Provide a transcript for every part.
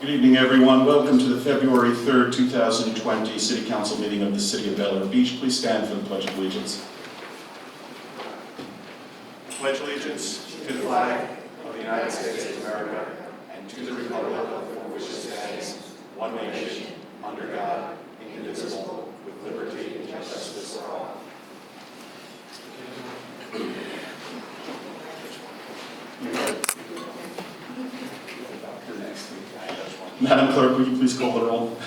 Good evening, everyone. Welcome to the February 3rd, 2020 City Council meeting of the City of Bel Air Beach. Please stand for the Pledge of Allegiance. Pledge allegiance to the flag of the United States of America and to the republic for which it stands, one nation, under God, indivisible, with liberty and justice for all. Madam Clerk, will you please call the roll?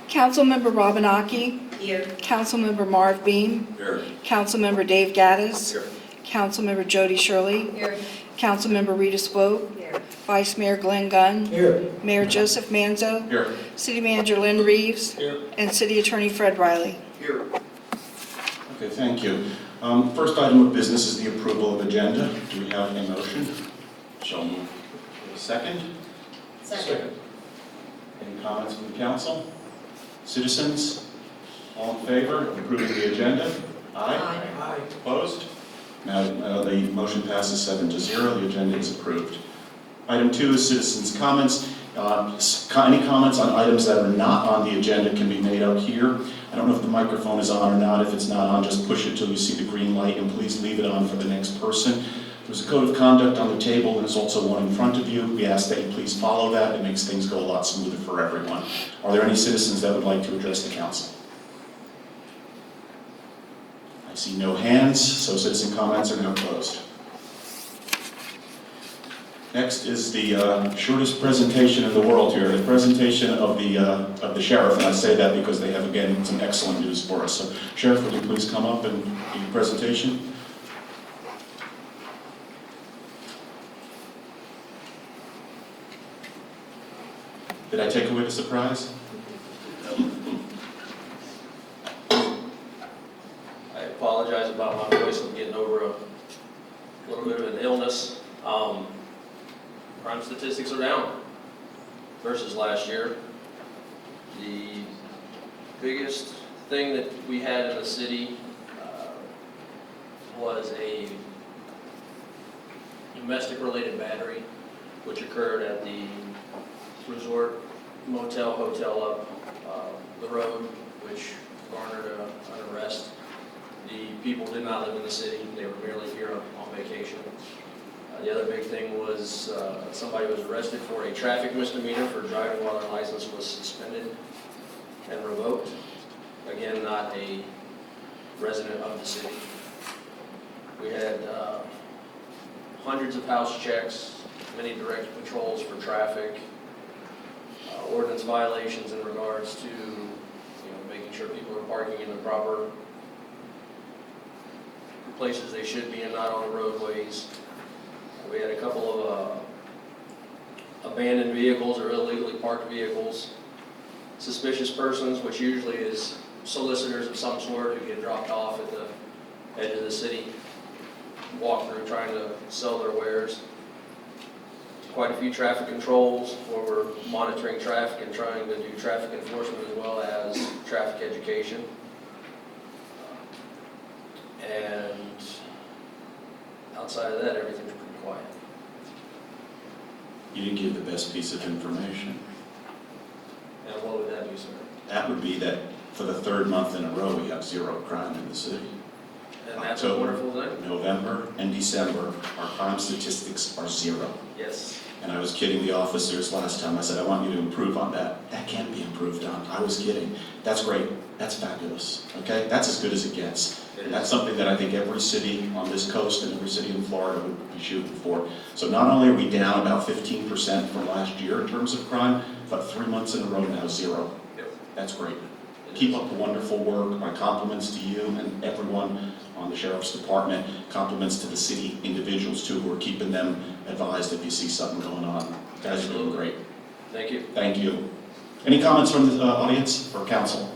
Councilmember Robanaki. Here. Councilmember Marv Beam. Here. Councilmember Dave Gaddis. Here. Councilmember Jody Shirley. Here. Councilmember Rita Swope. Here. Vice Mayor Glenn Gunn. Here. Mayor Joseph Manzo. Here. City Manager Lynn Reeves. Here. And City Attorney Fred Riley. Here. Okay, thank you. First item of business is the approval of agenda. Do we have a motion? Shall move. A second? Second. Any comments from the council? Citizens? All in favor of approving the agenda? Aye. Aye. Opposed? Now, the motion passes 7-0. The agenda is approved. Item 2 is citizens' comments. Any comments on items that are not on the agenda can be made out here. I don't know if the microphone is on or not. If it's not on, just push it till you see the green light, and please leave it on for the next person. There's a code of conduct on the table, and there's also one in front of you. We ask that you please follow that. It makes things go a lot smoother for everyone. Are there any citizens that would like to address the council? I see no hands, so citizen comments are now closed. Next is the shortest presentation in the world here, the presentation of the sheriff, and I say that because they have, again, some excellent news for us. So, Sheriff, would you please come up and give your presentation? Did I take away the surprise? I apologize about my voice. I'm getting over a little bit of an illness. Crime statistics are down versus last year. The biggest thing that we had in the city was a domestic-related battery, which occurred at the resort motel hotel up the road, which garnered an arrest. The people did not live in the city. They were merely here on vacation. The other big thing was somebody was arrested for a traffic misdemeanor for driving while their license was suspended and revoked. Again, not a resident of the city. We had hundreds of house checks, many direct patrols for traffic, ordinance violations in regards to making sure people are parking in the proper places they should be and not on the roadways. We had a couple of abandoned vehicles or illegally parked vehicles, suspicious persons, which usually is solicitors of some sort who get dropped off at the edge of the city, walk through trying to sell their wares. Quite a few traffic controls where we're monitoring traffic and trying to do traffic enforcement as well as traffic education. And outside of that, everything's pretty quiet. You didn't give the best piece of information. And what would that be, sir? That would be that for the third month in a row, we have zero crime in the city. And that's a wonderful thing? November and December, our crime statistics are zero. Yes. And I was kidding the officers last time. I said, I want you to improve on that. That can't be improved on. I was kidding. That's great. That's fabulous. Okay? That's as good as it gets. And that's something that I think every city on this coast and every city in Florida would be shooting for. So not only are we down about 15% from last year in terms of crime, but 3 months in a row now, zero. Yep. That's great. Keep up the wonderful work. My compliments to you and everyone on the Sheriff's Department. Compliments to the city individuals, too, who are keeping them advised if you see something going on. You guys are doing great. Thank you. Thank you. Any comments from the audience or council?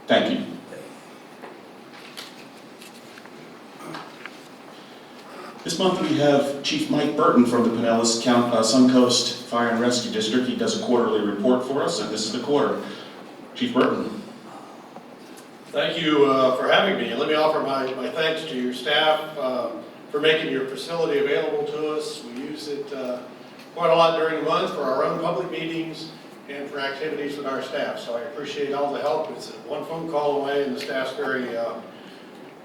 Thank you. This month we have Chief Mike Burton from the Pinellas Suncoast Fire and Rescue District. He does a quarterly report for us, and this is the quarter. Chief Burton. Thank you for having me, and let me offer my thanks to your staff for making your facility available to us. We use it quite a lot during the month for our own public meetings and for activities with our staff. So I appreciate all the help. It's one phone call away, and the staff's very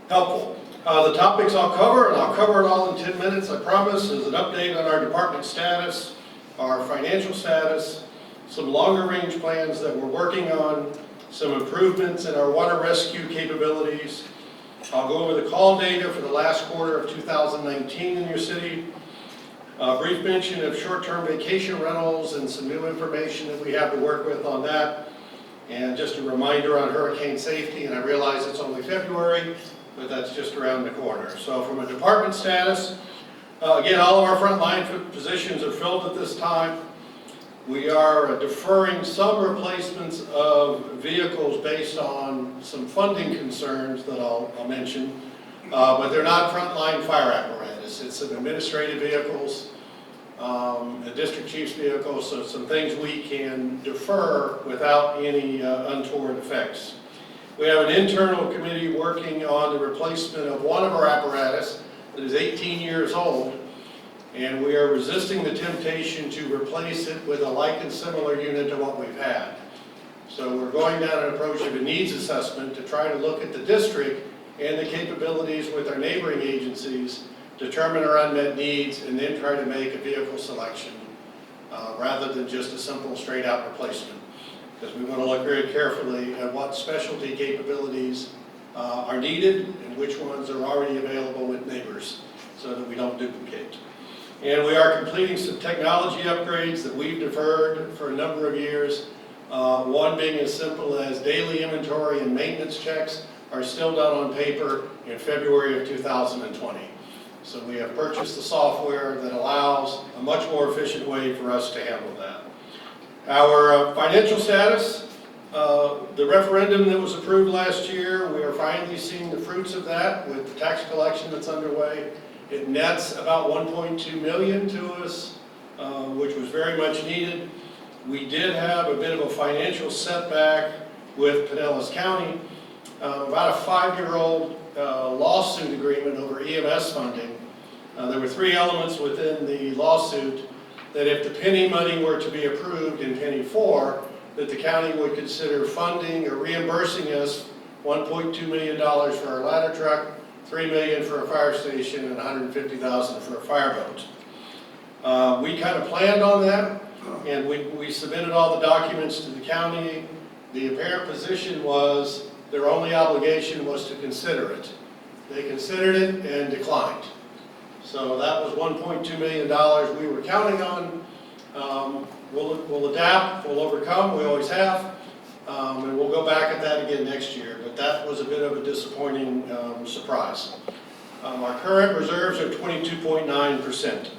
helpful. The topics I'll cover, and I'll cover it all in 10 minutes, I promise, is an update on our department status, our financial status, some longer range plans that we're working on, some improvements in our water rescue capabilities. I'll go over the call data for the last quarter of 2019 in your city, a brief mention of short-term vacation rentals and some new information that we have to work with on that, and just a reminder on hurricane safety, and I realize it's only February, but that's just around the corner. So from a department status, again, all of our frontline positions are filled at this time. We are deferring some replacements of vehicles based on some funding concerns that I'll mention, but they're not frontline fire apparatus. It's some administrative vehicles, a district chief's vehicle, so some things we can defer without any untoward effects. We have an internal committee working on the replacement of one of our apparatus that is 18 years old, and we are resisting the temptation to replace it with a like and similar unit to what we've had. So we're going down an approach of a needs assessment to try to look at the district and the capabilities with our neighboring agencies, determine our unmet needs, and then try to make a vehicle selection rather than just a simple straight out replacement. Because we want to look very carefully at what specialty capabilities are needed and which ones are already available with neighbors so that we don't duplicate. And we are completing some technology upgrades that we've deferred for a number of years. One being as simple as daily inventory and maintenance checks are still done on paper in February of 2020. So we have purchased the software that allows a much more efficient way for us to handle that. Our financial status, the referendum that was approved last year, we are finally seeing the fruits of that with the tax collection that's underway. It nets about $1.2 million to us, which was very much needed. We did have a bit of a financial setback with Pinellas County, about a 5-year-old lawsuit agreement over EMS funding. There were 3 elements within the lawsuit that if the penny money were to be approved in penny 4, that the county would consider funding or reimbursing us $1.2 million for our ladder truck, $3 million for a fire station, and $150,000 for a fireboat. We kind of planned on that, and we submitted all the documents to the county. The apparent position was their only obligation was to consider it. They considered it and declined. So that was $1.2 million we were counting on. We'll adapt, we'll overcome, we always have, and we'll go back at that again next year. But that was a bit of a disappointing surprise. Our current reserves are 22.9%.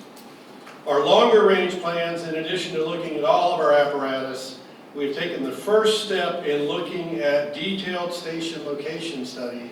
Our longer range plans, in addition to looking at all of our apparatus, we've taken the first step in looking at detailed station location study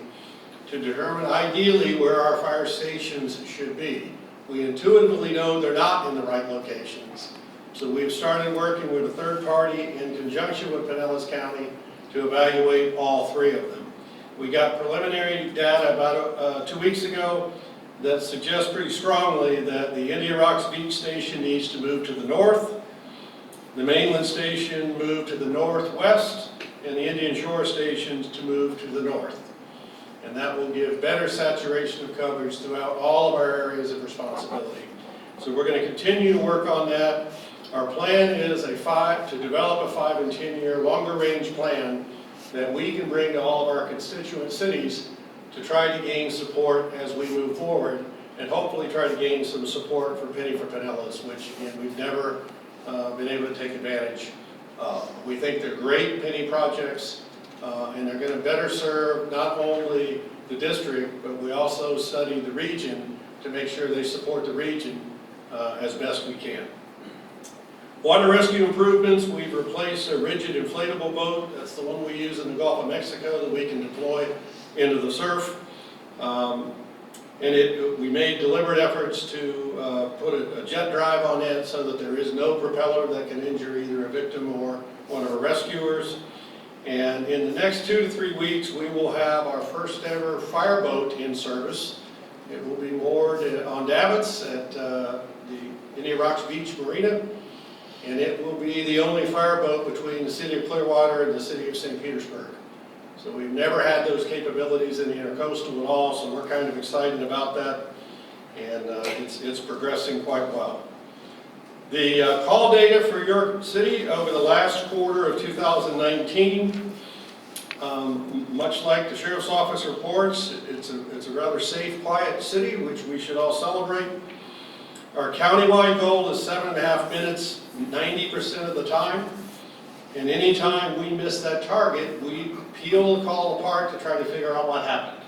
to determine ideally where our fire stations should be. We intuitively know they're not in the right locations. So we've started working with a third party in conjunction with Pinellas County to evaluate all 3 of them. We got preliminary data about 2 weeks ago that suggests pretty strongly that the Indian Rocks Beach Station needs to move to the north, the Mainland Station move to the northwest, and the Indian Shore stations to move to the north. And that will give better saturation of coverage throughout all of our areas of responsibility. So we're going to continue to work on that. Our plan is to develop a 5 and 10 year longer range plan that we can bring to all of our constituent cities to try to gain support as we move forward, and hopefully try to gain some support for Penny for Pinellas, which again, we've never been able to take advantage of. We think they're great Penny projects, and they're going to better serve not only the district, but we also study the region to make sure they support the region as best we can. Water rescue improvements, we've replaced a rigid inflatable boat. That's the one we use in the Gulf of Mexico that we can deploy into the surf. We made deliberate efforts to put a jet drive on it so that there is no propeller that can injure either a victim or one of our rescuers. And in the next 2 to 3 weeks, we will have our first ever fireboat in service. It will be moored on davits at the Indian Rocks Beach Marina, and it will be the only fireboat between the city of Clearwater and the city of St. Petersburg. So we've never had those capabilities in the intercoastal at all, so we're kind of excited about that, and it's progressing quite well. The call data for your city over the last quarter of 2019, much like the Sheriff's Office reports, it's a rather safe, quiet city, which we should all celebrate. Our countywide goal is 7.5 minutes, 90% of the time. And anytime we miss that target, we peel the call apart to try to figure out what happened.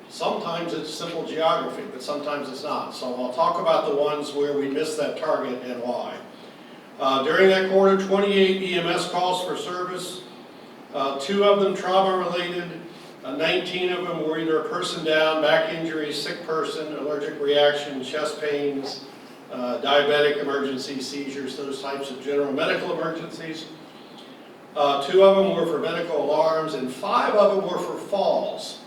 Sometimes it's simple geography, but sometimes it's not. So I'll talk about the ones where we missed that target and why. During that quarter, 28 EMS calls for service, 2 of them trauma-related, 19 of them were either a person down, back injury, sick person, allergic reaction, chest pains, diabetic emergency, seizures, those types of general medical emergencies. 2 of them were for medical alarms, and 5 of them were for falls.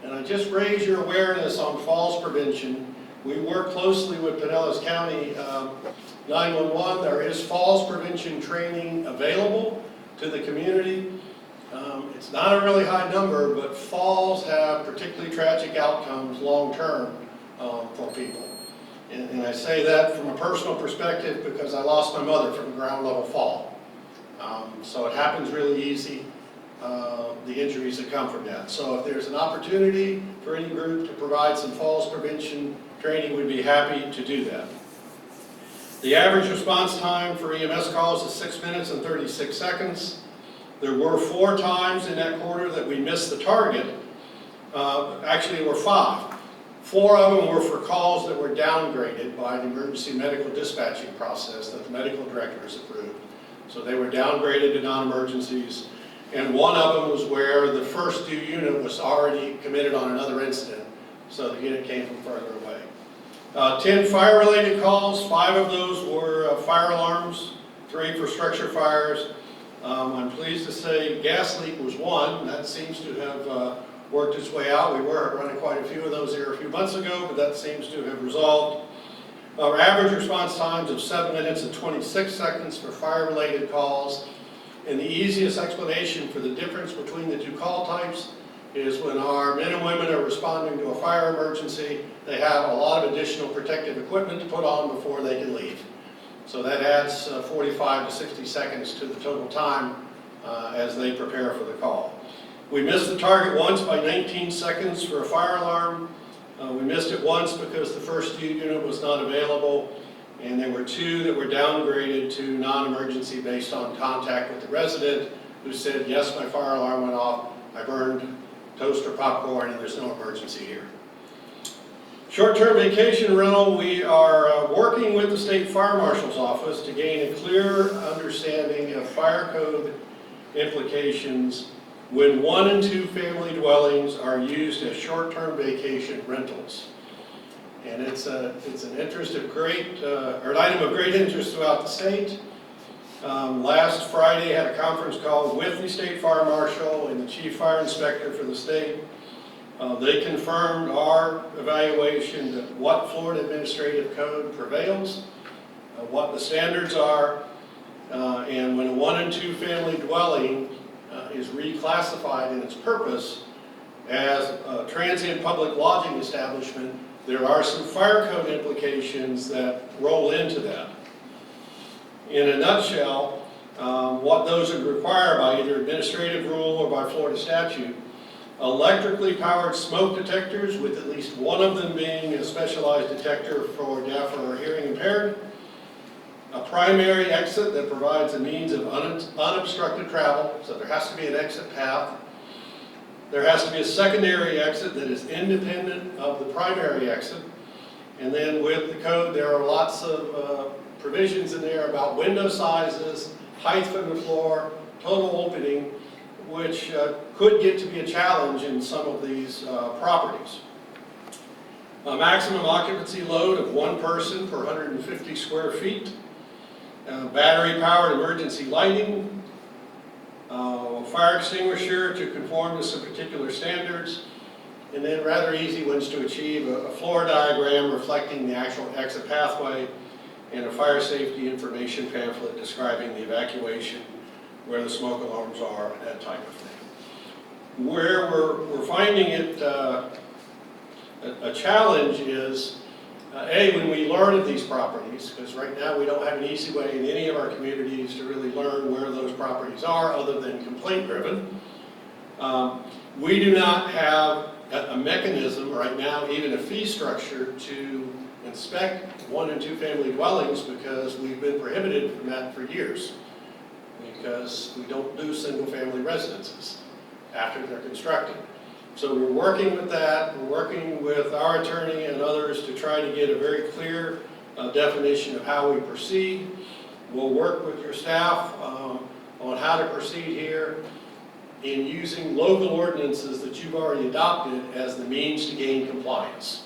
And I just raise your awareness on falls prevention. We work closely with Pinellas County 911. There is falls prevention training available to the community. It's not a really high number, but falls have particularly tragic outcomes long-term for people. And I say that from a personal perspective because I lost my mother from a ground level fall. So it happens really easy, the injuries that come from that. So if there's an opportunity for any group to provide some falls prevention training, we'd be happy to do that. The average response time for EMS calls is 6 minutes and 36 seconds. There were 4 times in that quarter that we missed the target. Actually, there were 5. 4 of them were for calls that were downgraded by the emergency medical dispatching process that the medical directors approved. So they were downgraded to non-emergencies. And 1 of them was where the first due unit was already committed on another incident, so the unit came from further away. 10 fire-related calls, 5 of those were fire alarms, 3 for structure fires. I'm pleased to say gas leak was 1. That seems to have worked its way out. We were running quite a few of those here a few months ago, but that seems to have resolved. Our average response times of 7 minutes and 26 seconds for fire-related calls. And the easiest explanation for the difference between the 2 call types is when our men and women are responding to a fire emergency, they have a lot of additional protective equipment to put on before they can leave. So that adds 45 to 60 seconds to the total time as they prepare for the call. We missed the target once by 19 seconds for a fire alarm. We missed it once because the first due unit was not available, and there were 2 that were downgraded to non-emergency based on contact with the resident who said, yes, my fire alarm went off, I burned toast or popcorn, and there's no emergency here. Short-term vacation rental, we are working with the State Fire Marshal's Office to gain a clear understanding of fire code implications when 1 and 2 family dwellings are used as short-term vacation rentals. And it's an interest of great, or an item of great interest throughout the state. Last Friday, I had a conference call with the State Fire Marshal and the Chief Fire Inspector for the state. They confirmed our evaluation that what Florida Administrative Code prevails, what the standards are, and when a 1 and 2 family dwelling is reclassified in its purpose as a transient public lodging establishment, there are some fire code implications that roll into that. In a nutshell, what those would require by either administrative rule or by Florida statute: electrically powered smoke detectors, with at least 1 of them being a specialized detector for deaf or hearing impaired, a primary exit that provides a means of unobstructed travel, so there has to be an exit path. There has to be a secondary exit that is independent of the primary exit. And then with the code, there are lots of provisions in there about window sizes, height from the floor, total opening, which could get to be a challenge in some of these properties. A maximum occupancy load of 1 person per 150 square feet. Battery-powered emergency lighting. Fire extinguisher to conform to some particular standards. And then rather easy ones to achieve: a floor diagram reflecting the actual exit pathway, and a fire safety information pamphlet describing the evacuation, where the smoke alarms are, that type of thing. Where we're finding it a challenge is, when we learn of these properties, because right now we don't have an easy way in any of our communities to really learn where those properties are other than complaint driven. We do not have a mechanism right now, even a fee structure, to inspect 1- and 2-family dwellings because we've been prohibited from that for years. Because we don't do single-family residences after they're constructed. So we're working with that, we're working with our attorney and others to try to get a very clear definition of how we proceed. We'll work with your staff on how to proceed here in using local ordinances that you've already adopted as the means to gain compliance.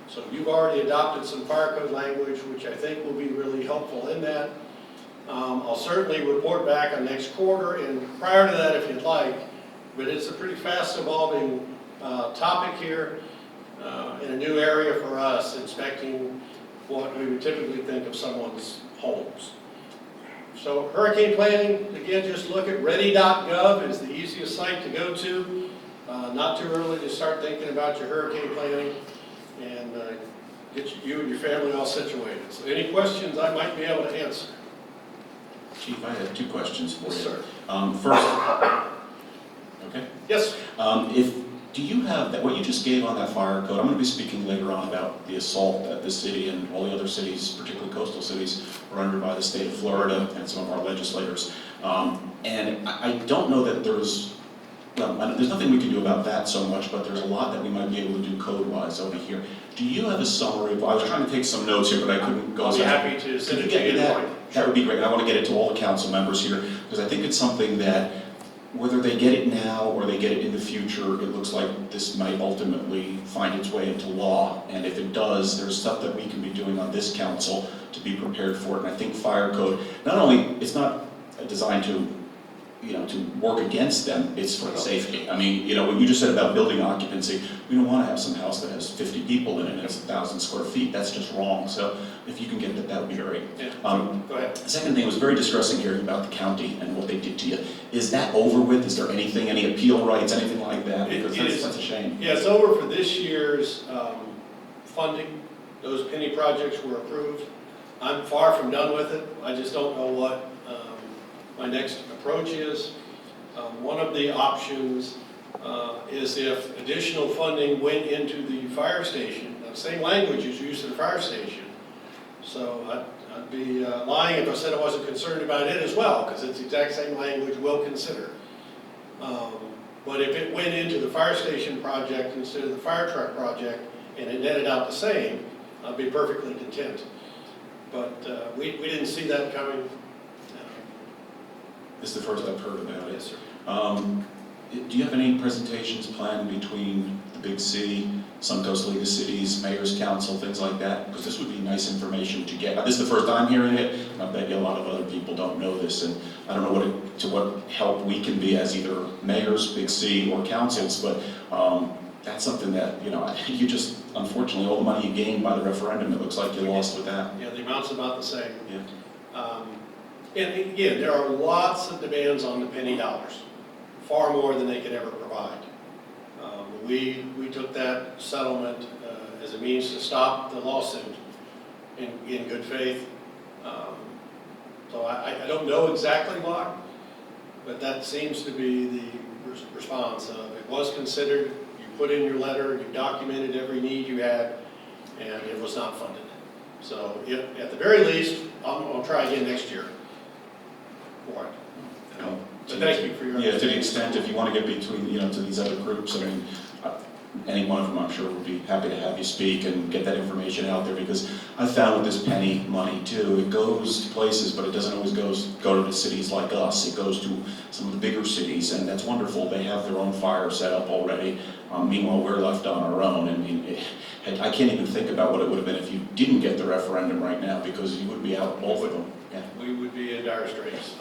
So you've already adopted some fire code language, which I think will be really helpful in that. I'll certainly report back on next quarter, and prior to that if you'd like, but it's a pretty fast evolving topic here in a new area for us, inspecting what we would typically think of someone's homes. So hurricane planning, again, just look at ready.gov is the easiest site to go to. Not too early to start thinking about your hurricane planning and get you and your family all situated. So any questions I might be able to answer? Chief, I have 2 questions for you. Yes, sir. First, okay. Yes. Do you have that, what you just gave on that fire code? I'm going to be speaking later on about the assault that this city and all the other cities, particularly coastal cities, are under by the state of Florida and some of our legislators. And I don't know that there's nothing we can do about that so much, but there's a lot that we might be able to do code-wise over here. Do you have a summary of, I was trying to take some notes here, but I couldn't go. I'll be happy to send it to you. That would be great. I want to get it to all the council members here, because I think it's something that, whether they get it now or they get it in the future, it looks like this might ultimately find its way into law. And if it does, there's stuff that we can be doing on this council to be prepared for it. And I think fire code, not only, it's not designed to, to work against them, it's for safety. I mean, what you just said about building occupancy, we don't want to have some house that has 50 people in it and it's 1,000 square feet. That's just wrong. So if you can get that, that would be great. Yeah. Go ahead. The second thing was very distressing hearing about the county and what they did to you. Is that over with? Is there anything, any appeal rights, anything like that? Because that's a shame. Yeah, it's over for this year's funding. Those penny projects were approved. I'm far from done with it. I just don't know what my next approach is. One of the options is if additional funding went into the fire station, the same language is used at the fire station. So I'd be lying if I said I wasn't concerned about it as well, because it's the exact same language we'll consider. But if it went into the fire station project instead of the fire truck project and it netted out the same, I'd be perfectly content. But we didn't see that coming. This is the first I've heard about it. Yes, sir. Do you have any presentations planned between the Big C, Suncoast League of Cities, Mayor's Council, things like that? Because this would be nice information to get. This is the first I'm hearing it, and I bet you a lot of other people don't know this, and I don't know what help we can be as either mayors, Big C, or councils, but that's something that, you just, unfortunately, all the money you gained by the referendum, it looks like you lost with that. Yeah, the amount's about the same. Yeah. And again, there are lots of demands on the penny dollars, far more than they could ever provide. We took that settlement as a means to stop the lawsuit in good faith. So I don't know exactly why, but that seems to be the response. It was considered, you put in your letter, you documented every need you had, and it was not funded. So at the very least, I'll try again next year. For it. So thank you for your Yeah, to the extent, if you want to get between, to these other groups, I mean, any one of them, I'm sure, would be happy to have you speak and get that information out there, because I found with this penny money too, it goes to places, but it doesn't always go to the cities like us. It goes to some of the bigger cities, and that's wonderful. They have their own fire set up already. Meanwhile, we're left on our own. I mean, I can't even think about what it would have been if you didn't get the referendum right now, because you would be out both of them. Yeah. We would be in dire straits.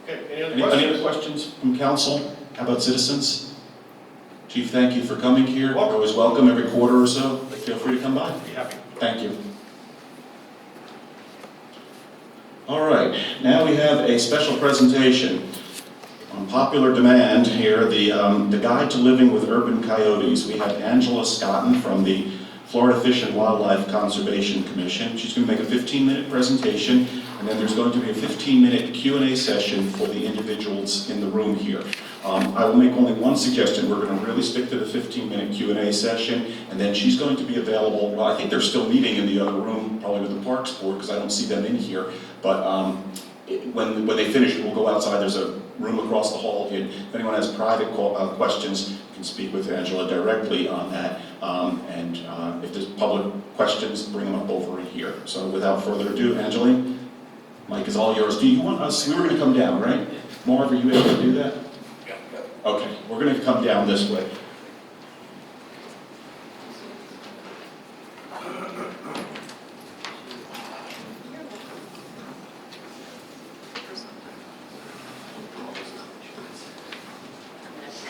Okay, any other Any questions? other questions from council? How about citizens? Chief, thank you for coming here. Welcome. Always welcome every quarter or so. Feel free to come by. Be happy. Thank you. All right, now we have a special presentation on popular demand here, the Guide to Living with Urban Coyotes. We have Angela Scotton from the Florida Fish and Wildlife Conservation Commission. She's going to make a 15-minute presentation, and then there's going to be a 15-minute Q&A session for the individuals in the room here. I will make only one suggestion. We're going to really stick to the 15-minute Q&A session, and then she's going to be available. Well, I think they're still meeting in the other room, probably with the Parks Board, because I don't see them in here. But when they finish, we'll go outside. There's a room across the hall. If anyone has private questions, you can speak with Angela directly on that. If there's public questions, bring them up over here. So without further ado, Angeline, mic is all yours. Do you want us? We were going to come down, right? Marv, are you able to do that? Yeah. Okay, we're going to come down this way.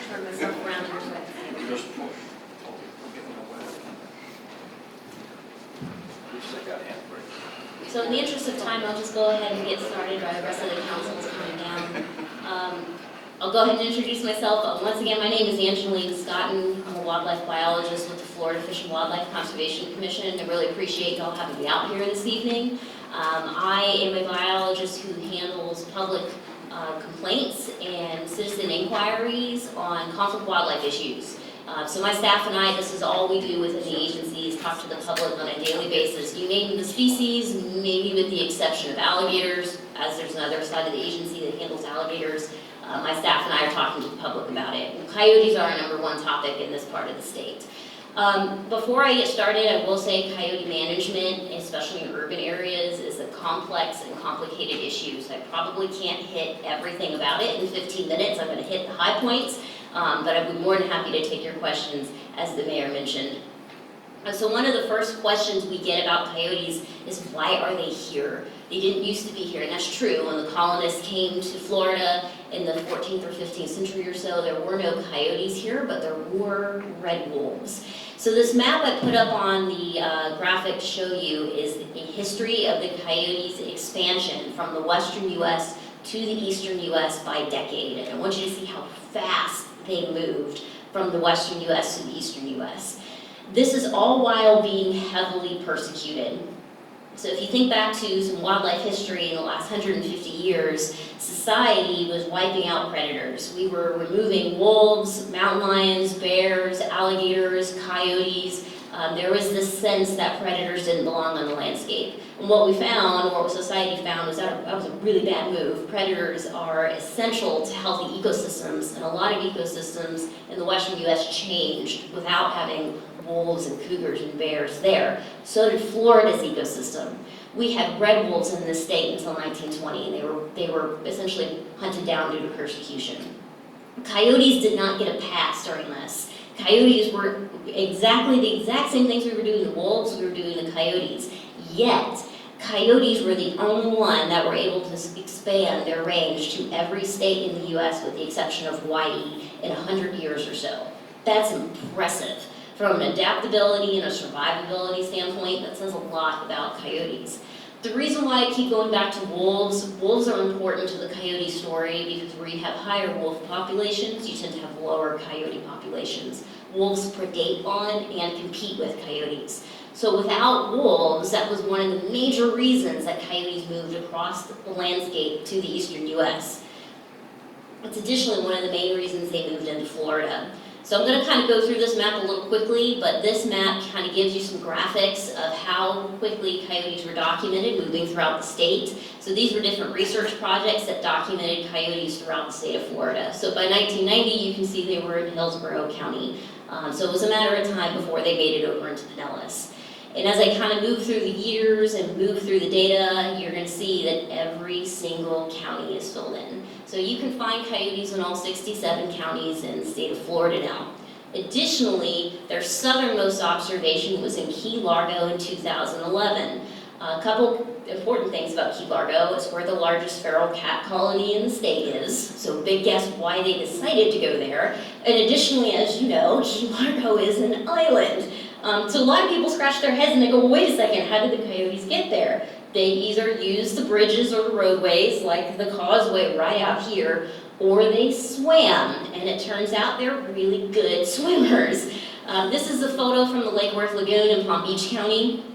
Turn myself around here so I can see. Just push. So in the interest of time, I'll just go ahead and get started while the rest of the council is coming down. I'll go ahead and introduce myself. Once again, my name is Angeline Scotton. I'm a wildlife biologist with the Florida Fish and Wildlife Conservation Commission. I really appreciate y'all having me out here this evening. I am a biologist who handles public complaints and citizen inquiries on conflict wildlife issues. So my staff and I, this is all we do within the agency, is talk to the public on a daily basis. You name the species, maybe with the exception of alligators, as there's another side of the agency that handles alligators. My staff and I are talking to the public about it. And coyotes are our #1 topic in this part of the state. Before I get started, I will say coyote management, especially in urban areas, is a complex and complicated issue. So I probably can't hit everything about it in 15 minutes. I'm going to hit the high points, but I'd be more than happy to take your questions, as the mayor mentioned. So one of the first questions we get about coyotes is, why are they here? They didn't used to be here, and that's true. When the colonists came to Florida in the 14th or 15th century or so, there were no coyotes here, but there were red wolves. So this map I put up on the graphic to show you is a history of the coyotes' expansion from the western U.S. to the eastern U.S. by decade. And I want you to see how fast they moved from the western U.S. to the eastern U.S. This is all while being heavily persecuted. So if you think back to some wildlife history in the last 150 years, society was wiping out predators. We were removing wolves, mountain lions, bears, alligators, coyotes. There was this sense that predators didn't belong on the landscape. And what we found, or what society found, was that was a really bad move. Predators are essential to healthy ecosystems, and a lot of ecosystems in the western U.S. changed without having wolves and cougars and bears there. So did Florida's ecosystem. We had red wolves in this state until 1920, and they were essentially hunted down due to persecution. Coyotes did not get a pass during this. Coyotes were exactly the exact same things we were doing to wolves, we were doing to coyotes. Yet, coyotes were the only one that were able to expand their range to every state in the U.S. with the exception of Hawaii in 100 years or so. That's impressive. From an adaptability and a survivability standpoint, that says a lot about coyotes. The reason why I keep going back to wolves, wolves are important to the coyote story because where you have higher wolf populations, you tend to have lower coyote populations. Wolves predate on and compete with coyotes. So without wolves, that was one of the major reasons that coyotes moved across the landscape to the eastern U.S. It's additionally one of the main reasons they moved into Florida. So I'm going to kind of go through this map a little quickly, but this map kind of gives you some graphics of how quickly coyotes were documented moving throughout the state. So these were different research projects that documented coyotes throughout the state of Florida. So by 1990, you can see they were in Hillsborough County. So it was a matter of time before they made it over into Pinellas. And as I kind of move through the years and move through the data, you're going to see that every single county is filled in. So you can find coyotes in all 67 counties in the state of Florida now. Additionally, their southernmost observation was in Key Largo in 2011. A couple important things about Key Largo is where the largest feral cat colony in the state is, so big guess why they decided to go there. And additionally, as you know, Key Largo is an island. So a lot of people scratch their heads and they go, well, wait a second, how did the coyotes get there? They either use the bridges or the roadways, like the causeway right out here, or they swam, and it turns out they're really good swimmers. This is a photo from the Lake Worth Lagoon in Palm Beach County.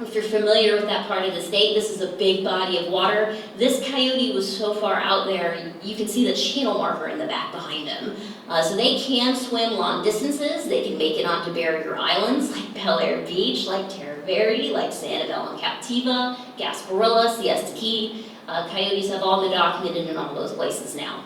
If you're familiar with that part of the state, this is a big body of water. This coyote was so far out there, you can see the channel marker in the back behind him. So they can swim long distances. They can make it onto barrier islands like Bel Air Beach, like Terra Verde, like Sanibel and Captiva, Gasparilla, Siesta Key. Coyotes have all been documented in all those places now.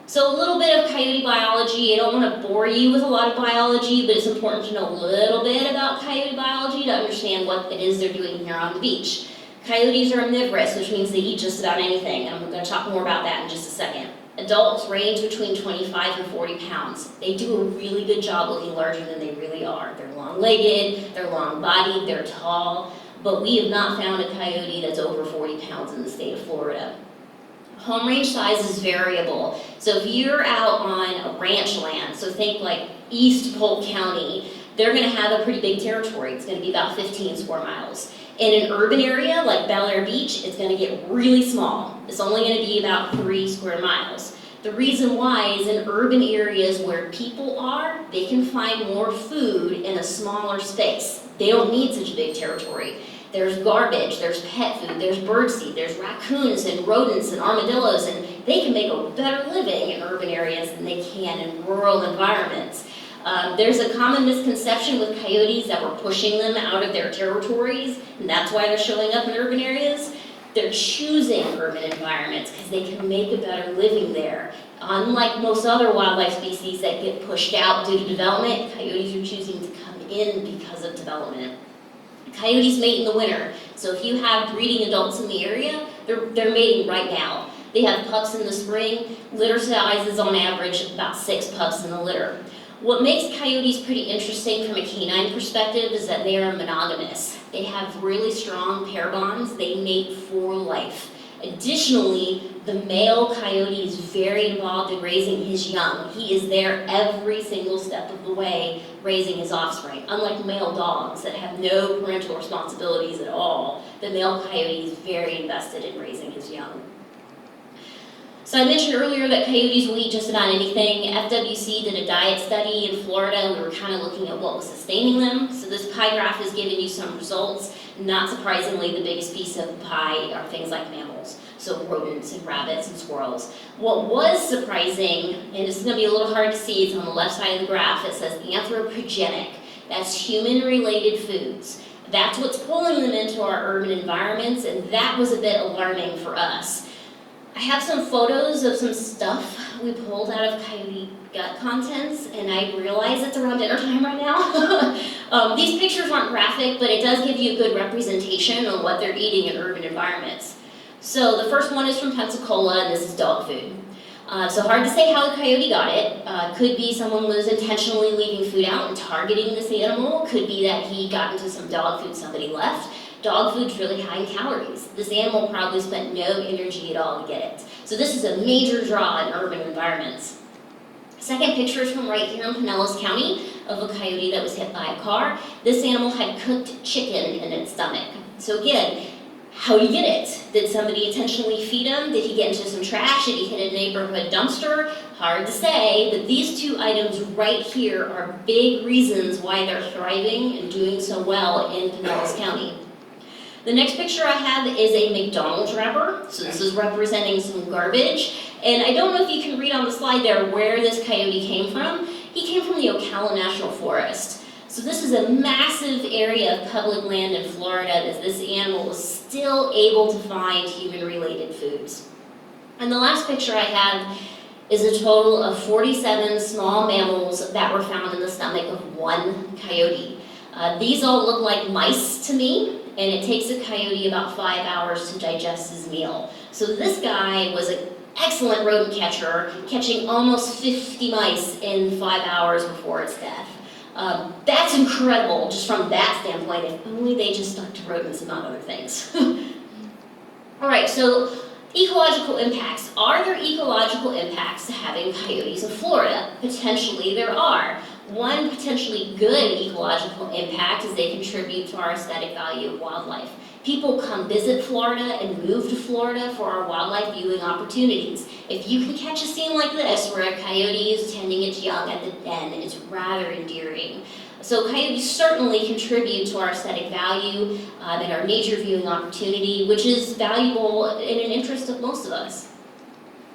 So a little bit of coyote biology. I don't want to bore you with a lot of biology, but it's important to know a little bit about coyote biology to understand what it is they're doing here on the beach. Coyotes are omnivorous, which means they eat just about anything, and I'm going to talk more about that in just a second. Adults range between 25 and 40 pounds. They do a really good job looking larger than they really are. They're long-legged, they're long-bodied, they're tall, but we have not found a coyote that's over 40 pounds in the state of Florida. Home range size is variable. So if you're out on a ranch land, so think like East Polk County, they're going to have a pretty big territory. It's going to be about 15 square miles. In an urban area like Bel Air Beach, it's going to get really small. It's only going to be about 3 square miles. The reason why is in urban areas where people are, they can find more food in a smaller space. They don't need such a big territory. There's garbage, there's pet food, there's birdseed, there's raccoons and rodents and armadillos, and they can make a better living in urban areas than they can in rural environments. There's a common misconception with coyotes that we're pushing them out of their territories, and that's why they're showing up in urban areas. They're choosing urban environments because they can make a better living there. Unlike most other wildlife species that get pushed out due to development, coyotes are choosing to come in because of development. Coyotes mate in the winter, so if you have breeding adults in the area, they're mating right now. They have pups in the spring. Litter size is on average about 6 pups in the litter. What makes coyotes pretty interesting from a canine perspective is that they are monogamous. They have really strong pair bonds. They mate for life. Additionally, the male coyote is very involved in raising his young. He is there every single step of the way raising his offspring. Unlike male dogs that have no parental responsibilities at all, the male coyote is very invested in raising his young. So I mentioned earlier that coyotes will eat just about anything. FWC did a diet study in Florida, and we were kind of looking at what was sustaining them. So this pie graph is giving you some results. Not surprisingly, the biggest piece of the pie are things like mammals, so rodents and rabbits and squirrels. What was surprising, and it's going to be a little hard to see, it's on the left side of the graph, it says anthropogenic. That's human-related foods. That's what's pulling them into our urban environments, and that was a bit alarming for us. I have some photos of some stuff we pulled out of coyote gut contents, and I realize it's around dinner time right now. These pictures aren't graphic, but it does give you a good representation of what they're eating in urban environments. So the first one is from Pensacola, and this is dog food. So hard to say how the coyote got it. Could be someone was intentionally leaving food out and targeting this animal. Could be that he got into some dog food somebody left. Dog food's really high in calories. This animal probably spent no energy at all to get it. So this is a major draw in urban environments. Second picture is from right here in Pinellas County of a coyote that was hit by a car. This animal had cooked chicken in its stomach. So again, how did he get it? Did somebody intentionally feed him? Did he get into some trash? Did he hit a neighborhood dumpster? Hard to say, but these two items right here are big reasons why they're thriving and doing so well in Pinellas County. The next picture I have is a McDonald's wrapper. So this is representing some garbage. And I don't know if you can read on the slide there where this coyote came from. He came from the Ocala National Forest. So this is a massive area of public land in Florida that this animal was still able to find human-related foods. And the last picture I have is a total of 47 small mammals that were found in the stomach of one coyote. These all look like mice to me, and it takes a coyote about 5 hours to digest his meal. So this guy was an excellent rodent catcher, catching almost 50 mice in 5 hours before its death. That's incredible, just from that standpoint, if only they just stuck to rodents and not other things. All right, so ecological impacts. Are there ecological impacts to having coyotes in Florida? Potentially there are. One potentially good ecological impact is they contribute to our aesthetic value of wildlife. People come visit Florida and move to Florida for our wildlife viewing opportunities. If you can catch a scene like this where a coyote is tending its young at the den, it's rather endearing. So coyotes certainly contribute to our aesthetic value and our nature viewing opportunity, which is valuable in an interest of most of us.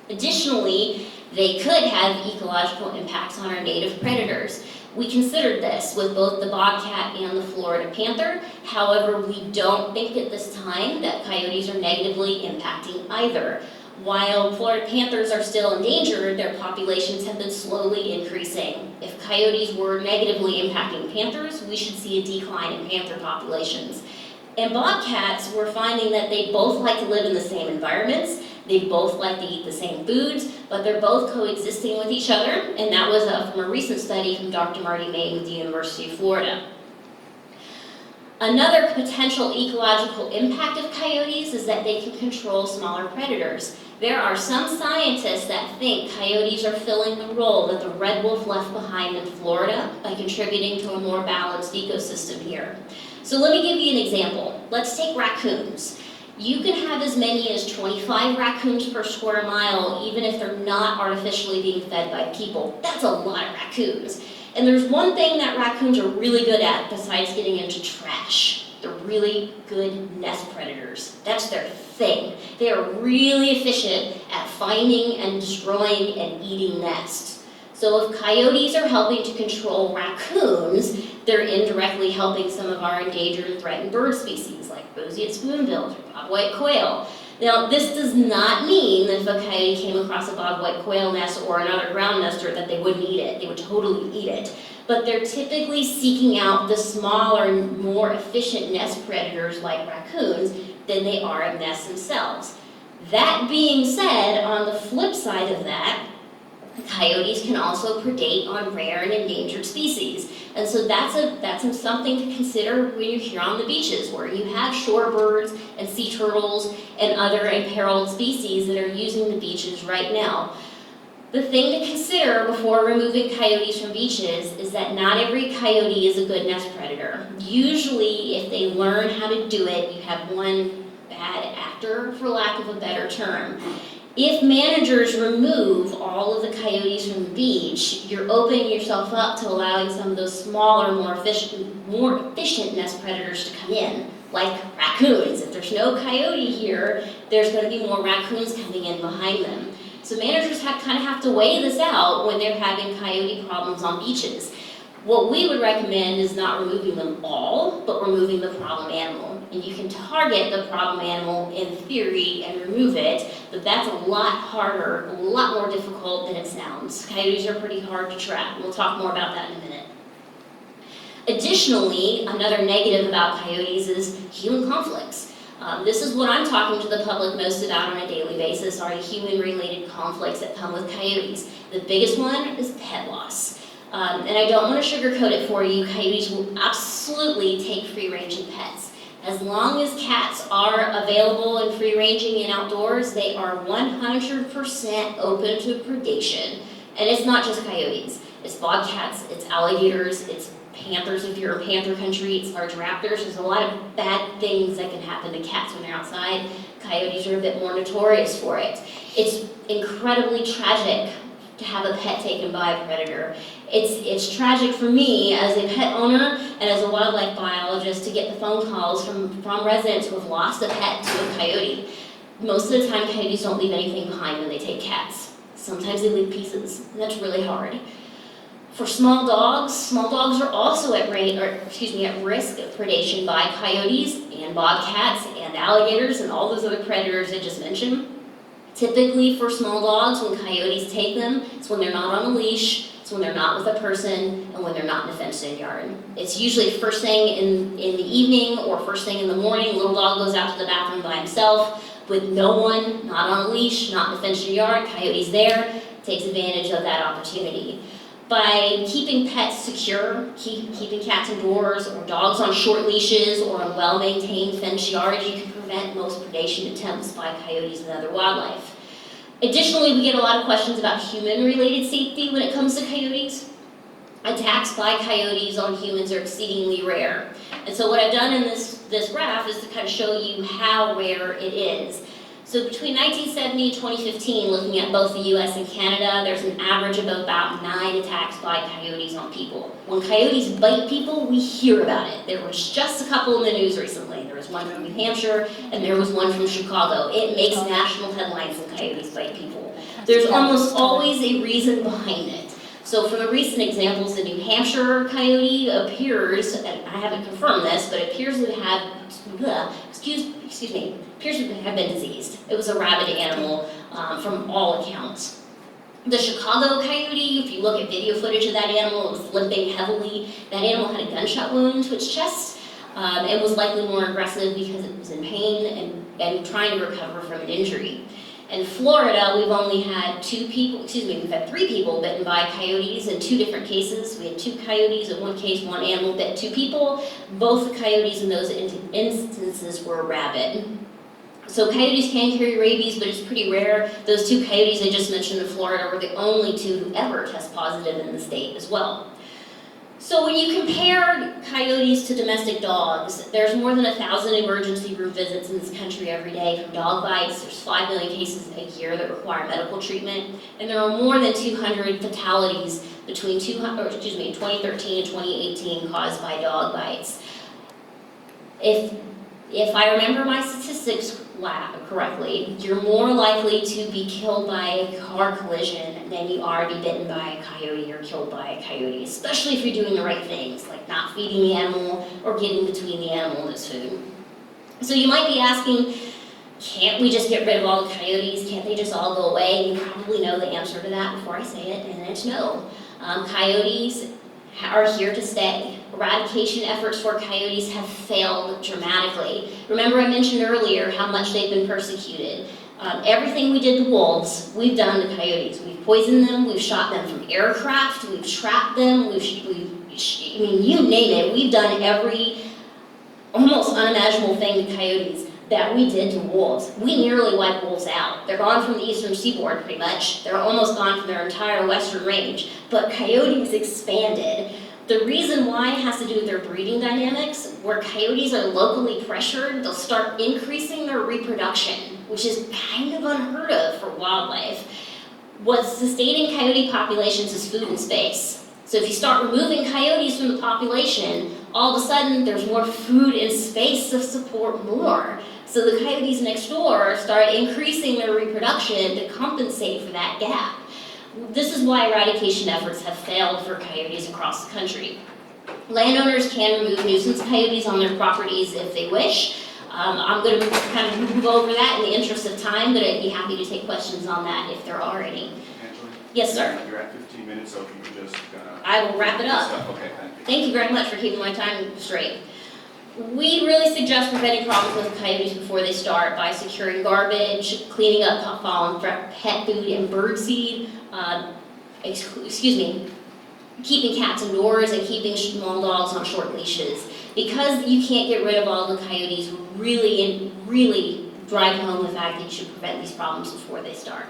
Additionally, they could have ecological impacts on our native predators. We considered this with both the bobcat and the Florida panther. However, we don't think at this time that coyotes are negatively impacting either. While Florida panthers are still endangered, their populations have been slowly increasing. If coyotes were negatively impacting panthers, we should see a decline in panther populations. And bobcats, we're finding that they both like to live in the same environments, they both like to eat the same foods, but they're both coexisting with each other, and that was from a recent study from Dr. Marty May with the University of Florida. Another potential ecological impact of coyotes is that they can control smaller predators. There are some scientists that think coyotes are filling the role that the red wolf left behind in Florida by contributing to a more balanced ecosystem here. So let me give you an example. Let's take raccoons. You can have as many as 25 raccoons per square mile, even if they're not artificially being fed by people. That's a lot of raccoons. And there's one thing that raccoons are really good at besides getting into trash. They're really good nest predators. That's their thing. They are really efficient at finding and destroying and eating nests. So if coyotes are helping to control raccoons, they're indirectly helping some of our endangered and threatened bird species like roseate spoonbills or bobwhite quail. Now, this does not mean that if a coyote came across a bobwhite quail nest or another ground nester that they wouldn't eat it. They would totally eat it. But they're typically seeking out the smaller, more efficient nest predators like raccoons than they are at nests themselves. That being said, on the flip side of that, coyotes can also predate on rare and endangered species. And so that's something to consider when you're here on the beaches, where you have shorebirds and sea turtles and other imperiled species that are using the beaches right now. The thing to consider before removing coyotes from beaches is that not every coyote is a good nest predator. Usually, if they learn how to do it, you have one bad actor, for lack of a better term. If managers remove all of the coyotes from the beach, you're opening yourself up to allowing some of those smaller, more efficient nest predators to come in, like raccoons. If there's no coyote here, there's going to be more raccoons coming in behind them. So managers kind of have to weigh this out when they're having coyote problems on beaches. What we would recommend is not removing them all, but removing the problem animal. And you can target the problem animal in theory and remove it, but that's a lot harder, a lot more difficult than it sounds. Coyotes are pretty hard to trap. We'll talk more about that in a minute. Additionally, another negative about coyotes is human conflicts. This is what I'm talking to the public most about on a daily basis, are the human-related conflicts that come with coyotes. The biggest one is pet loss. And I don't want to sugarcoat it for you, coyotes will absolutely take free-ranging pets. As long as cats are available and free-ranging and outdoors, they are 100% open to predation. And it's not just coyotes. It's bobcats, it's alligators, it's panthers if you're in panther country, it's large raptors. There's a lot of bad things that can happen to cats when they're outside. Coyotes are a bit more notorious for it. It's incredibly tragic to have a pet taken by a predator. It's tragic for me as a pet owner and as a wildlife biologist to get the phone calls from residents who have lost a pet to a coyote. Most of the time, coyotes don't leave anything behind when they take cats. Sometimes they leave pieces, and that's really hard. For small dogs are also at risk of predation by coyotes and bobcats and alligators and all those other predators I just mentioned. Typically for small dogs, when coyotes take them, it's when they're not on a leash, it's when they're not with a person, and when they're not in a fenced-in yard. It's usually first thing in the evening or first thing in the morning. Little dog goes out to the bathroom by himself with no one, not on a leash, not in a fenced-in yard. Coyote's there, takes advantage of that opportunity. By keeping pets secure, keeping cats indoors or dogs on short leashes or in well-maintained fenced yards, you can prevent most predation attempts by coyotes and other wildlife. Additionally, we get a lot of questions about human-related safety when it comes to coyotes. Attacks by coyotes on humans are exceedingly rare. And so what I've done in this this graph is to kind of show you how rare it is. So between 1970 and 2015, looking at both the US and Canada, there's an average of about 9 attacks by coyotes on people. When coyotes bite people, we hear about it. There was just a couple in the news recently. There was one from New Hampshire, and there was one from Chicago. It makes national headlines when coyotes bite people. There's almost always a reason behind it. So from the recent examples, the New Hampshire coyote appears, and I haven't confirmed this, but it appears to have, appears to have been diseased. It was a rabid animal from all accounts. The Chicago coyote, if you look at video footage of that animal, it was limping heavily. That animal had a gunshot wound to its chest and was likely more aggressive because it was in pain and trying to recover from an injury. In Florida, we've only had we've had 3 people bitten by coyotes in 2 different cases. We had 2 coyotes. In one case, one animal bit 2 people. Both the coyotes in those instances were rabid. So coyotes can carry rabies, but it's pretty rare. Those 2 coyotes I just mentioned in Florida were the only 2 who ever test positive in the state as well. So when you compare coyotes to domestic dogs, there's more than 1,000 emergency room visits in this country every day from dog bites. There's 5 million cases a year that require medical treatment, and there are more than 200 fatalities between 2013 and 2018 caused by dog bites. If I remember my statistics correctly, you're more likely to be killed by a car collision than you are to be bitten by a coyote or killed by a coyote, especially if you're doing the right things, like not feeding the animal or getting between the animal and its food. So you might be asking, can't we just get rid of all the coyotes? Can't they just all go away? And you probably know the answer to that before I say it, and it's no. Coyotes are here to stay. Eradication efforts for coyotes have failed dramatically. Remember I mentioned earlier how much they've been persecuted. Everything we did to wolves, we've done to coyotes. We've poisoned them, we've shot them from aircraft, we've trapped them, you name it. We've done every almost unimaginable thing to coyotes that we did to wolves. We nearly wiped wolves out. They're gone from the eastern seaboard pretty much. They're almost gone from their entire western range. But coyotes expanded. The reason why has to do with their breeding dynamics. Where coyotes are locally pressured, they'll start increasing their reproduction, which is kind of unheard of for wildlife. What's sustaining coyote populations is food and space. So if you start removing coyotes from the population, all of a sudden there's more food and space to support more. So the coyotes next door start increasing their reproduction to compensate for that gap. This is why eradication efforts have failed for coyotes across the country. Landowners can remove nuisance coyotes on their properties if they wish. I'm going to kind of move over that in the interest of time, but I'd be happy to take questions on that if there are any. Angela? Yes, sir. You're at 15 minutes, so if you could just I will wrap it up. Okay, thank you. Thank you very much for keeping my time straight. We really suggest preventing problems with coyotes before they start by securing garbage, cleaning up fallen pet food and bird seed, keeping cats indoors and keeping small dogs on short leashes. Because you can't get rid of all the coyotes, really drive home the fact that you should prevent these problems before they start.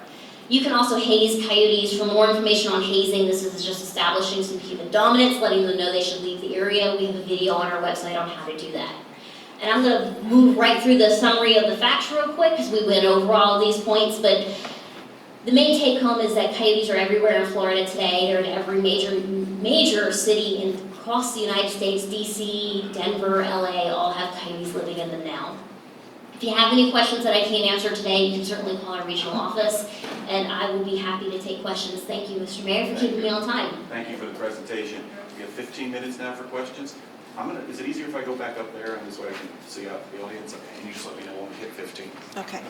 You can also haze coyotes. For more information on hazing, this is just establishing some human dominance, letting them know they should leave the area. We have a video on our website on how to do that. And I'm going to move right through the summary of the facts real quick because we went over all of these points, but the main take home is that coyotes are everywhere in Florida today. They're in every major city across the United States. DC, Denver, LA, all have coyotes living in them now. If you have any questions that I can't answer today, you can certainly call our regional office, and I will be happy to take questions. Thank you, Mr. Mayor, for keeping me on time. Thank you for the presentation. We have 15 minutes now for questions. Is it easier if I go back up there and this way I can see out the audience? Okay, and you just let me know when we hit 15. Okay.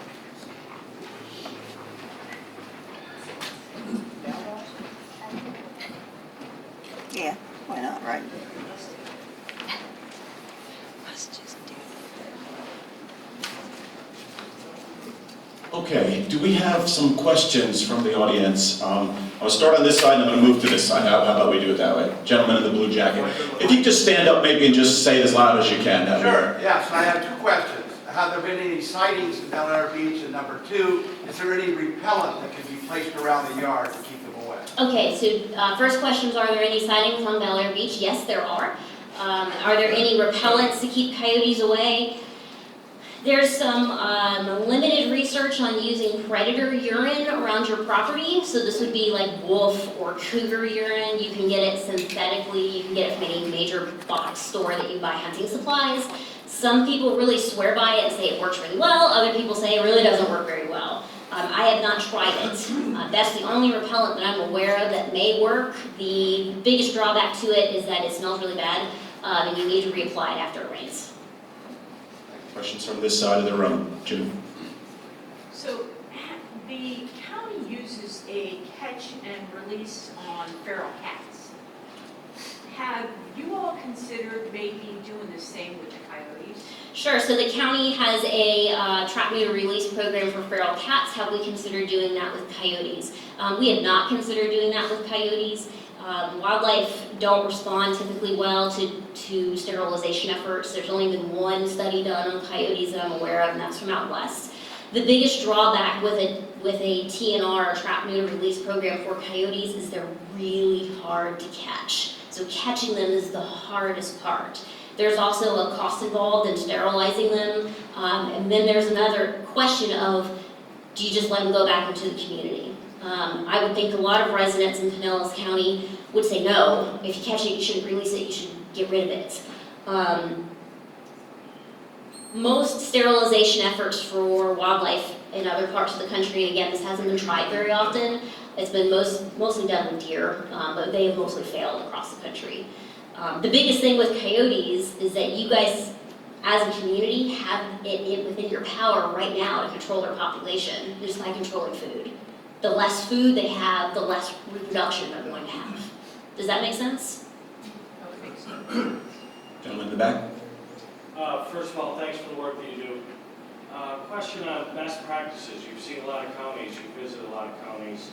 Yeah, why not, right? Let's just do it. Okay, do we have some questions from the audience? I'll start on this side and I'm going to move to this side. How about we do it that way? Gentleman in the blue jacket. If you could just stand up maybe and just say it as loud as you can. Sure, yes, I have 2 questions. Have there been any sightings in Bel Air Beach? And number 2, is there any repellent that can be placed around the yard to keep them away? Okay, so first questions, are there any sightings on Bel Air Beach? Yes, there are. Are there any repellents to keep coyotes away? There's some limited research on using predator urine around your property. So this would be like wolf or cougar urine. You can get it synthetically. You can get it from any major box store that you buy hunting supplies. Some people really swear by it and say it works really well. Other people say it really doesn't work very well. I have not tried it. That's the only repellent that I'm aware of that may work. The biggest drawback to it is that it smells really bad, and you need to reapply it after it rains. Questions from this side of the room? Jim? So the county uses a catch and release on feral cats. Have you all considered maybe doing the same with the coyotes? Sure, so the county has a trap neuter release program for feral cats. Have we considered doing that with coyotes? We have not considered doing that with coyotes. Wildlife don't respond typically well to sterilization efforts. There's only been one study done on coyotes that I'm aware of, and that's from out west. The biggest drawback with a TNR, or trap neuter release program for coyotes, is they're really hard to catch. So catching them is the hardest part. There's also a cost involved in sterilizing them, and then there's another question of, do you just let them go back into the community? I would think a lot of residents in Pinellas County would say no. If you catch it, you shouldn't release it, you should get rid of it. Most sterilization efforts for wildlife in other parts of the country, and again, this hasn't been tried very often, it's been mostly done with deer, but they have mostly failed across the country. The biggest thing with coyotes is that you guys, as a community, have it within your power right now to control their population, just by controlling food. The less food they have, the less reproduction they're going to have. Does that make sense? I would think so. Gentleman in the back? First of all, thanks for the work that you do. Question on best practices. You've seen a lot of counties, you've visited a lot of counties.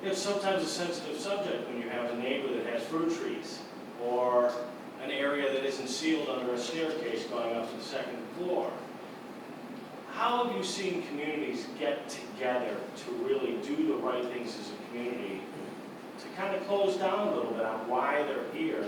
It's sometimes a sensitive subject when you have a neighbor that has fruit trees or an area that isn't sealed under a staircase going up to the second floor. How have you seen communities get together to really do the right things as a community to kind of close down a little bit on why they're here,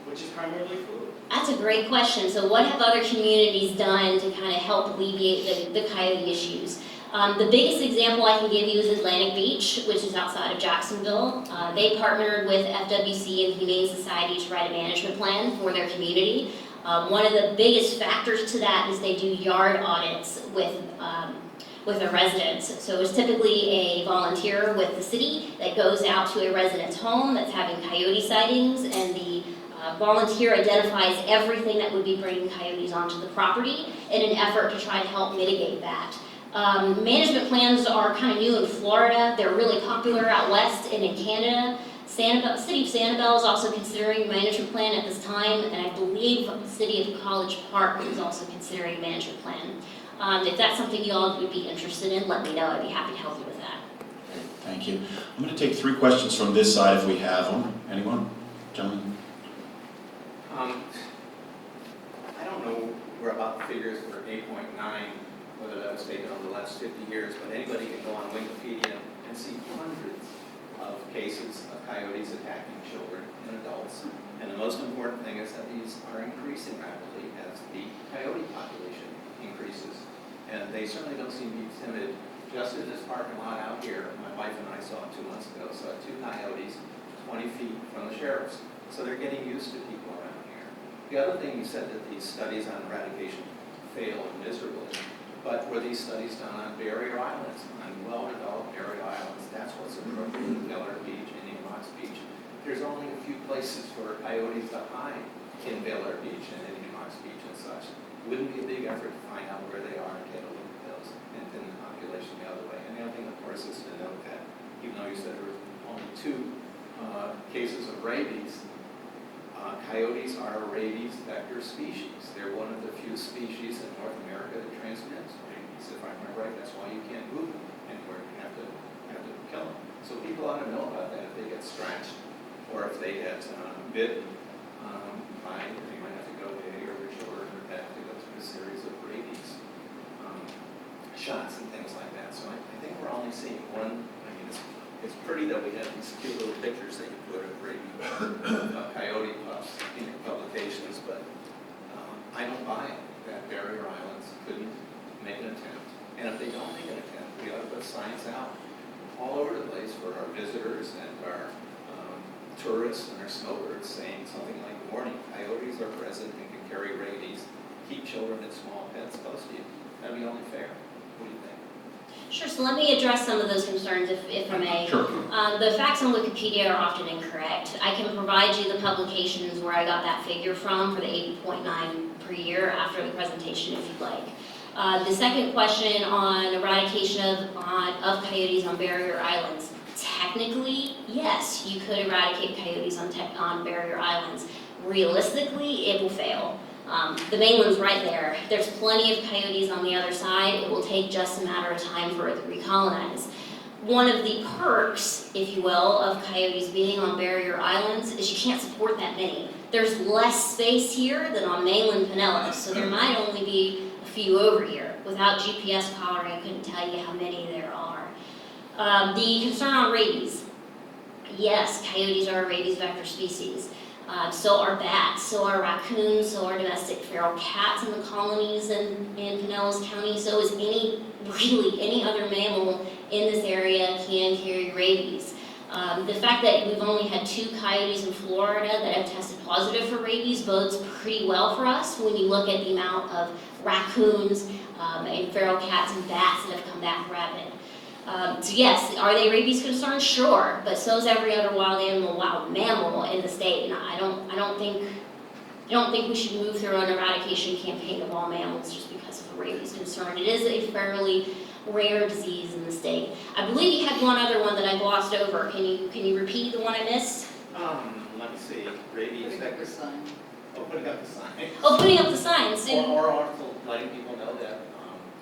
which is primarily food? That's a great question. So what have other communities done to kind of help alleviate the coyote issues? The biggest example I can give you is Atlantic Beach, which is outside of Jacksonville. They partnered with FWC and Humane Society to write a management plan for their community. One of the biggest factors to that is they do yard audits with the residents. So it's typically a volunteer with the city that goes out to a resident's home that's having coyote sightings, and the volunteer identifies everything that would be bringing coyotes onto the property in an effort to try to help mitigate that. Management plans are kind of new in Florida. They're really popular out west and in Canada. The city of Sanibel is also considering a management plan at this time, and I believe the city of College Park is also considering a management plan. If that's something you all would be interested in, let me know. I'd be happy to help you with that. Thank you. I'm going to take 3 questions from this side if we have them. Anyone? Gentlemen? I don't know where about the figures for 8.9, whether that was taken over the last 50 years, but anybody can go on Wikipedia and see hundreds of cases of coyotes attacking children and adults. And the most important thing is that these are increasing rapidly as the coyote population increases. And they certainly don't seem to be timid. Just in this parking lot out here, my wife and I saw 2 months ago, saw 2 coyotes 20 feet from the sheriff's. So they're getting used to people around here. The other thing, you said that these studies on eradication failed miserably. But were these studies done on barrier islands, on well-developed barrier islands? That's what's appropriate in Bel Air Beach, Indian Rocks Beach. There's only a few places for coyotes to hide in Bel Air Beach and Indian Rocks Beach and such. It wouldn't be a big effort to find out where they are and get a look at those and thin the population the other way. And the other thing, of course, is to note that even though you said there were only 2 cases of rabies, coyotes are a rabies vector species. They're one of the few species in North America that transmits rabies. If I remember right, that's why you can't move them anywhere. You have to kill them. So people ought to know about that if they get scratched or if they get bitten. They might have to go to a resort or have to go through a series of rabies shots and things like that. So I think we're only seeing one. I mean, it's pretty that we have these cute little pictures that you put of rabies, coyote pups in your publication. limitations, but I don't buy that barrier islands couldn't make an attempt. And if they don't make an attempt, we ought to put signs out all over the place for our visitors and our tourists and our snowbirds saying something like, warning, coyotes are present and can carry rabies. Keep children and small pets close to you. That'd be only fair. What do you think? Sure, so let me address some of those concerns if I may. Sure. The facts on Wikipedia are often incorrect. I can provide you the publications where I got that figure from for the 80.9 per year after the presentation if you'd like. The second question on eradication of coyotes on barrier islands. Technically, yes, you could eradicate coyotes on barrier islands. Realistically, it will fail. The mainland's right there. There's plenty of coyotes on the other side. It will take just a matter of time for it to recolonize. One of the perks, if you will, of coyotes being on barrier islands is you can't support that many. There's less space here than on mainland Pinellas, so there might only be a few over here. Without GPS collaring, I couldn't tell you how many there are. The concern on rabies. Yes, coyotes are a rabies vector species. So are bats, so are raccoons, so are domestic feral cats in the colonies in Pinellas County, so is any other mammal in this area can carry rabies. The fact that we've only had 2 coyotes in Florida that have tested positive for rabies bodes pretty well for us when you look at the amount of raccoons and feral cats and bats that have come back rabid. So yes, are they rabies concerns? Sure, but so is every other wild animal, wild mammal in the state. And I don't think we should move through an eradication campaign of all mammals just because of a rabies concern. It is a fairly rare disease in the state. I believe you had one other one that I glossed over. Can you repeat the one I missed? Let me see, rabies vector. Oh, putting up the sign. Oh, putting up the signs. Or also letting people know that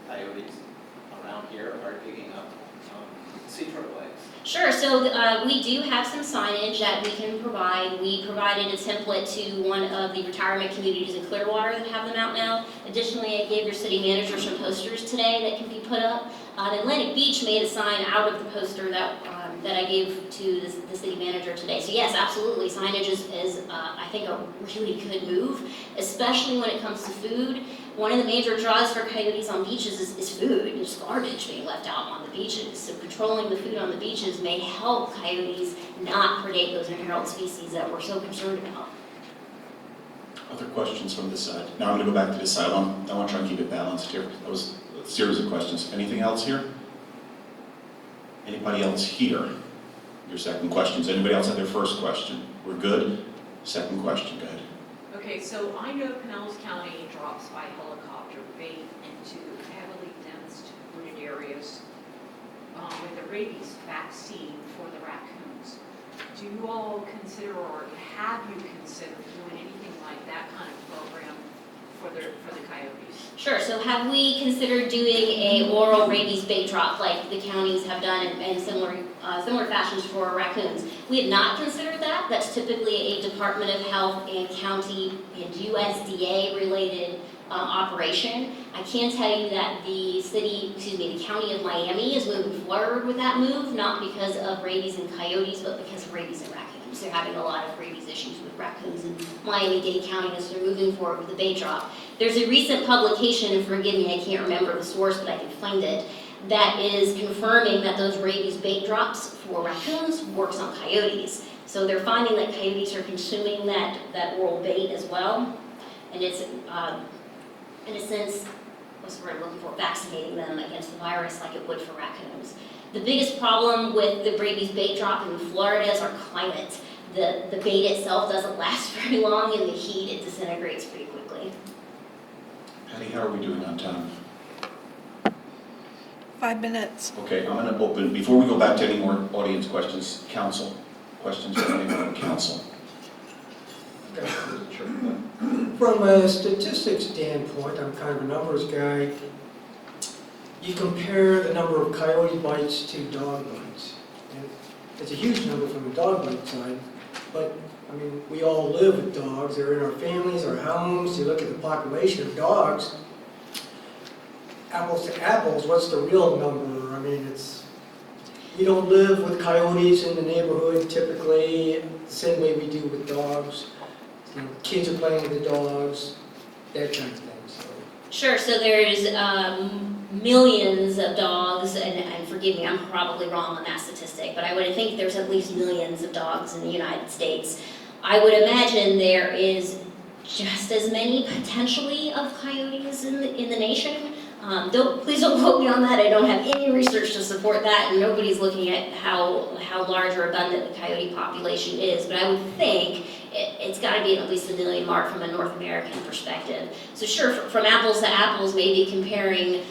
coyotes around here are digging up sea turtle eggs. Sure, so we do have some signage that we can provide. We provided a template to one of the retirement communities in Clearwater that have them out now. Additionally, I gave your city manager some posters today that can be put up. Atlantic Beach made a sign out of the poster that I gave to the city manager today. So yes, absolutely, signage is I think a really good move, especially when it comes to food. One of the major draws for coyotes on beaches is food. There's garbage being left out on the beaches. So controlling the food on the beaches may help coyotes not predate those inherent species that we're so concerned about. Other questions from this side? Now I'm going to go back to this side. I want to try and keep it balanced here. That was a series of questions. Anything else here? Anybody else here? Your second questions. Anybody else have their first question? We're good? Second question, go ahead. Okay, so I know Pinellas County drops by helicopter bait into heavily dense wooded areas with a rabies vaccine for the raccoons. Do you all consider, or have you considered doing anything like that kind of program for the coyotes? Sure, so have we considered doing a oral rabies bait drop like the counties have done in similar fashions for raccoons? We have not considered that. That's typically a Department of Health and county and USDA related operation. I can tell you that the county of Miami is moving forward with that move, not because of rabies and coyotes, but because of rabies and raccoons. They're having a lot of rabies issues with raccoons in Miami-Dade County, so they're moving forward with the bait drop. There's a recent publication, and forgive me, I can't remember the source, but I can find it, that is confirming that those rabies bait drops for raccoons works on coyotes. So they're finding that coyotes are consuming that oral bait as well, and it's, in a sense, what's the word I'm looking for, vaccinating them against the virus like it would for raccoons. The biggest problem with the rabies bait drop in Florida is our climate. The bait itself doesn't last very long, and the heat, it disintegrates pretty quickly. Patty, how are we doing on time? 5 minutes. Okay, I'm going to open, before we go back to any more audience questions, council. Questions from anyone on council? From a statistics standpoint, I'm kind of a numbers guy. You compare the number of coyote bites to dog bites. And it's a huge number from the dog bite side, but I mean, we all live with dogs. They're in our families, our homes. You look at the population of dogs, apples to apples, what's the real number? I mean, we don't live with coyotes in the neighborhood typically the same way we do with dogs. You know, kids are playing with the dogs, that kind of thing, so. Sure, so there's millions of dogs, and forgive me, I'm probably wrong on that statistic, but I would think there's at least millions of dogs in the United States. I would imagine there is just as many potentially of coyotes in the nation. Please don't quote me on that, I don't have any research to support that, and nobody's looking at how large or abundant the coyote population is, but I would think it's gotta be at least the million mark from a North American perspective. So sure, from apples to apples, maybe comparing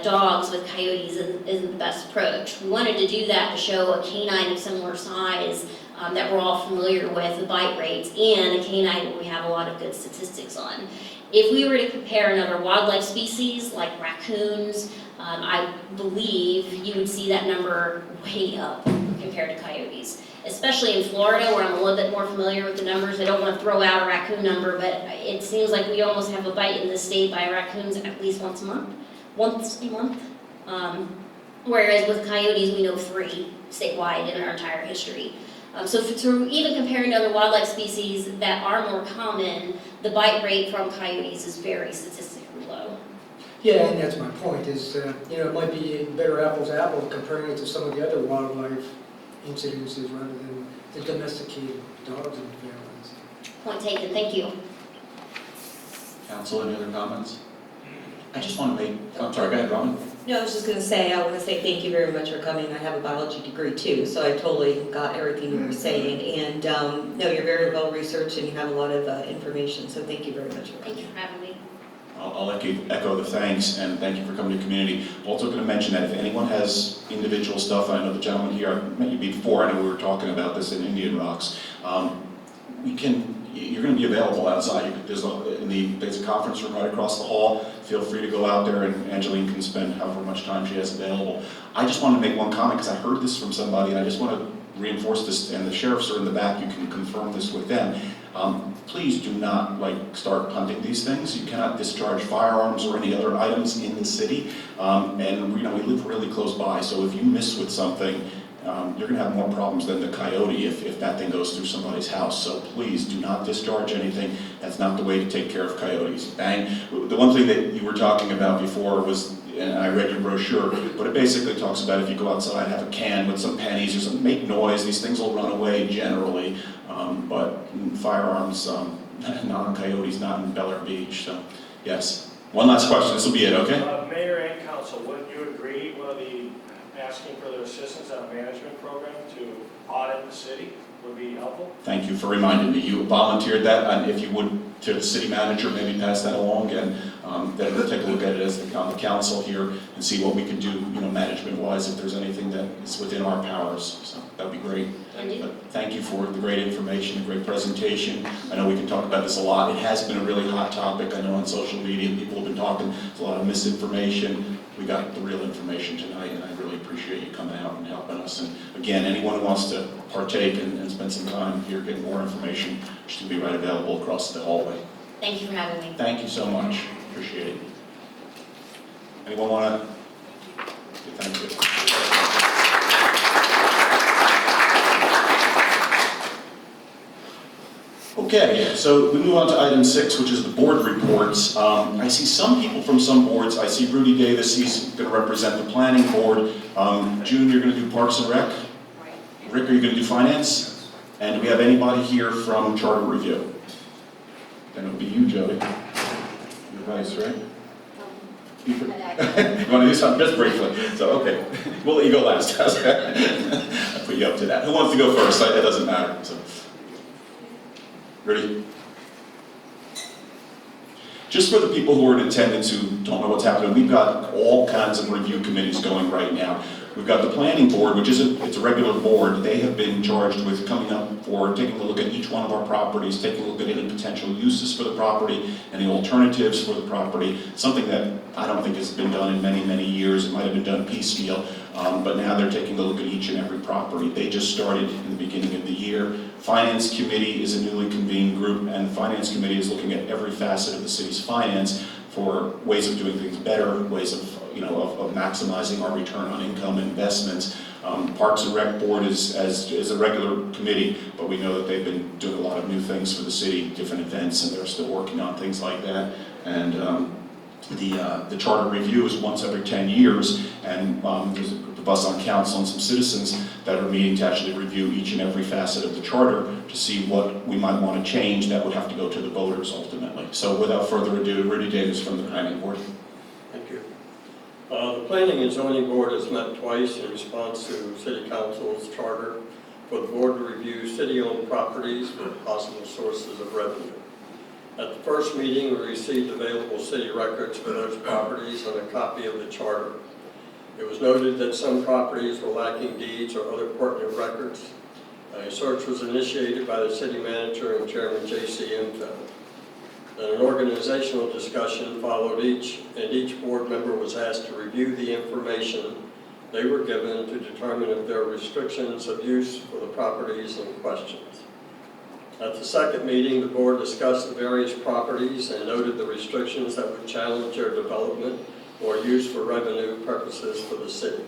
dogs with coyotes isn't the best approach. We wanted to do that to show a canine of similar size that we're all familiar with, the bite rates, and a canine that we have a lot of good statistics on. If we were to compare another wildlife species like raccoons, I believe you would see that number way up compared to coyotes. Especially in Florida, where I'm a little bit more familiar with the numbers. I don't want to throw out a raccoon number, but it seems like we almost have a bite in this state by raccoons at least once a month. Whereas with coyotes, we know 3 statewide in our entire history. So even comparing to other wildlife species that are more common, the bite rate from coyotes is very statistically low. Yeah, and that's my point, is, you know, it might be better apples to apples comparing it to some of the other wildlife incidences rather than the domesticated dogs and families. Point taken, thank you. Council, any other comments? I just want to make, I'm sorry, go ahead, Robin. No, I was just going to say, I want to say thank you very much for coming. I have a biology degree too, so I totally got everything you were saying. And no, you're very well researched and you have a lot of information, so thank you very much for Thank coming. you for having me. I'll echo the thanks, and thank you for coming to community. Also going to mention that if anyone has individual stuff, I know the gentleman here, I met you before, I know we were talking about this in Indian Rocks. You're going to be available outside. There's a conference room right across the hall. Feel free to go out there, and Angeline can spend however much time she has available. I just wanted to make one comment, because I heard this from somebody, and I just want to reinforce this, and the sheriffs are in the back, you can confirm this with them. Please do not start hunting these things. You cannot discharge firearms or any other items in the city. And we live really close by, so if you miss with something, you're going to have more problems than the coyote if that thing goes through somebody's house. So please do not discharge anything. That's not the way to take care of coyotes. Bang. The one thing that you were talking about before was, and I read your brochure, but it basically talks about if you go outside, have a can with some pennies or something, make noise. These things will run away generally. But firearms, non-coyotes, not in Bel Air Beach. So yes. One last question. This will be it, okay? Mayor and council, wouldn't you agree one of the asking for their assistance on a management program to audit the city would be helpful? Thank you for reminding me. You volunteered that, and if you would, to the city manager, maybe pass that along, and then we'll take a look at it as on the council here and see what we can do, management-wise, if there's anything that is within our powers. So that'd be great. But thank you for the great information, the great presentation. I know we can talk about this a lot. It has been a really hot topic. I know on social media, people have been talking. There's a lot of misinformation. We got the real information tonight, and I really appreciate you coming out and helping us. And again, anyone who wants to partake and spend some time here getting more information should be right available across the hallway. Thank you for having me. Thank you so much. Appreciate it. Anyone want to? Thank you. Okay, so we move on to item 6, which is the board reports. I see some people from some boards. I see Rudy Davis, he's going to represent the planning board. June, you're going to do Parks and Rec? Rick, are you going to do finance? And do we have anybody here from Charter Review? Then it'll be you, Jody. You're vice, right? You want to do something just briefly? So, okay. We'll let you go last. I'll put you up to that. Who wants to go first? It doesn't matter. So. Ready? Just for the people who are in attendance who don't know what's happening, we've got all kinds of review committees going right now. We've got the planning board, which it's a regular board. They have been charged with coming up for taking a look at each one of our properties, taking a look at any potential uses for the property, any alternatives for the property, something that I don't think has been done in many, many years. It might have been done piecemeal, but now they're taking a look at each and every property. They just started in the beginning of the year. Finance Committee is a newly convened group, and the Finance Committee is looking at every facet of the city's finance for ways of doing things better, ways of, of maximizing our return on income investments. Parks and Rec Board is a regular committee, but we know that they've been doing a lot of new things for the city, different events, and they're still working on things like that. And the charter review is once every 10 years, and there's a bus on council and some citizens that are meeting to actually review each and every facet of the charter to see what we might want to change that would have to go to the voters ultimately. So without further ado, Rudy Davis from the Planning Board. Thank you. The Planning and Zoning Board has met twice in response to City Council's charter for the board to review city-owned properties for possible sources of revenue. At the first meeting, we received available city records for those properties and a copy of the charter. It was noted that some properties were lacking deeds or other pertinent records. A search was initiated by the city manager and Chairman J.C. Imfeld. Then an organizational discussion followed and each board member was asked to review the information they were given to determine if there are restrictions of use for the properties in question. At the second meeting, the board discussed the various properties and noted the restrictions that would challenge their development or use for revenue purposes for the city.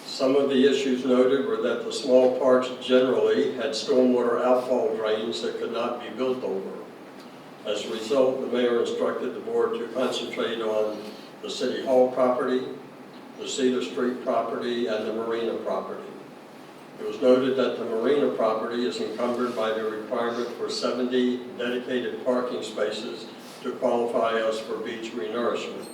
Some of the issues noted were that the small parks generally had stormwater outfall drains that could not be built over. As a result, the mayor instructed the board to concentrate on the City Hall property, the Cedar Street property, and the Marina property. It was noted that the Marina property is encumbered by the requirement for 70 dedicated parking spaces to qualify us for beach renourishment.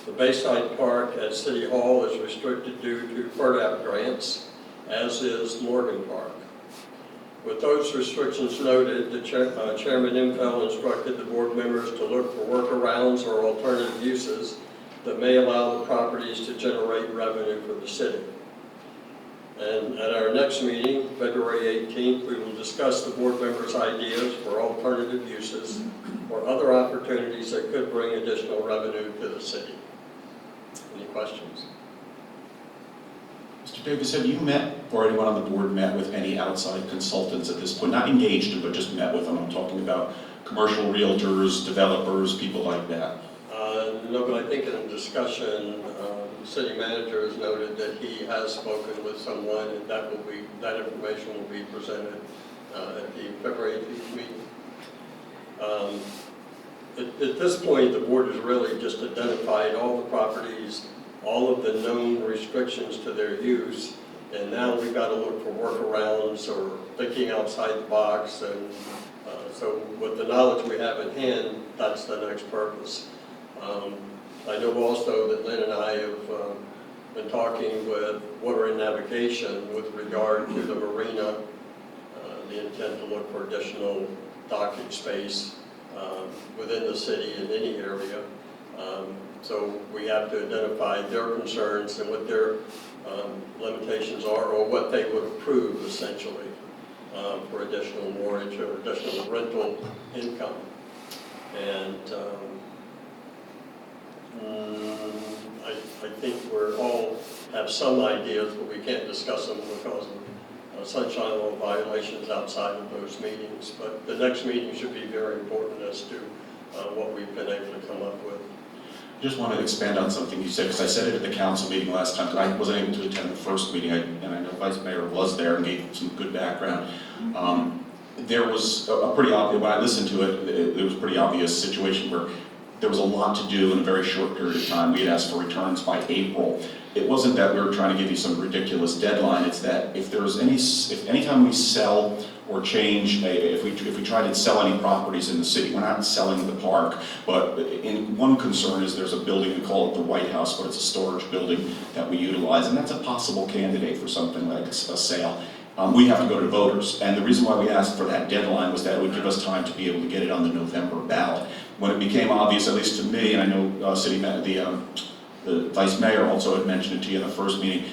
The Bayside Park at City Hall is restricted due to FERDAP grants, as is Morgan Park. With those restrictions noted, the Chairman Imfeld instructed the board members to look for workarounds or alternative uses that may allow the properties to generate revenue for the city. And at our next meeting, February 18th, we will discuss the board members' ideas for alternative uses or other opportunities that could bring additional revenue to the city. Any questions? Mr. Davis, have you met, or anyone on the board met with any outside consultants at this point? Not engaged them, but just met with them. I'm talking about commercial realtors, developers, people like that. No, but I think in the discussion, the city manager has noted that he has spoken with someone, and that information will be presented at the February 18th meeting. At this point, the board has really just identified all the properties, all of the known restrictions to their use, and now we've got to look for workarounds or thinking outside the box. And so with the knowledge we have in hand, that's the next purpose. I know also that Lynn and I have been talking with Water and Navigation with regard to the marina, the intent to look for additional docking space within the city in any area. So we have to identify their concerns and what their limitations are, or what they would approve essentially for additional mortgage or additional rental income. And I think we're all have some ideas, but we can't discuss them because of sunshine law violations outside of those meetings. But the next meeting should be very important as to what we've been able to come up with. I just want to expand on something you said, because I said it at the council meeting last time, because I wasn't able to attend the first meeting, and I know Vice Mayor was there and gave some good background. There was a pretty obvious, when I listened to it, it was a pretty obvious situation where there was a lot to do in a very short period of time. We had asked for returns by April. It wasn't that we were trying to give you some ridiculous deadline. It's that if anytime we sell or change, if we try to sell any properties in the city, we're not selling the park. But one concern is there's a building, we call it the White House, but it's a storage building that we utilize, and that's a possible candidate for something like a sale. We have to go to voters, and the reason why we asked for that deadline was that it would give us time to be able to get it on the November ballot. When it became obvious, at least to me, and I know the Vice Mayor also had mentioned it to you in the first meeting,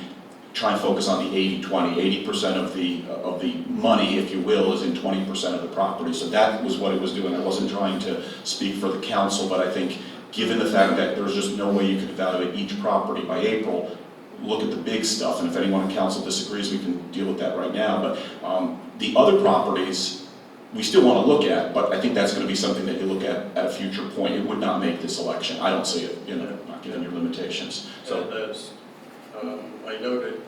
try and focus on the 80-20. 80% of the money, if you will, is in 20% of the property. So that was what it was doing. I wasn't trying to speak for the council, but I think given the fact that there's just no way you could evaluate each property by April, look at the big stuff, and if anyone in council disagrees, we can deal with that right now. But the other properties, we still want to look at, but I think that's going to be something that you look at a future point. It would not make this election. I don't see it, not given your limitations. So as I noted,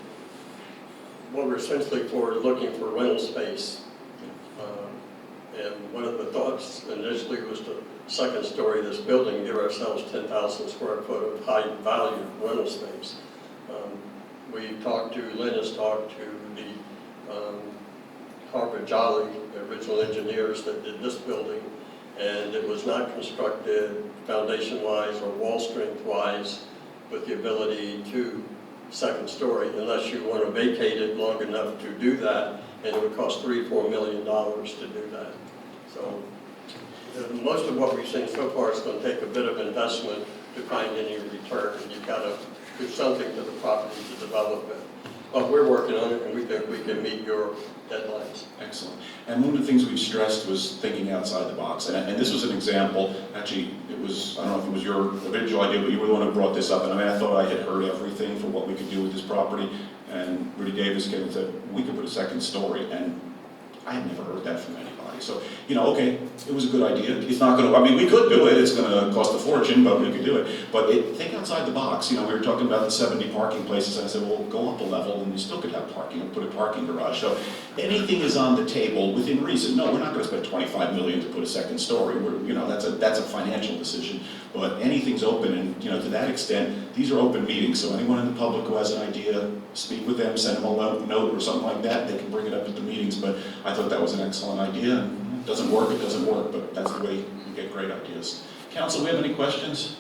what we're essentially looking for rental space. And one of the thoughts initially was the second story of this building, give ourselves 10,000 square foot of high value rental space. Lynn has talked to the Harvard Jolly, the original engineers that did this building, and it was not constructed foundation-wise or wall strength-wise with the ability to second story unless you want to vacate it long enough to do that, and it would cost $3-4 million to do that. So most of what we've seen so far is going to take a bit of investment to find any return. You've got to do something to the property to develop it. But we're working on it, and we think we can meet your deadlines. Excellent. And one of the things we've stressed was thinking outside the box. And this was an example, actually, it was, I don't know if it was your original idea, but you were the one who brought this up. And I thought I had heard everything for what we could do with this property. And Rudy Davis came and said, we could put a second story. And I had never heard that from anybody. So, okay, it was a good idea. It's not going to, we could do it. It's going to cost a fortune, but we could do it. But think outside the box. We were talking about the 70 parking places, and I said, well, go up a level, and you still could have parking, and put a parking garage. So anything is on the table within reason. No, we're not going to spend $25 million to put a second story. That's a financial decision. But anything's open, and to that extent, these are open meetings. So anyone in the public who has an idea, speak with them, send them a note or something like that. They can bring it up at the meetings. But I thought that was an excellent idea. And it doesn't work, but that's the way we get great ideas. Council, we have any questions?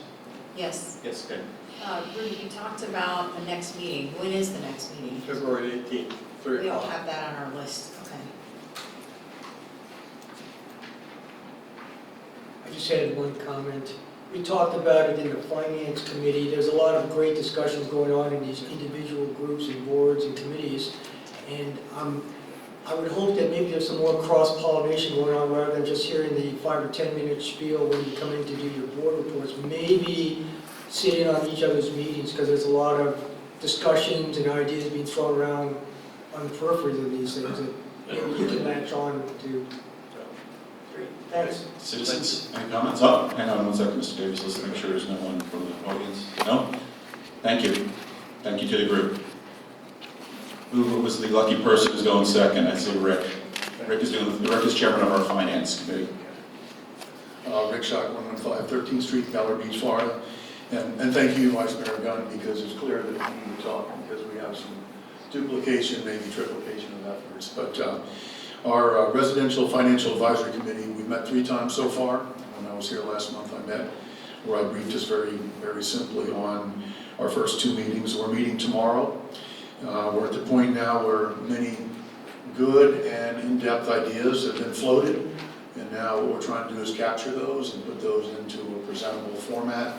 Yes. Yes, okay. Rudy, you talked about the next meeting. When is the next meeting? February 18th, 3 We don't o'clock. have that on our list. Okay. I just had one comment. We talked about it in the finance committee. There's a lot of great discussions going on in these individual groups and boards and committees. And I would hope that maybe there's some more cross-pollination going on rather than just hearing the 5 or 10 minute spiel when you come in to do your board reports. Maybe sit in on each other's meetings because there's a lot of discussions and ideas being thrown around on the periphery of these things that you can latch on to. Great. Thanks. Citizens, any comments? Oh, hang on one second, Mr. Davis. Let's make sure there's no one from the audience. No? Thank you. Thank you to the group. Who was the lucky person who's going second? I see Rick. Rick is chairman of our finance committee. Rick Schock, 115 13th Street, Ballard Beach, Florida. And thank you, Vice Mayor Gunn, because it's clear that we need to talk because we have some duplication, maybe triplication of efforts. But our Residential Financial Advisory Committee, we've met 3 times so far. When I was here last month, I met where I briefed us very, very simply on our first 2 meetings. We're meeting tomorrow. We're at the point now where many good and in-depth ideas have been floated. And now what we're trying to do is capture those and put those into a presentable format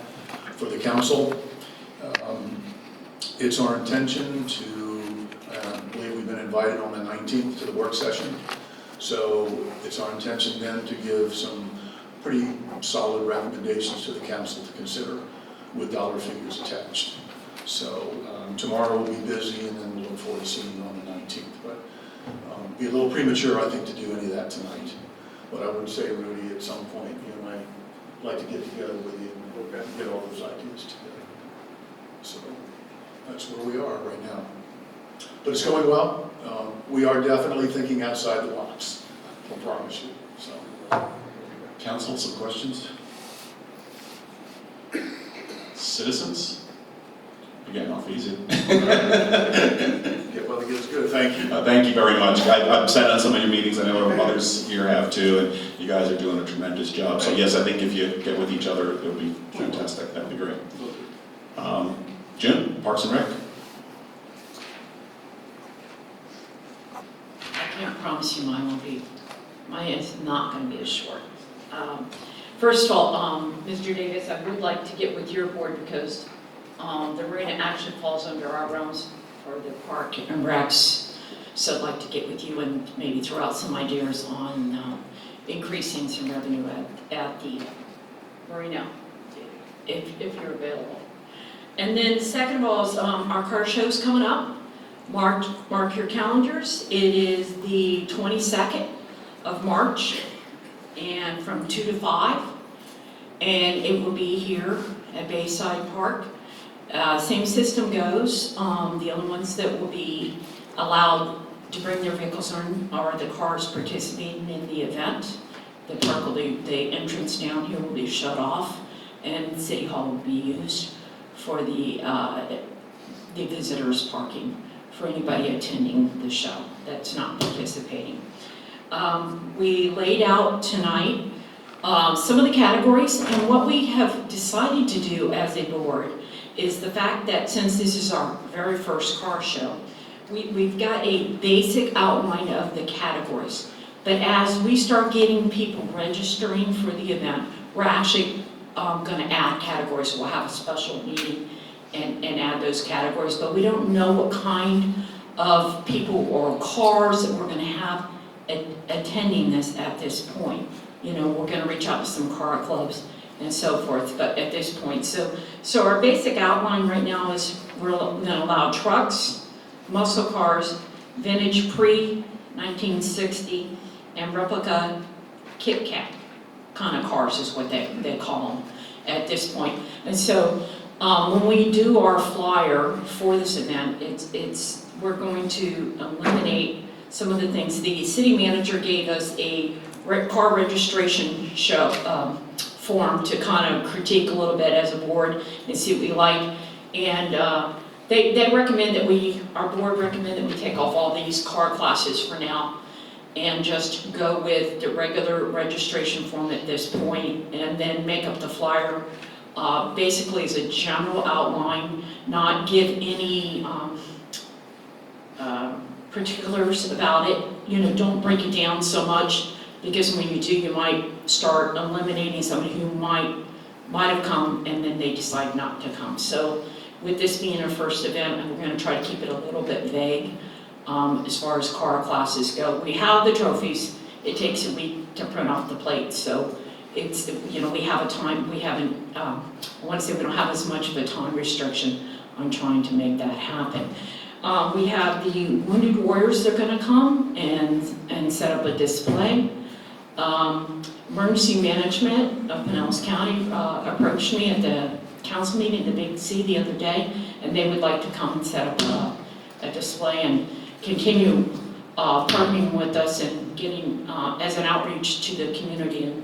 for the council. It's our intention to, I believe we've been invited on the 19th to the work session. So it's our intention then to give some pretty solid recommendations to the council to consider with dollar figures attached. So tomorrow we'll be busy and then we'll look forward to seeing you on the 19th. But be a little premature, I think, to do any of that tonight. But I would say, Rudy, at some point, you and I like to get together with you and get all those ideas together. So that's where we are right now. But it's going well. We are definitely thinking outside the box, I promise you. So, Council, some questions? Citizens? Again, off easy. Get well, it gets good. Thank you. Thank you very much. I've sat on some of your meetings. I know others here have too, and you guys are doing a tremendous job. So yes, I think if you get with each other, it'll be fantastic. That'd be great. Jim, Parks and Rec. I can't promise you mine is not going to be as short. First of all, Mr. Davis, I would like to get with your board because the Marina Action falls under our realms for the park and recs. So I'd like to get with you and maybe throw out some ideas on increasing some revenue at the Marina, if you're available. And then second of all is our car show's coming up. Mark your calendars. It is the 22nd of March, and from 2 to 5. And it will be here at Bayside Park. Same system goes. The only ones that will be allowed to bring their vehicles on are the cars participating in the event. The park will be, the entrance down here will be shut off, and City Hall will be used for the visitors parking for anybody attending the show that's not participating. We laid out tonight some of the categories, and what we have decided to do as a board is the fact that since this is our very first car show, we've got a basic outline of the categories. But as we start getting people registering for the event, we're actually going to add categories. We'll have a special meeting and add those categories, but we don't know what kind of people or cars that we're going to have attending this at this point. You know, we're going to reach out to some car clubs and so forth, but at this point. So our basic outline right now is we're going to allow trucks, muscle cars, vintage pre-1960, and replica Kit Kat kind of cars is what they call them at this point. And so when we do our flyer for this event, we're going to eliminate some of the things. The city manager gave us a car registration form to kind of critique a little bit as a board and see what we like. And they recommend that our board recommend that we take off all these car classes for now and just go with the regular registration form at this point, and then make up the flyer basically as a general outline, not give any particulars about it. You know, don't break it down so much, because when you do, you might start eliminating somebody who might have come and then they decide not to come. So with this being our first event, we're going to try to keep it a little bit vague as far as car classes go. We have the trophies. It takes a week to print off the plates, so it's, you know, we have a time, we haven't, I want to say we don't have as much of a time restriction on trying to make that happen. We have the Wounded Warriors that are going to come and set up a display. Emergency Management of Pinellas County approached me at the council meeting, the Big C, the other day, and they would like to come and set up a display and continue partnering with us and getting as an outreach to the community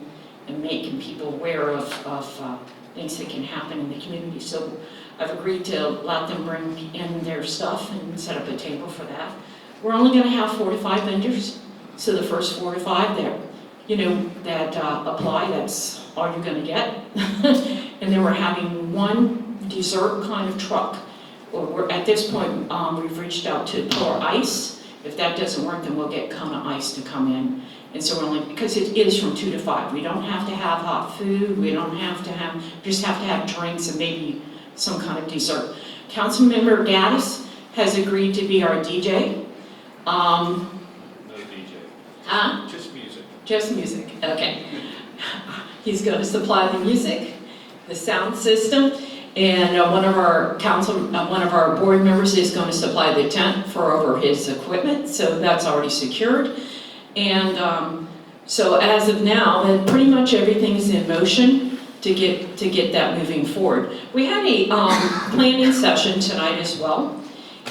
and making people aware of things that can happen in the community. So I've agreed to let them bring in their stuff and set up a table for that. We're only going to have 4 to 5 vendors, so the first 4 to 5 that apply, that's all you're going to get. And then we're having one dessert kind of truck. We're at this point, we've reached out to Pour Ice. If that doesn't work, then we'll get Kona Ice to come in. And so we're only, because it is from 2 to 5. We don't have to have hot food. We don't have to have, just have to have drinks and maybe some kind of dessert. Councilmember Gaddis has agreed to be our DJ. No DJ. Huh? Just music. Just music, okay. He's going to supply the music, the sound system, and one of our board members is going to supply the tent for over his equipment, so that's already secured. And so as of now, then pretty much everything's in motion to get that moving forward. We had a planning session tonight as well,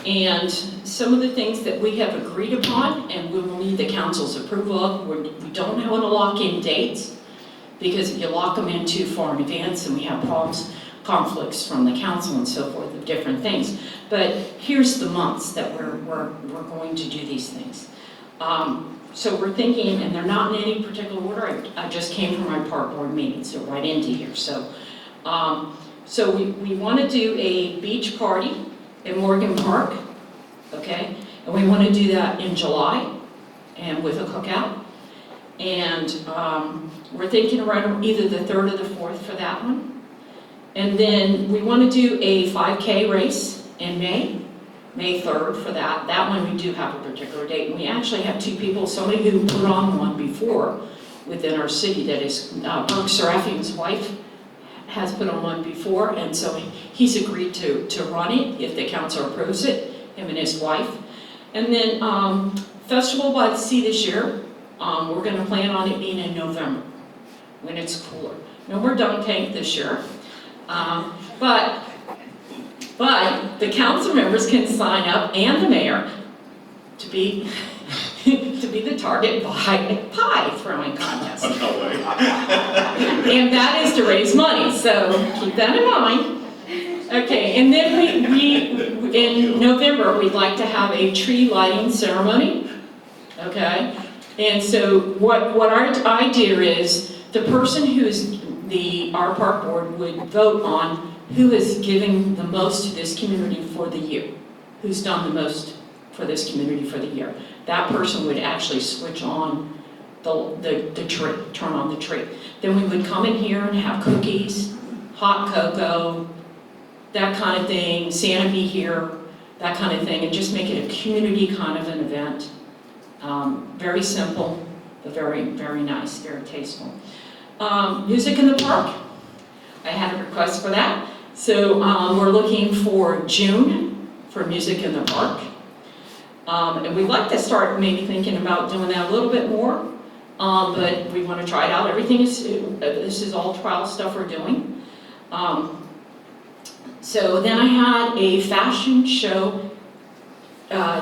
and some of the things that we have agreed upon and we will need the council's approval of, we don't want to lock in dates, because if you lock them in too far in advance, and we have conflicts from the council and so forth of different things. But here's the months that we're going to do these things. So we're thinking, and they're not in any particular order. I just came from my park board meeting, so right into here. So we want to do a beach party in Morgan Park, okay? And we want to do that in July, and with a cookout. And we're thinking around either the 3rd or the 4th for that one. And then we want to do a 5K race in May 3rd for that. That one we do have a particular date. And we actually have 2 people, somebody who put on one before within our city, that is Burke Serafian's wife has put on one before, and so he's agreed to run it if the council approves it, him and his wife. And then Festival by the Sea this year, We're gonna plan on it being in November, when it's cooler. No more dunk tank this year. But the council members can sign up, and the mayor, to be, to be the target by a pie throwing contest. No way. And that is to raise money, so keep that in mind. Okay, and then we in November, we'd like to have a tree lighting ceremony, okay? And so what our idea is, the person who's our park board would vote on who is giving the most to this community for the year, who's done the most for this community for the year. That person would actually switch on the tree, turn on the tree. Then we would come in here and have cookies, hot cocoa, that kind of thing, Santa be here, that kind of thing, and just make it a community kind of an event. Very simple, but very, very nice, very tasteful. Music in the park, I had a request for that. So we're looking for June for music in the park. And we'd like to start maybe thinking about doing that a little bit more, but we want to try it out. Everything is, this is all trial stuff we're doing. So then I had a fashion show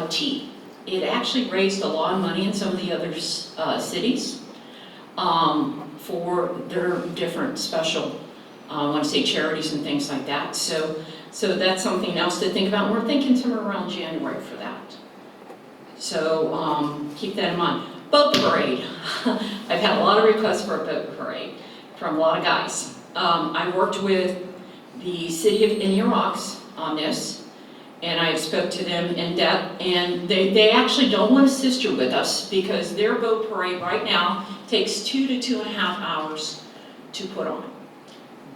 tea. It actually raised a lot of money in some of the other cities for their different special, I want to say charities and things like that. So that's something else to think about. We're thinking somewhere around January for that. So keep that in mind. Boat parade. I've had a lot of requests for a boat parade from a lot of guys. I worked with the city of Indian Rocks on this, and I spoke to them in depth, and they actually don't want a sister with us because their boat parade right now takes 2 to 2.5 hours to put on.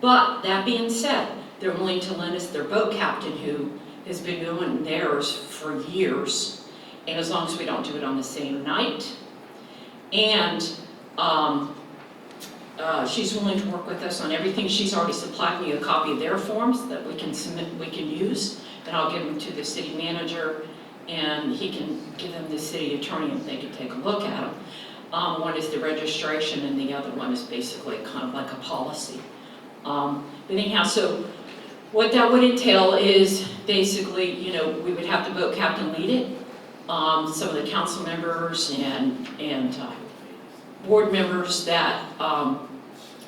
But that being said, they're willing to lend us their boat captain who has been doing theirs for years, and as long as we don't do it on the same night. And she's willing to work with us on everything. She's already supplied me a copy of their forms that we can submit, we can use, and I'll give them to the city manager, and he can give them the city attorney and they can take a look at them. One is the registration, and the other one is basically kind of like a policy. But anyhow, so what that would entail is basically, you know, we would have the boat captain lead it. Some of the council members and board members that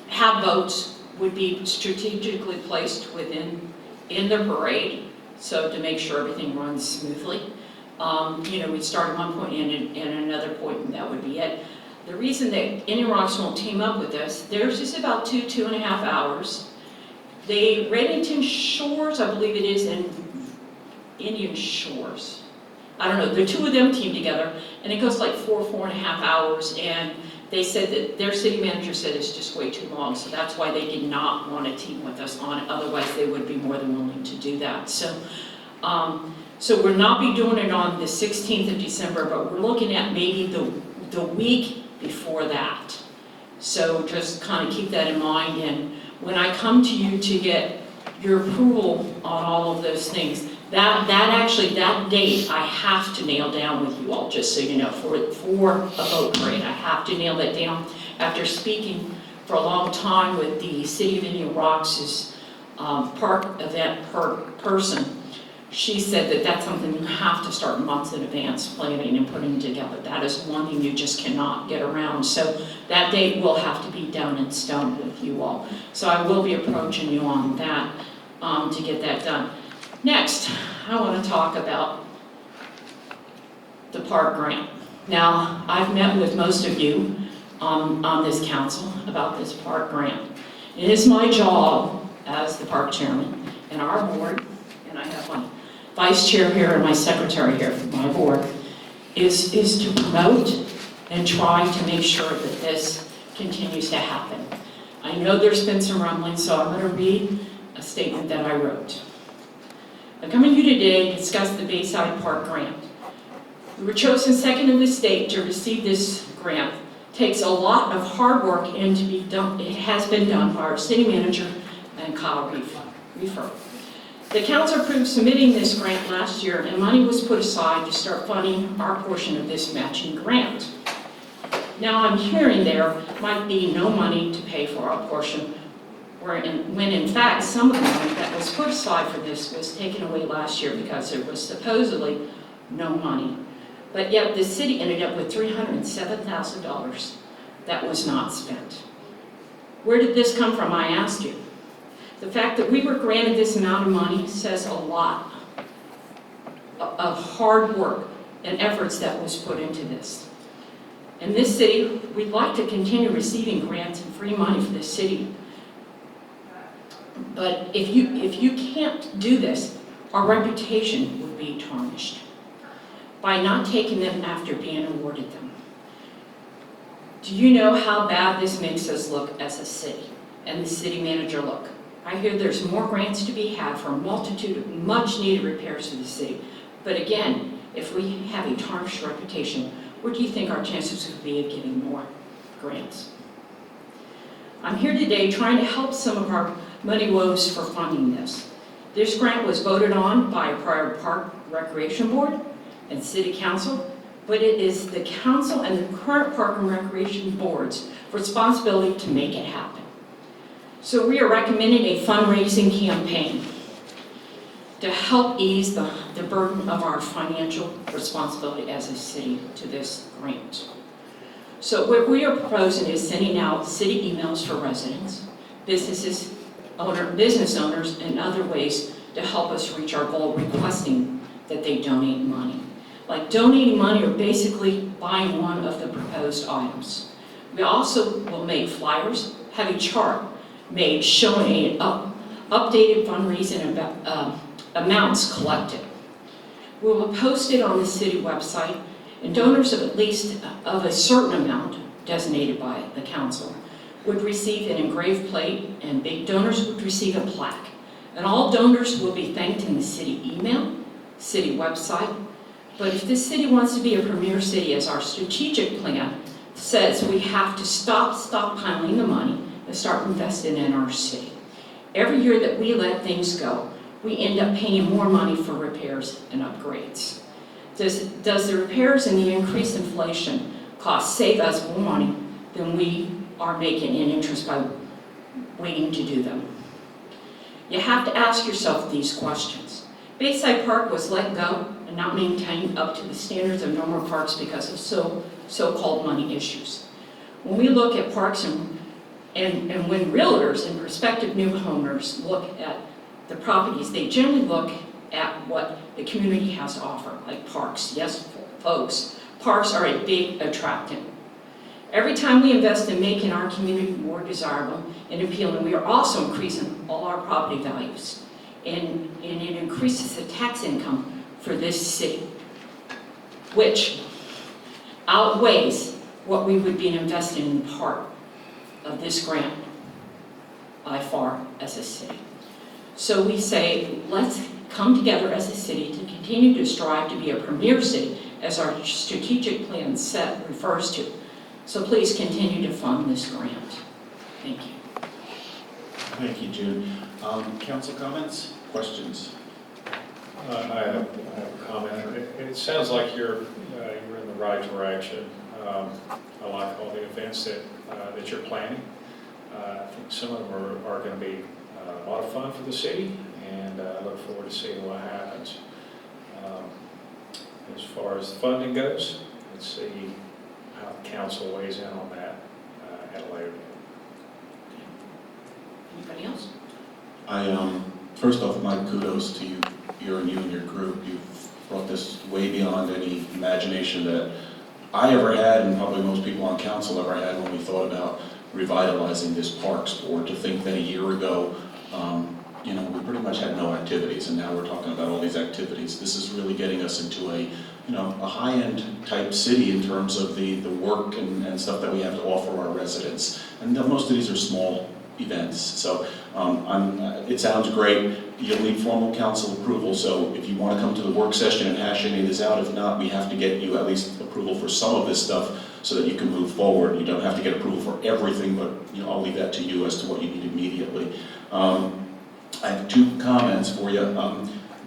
have boats would be strategically placed in the parade, so to make sure everything runs smoothly. You know, we'd start at one point and another point, and that would be it. The reason that Indian Rocks won't team up with us, theirs is about 2.5 hours. The Reddington Shores, I believe it is, and Indian Shores. I don't know, the two of them team together, and it goes like 4.5 hours, and they said that their city manager said it's just way too long, so that's why they did not want to team with us on it, otherwise they would be more than willing to do that. So we'll not be doing it on the 16th of December, but we're looking at maybe the week before that. So just kind of keep that in mind, and when I come to you to get your approval on all of those things, that date I have to nail down with you all, just so you know, for a boat parade. I have to nail that down. After speaking for a long time with the City of Indian Rocks' park event person, she said that that's something you have to start months in advance planning and putting together. That is one thing you just cannot get around. So that date will have to be done in stone with you all. So I will be approaching you on that to get that done. Next, I want to talk about the park grant. Now, I've met with most of you on this council about this park grant. It is my job as the park chairman and our board, and I have my vice chair here and my secretary here for my board, is to promote and try to make sure that this continues to happen. I know there's been some rumbling, so I'm going to read a statement that I wrote. I'm coming to you today to discuss the Bayside Park Grant. We were chosen second in the state to receive this grant. It takes a lot of hard work and to be done. It has been done by our city manager and Kyle Reefer. The council approved submitting this grant last year, and money was put aside to start funding our portion of this matching grant. Now, I'm hearing there might be no money to pay for a portion, when in fact, some of the money that was put aside for this was taken away last year because there was supposedly no money. But yet the city ended up with $307,000 that was not spent. Where did this come from, I ask you? The fact that we were granted this amount of money says a lot of hard work and efforts that was put into this. In this city, we'd like to continue receiving grants and free money for this city. But if you can't do this, our reputation would be tarnished by not taking them after being awarded them. Do you know how bad this makes us look as a city and the city manager look? I hear there's more grants to be had for a multitude of much needed repairs to the city. But again, if we have a tarnished reputation, what do you think our chances would be of getting more grants? I'm here today trying to help some of our money woes for funding this. This grant was voted on by a prior Park Recreation Board and City Council, but it is the council and the current Park and Recreation Board's responsibility to make it happen. So we are recommending a fundraising campaign to help ease the burden of our financial responsibility as a city to this grant. So what we are proposing is sending out city emails for residents, business owners, and other ways to help us reach our goal, requesting that they donate money. Like donating money or basically buying one of the proposed items. We also will make flyers, have a chart made showing updated fundraising amounts collected. We will post it on the city website, and donors of at least of a certain amount designated by the council would receive an engraved plate, and big donors would receive a plaque. And all donors will be thanked in the city email, city website. But if this city wants to be a premier city, as our strategic plan says, we have to stop stockpiling the money and start investing in our city. Every year that we let things go, we end up paying more money for repairs and upgrades. Does the repairs and the increased inflation costs save us more money than we are making in interest by waiting to do them? You have to ask yourself these questions. Bayside Park was let go and not maintained up to the standards of normal parks because of so-called money issues. When we look at parks and when realtors and prospective new homeowners look at the properties, they generally look at what the community has to offer, like parks. Yes, folks, parks are a big attractant. Every time we invest in making our community more desirable and appealing, we are also increasing all our property values. And it increases the tax income for this city, which outweighs what we would be investing in part of this grant by far as a city. So we say, let's come together as a city to continue to strive to be a premier city, as our strategic plan refers to. So please continue to fund this grant. Thank you. Thank you, June. Council comments, questions? I have a comment. It sounds like you're in the right direction. I like all the events that you're planning. I think some of them are going to be a lot of fun for the city, and I look forward to seeing what happens. As far as the funding goes, let's see how the council weighs in on that at a later date. Anybody else? First off, my kudos to you and your group. You've brought this way beyond any imagination that I ever had, and probably most people on council ever had, when we thought about revitalizing this parks board. To think that a year ago, we pretty much had no activities, and now we're talking about all these activities. This is really getting us into a high-end type city in terms of the work and stuff that we have to offer our residents. And most of these are small events. So it sounds great. You'll need formal council approval, so if you want to come to the work session and hash any of this out, if not, we have to get you at least approval for some of this stuff so that you can move forward. You don't have to get approval for everything, but I'll leave that to you as to what you need immediately. I have two comments for you.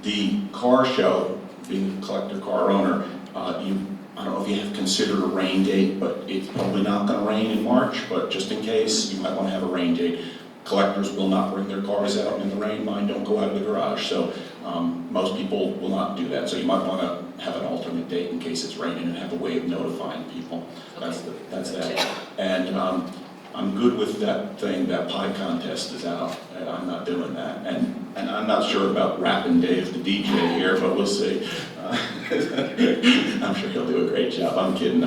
The car show, being a collector car owner, I'm I don't know if you have considered a rain date, but it's probably not gonna rain in March, but just in case, you might wanna have a rain date. Collectors will not bring their cars out in the rain, mine don't go out of the garage, so most people will not do that. So you might wanna have an alternate date in case it's raining and have a way of notifying people. That's that. And I'm good with that thing, that pie contest is out, and I'm not doing that. And I'm not sure about Rappin' Dave, the DJ here, but we'll see. I'm sure he'll do a great job, I'm kidding.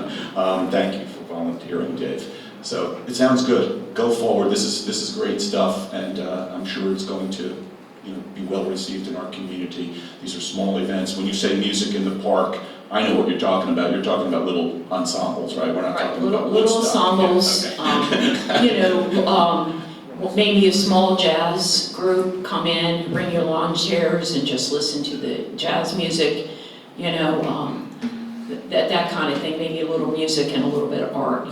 Thank you for volunteering, Dave. So it sounds good, go forward, this is great stuff, and I'm sure it's going to be well received in our community. These are small events. When you say music in the park, I know what you're talking about. You're talking about little ensembles, right? We're not talking about little Woodstock. ensembles, Yeah, okay. maybe a small jazz group come in, bring your lawn chairs and just listen to the jazz music, that kind of thing, maybe a little music and a little bit of art,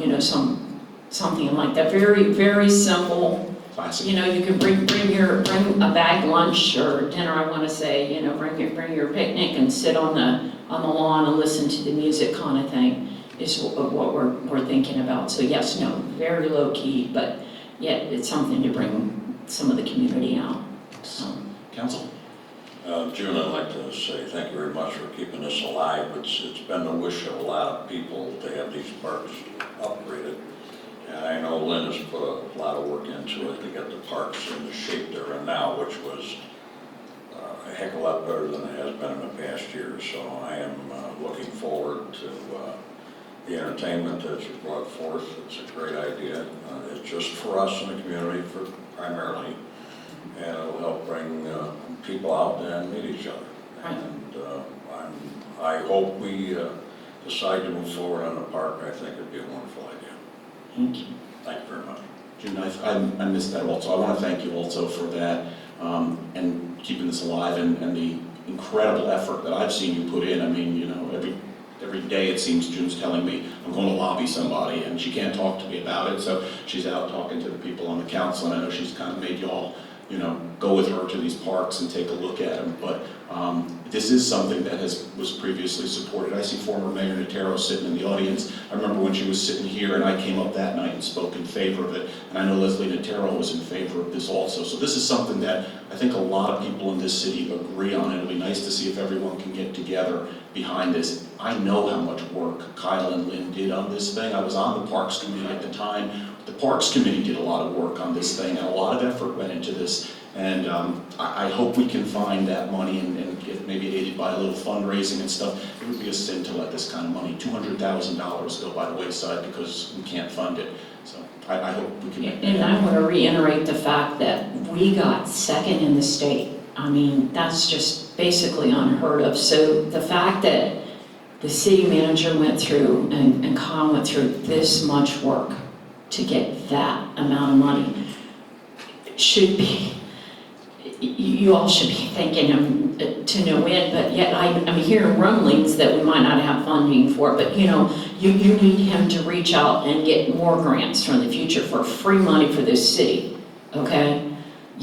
something like that. Very, very simple. Classic. You can bring a bag lunch or dinner, I want to say, bring your picnic and sit on the lawn and listen to the music kind of thing is what we're thinking about. So yes, no, very low key, but yet it's something to bring some of the community out. So. Council? June, I'd like to say thank you very much for keeping this alive. It's been the wish of a lot of people to have these parks upgraded. And I know Lynn has put a lot of work into it to get the parks in the shape they're in now, which was a heck of a lot better than it has been in the past years. So I am looking forward to the entertainment that you brought forth. It's a great idea. It's just for us in the community primarily, and it'll help bring people out and meet each other. And I hope we decide to move forward on the park. I think it'd be a wonderful idea. Thank you. Thank you very much. June, I missed that also. I want to thank you also for that and keeping this alive and the incredible effort that I've seen you put in. I mean, every day it seems June's telling me I'm going to lobby somebody and she can't talk to me about it. So she's out talking to the people on the council, and I know she's kind of made y'all, go with her to these parks and take a look at them. But this is something that was previously supported. I see former Mayor Natero sitting in the audience. I remember when she was sitting here and I came up that night and spoke in favor of it. And I know Leslie Natero was in favor of this also. So this is something that I think a lot of people in this city agree on. It'll be nice to see if everyone can get together behind this. I know how much work Kyle and Lynn did on this thing. I was on the Parks Committee at the time. The Parks Committee did a lot of work on this thing, and a lot of effort went into this. And I hope we can find that money and get maybe aided by a little fundraising and stuff. It would be a sin to let this kind of money, $200,000, go by the wayside because we can't fund it. So I hope we can make that And I happen. want to reiterate the fact that we got second in the state. I mean, that's just basically unheard of. So the fact that the city manager went through and Kyle went through this much work to get that amount of money should be, you all should be thanking him to no end, but yet I'm hearing rumblings that we might not have funding for it, but you need him to reach out and get more grants from the future for free money for this city, okay?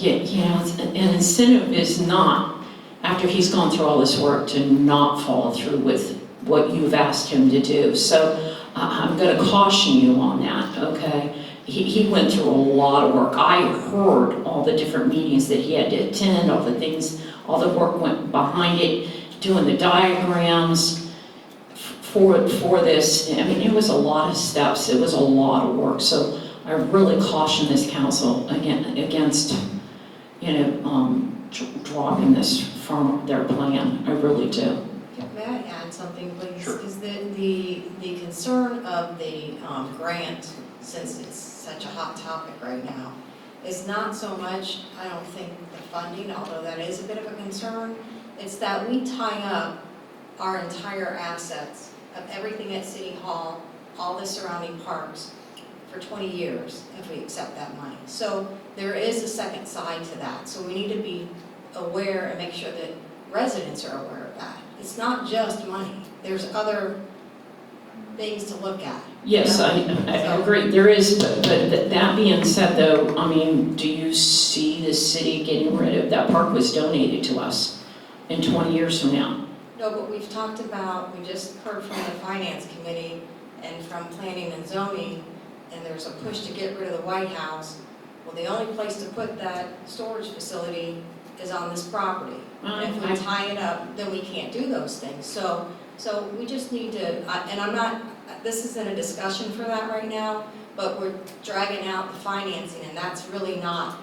An incentive is not, after he's gone through all this work, to not follow through with what you've asked him to do. So I'm going to caution you on that, okay? He went through a lot of work. I heard all the different meetings that he had to attend, all the things, all the work went behind it, doing the diagrams for this. I mean, it was a lot of steps. It was a lot of work. So I really caution this council against, dropping this from their plan. I really do. May I add something, please? Sure. Is the concern of the grant, since it's such a hot topic right now, is not so much, I don't think, the funding, although that is a bit of a concern. It's that we tie up our entire assets of everything at City Hall, all the surrounding parks, for 20 years if we accept that money. So there is a second side to that. So we need to be aware and make sure that residents are aware of that. It's not just money. There's other things to look at. Yes, I agree. There is, but that being said though, I mean, do you see the city getting rid of, that park was donated to us in 20 years from now? No, but we've talked about, we just heard from the Finance Committee and from Planning and Zoning, and there's a push to get rid of the White House. Well, the only place to put that storage facility is on this property. And if we tie it up, then we can't do those things. So we just need to, and I'm not, this isn't a discussion for that right now, but we're dragging out the financing, and that's really not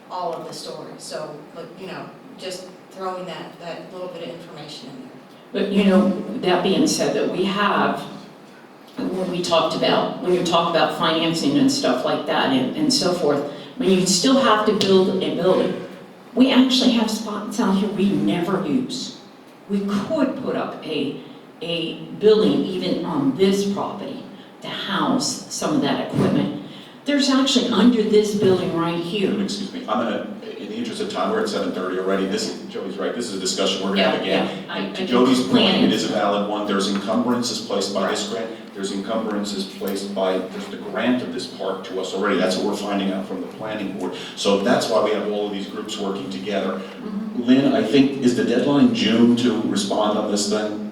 all of the story. So, you know, just throwing that little bit of information in there. But, you know, that being said, that we have, when you talk about financing and stuff like that and so forth, when you still have to build a building, we actually have spots out here we never use. We could put up a building even on this property to house some of that equipment. There's actually under this building right here. Excuse me, I'm gonna, in the interest of time, we're at 7:30 already, Jody's right, this is a discussion we're gonna have again. I To Jody's point, planning. it is a valid one, there's encumbrances placed by this grant, there's encumbrances placed by the grant of this park to us already, that's what we're finding out from the planning board. So that's why we have all of these groups working together. Lynn, I think, is the deadline June to respond on this thing?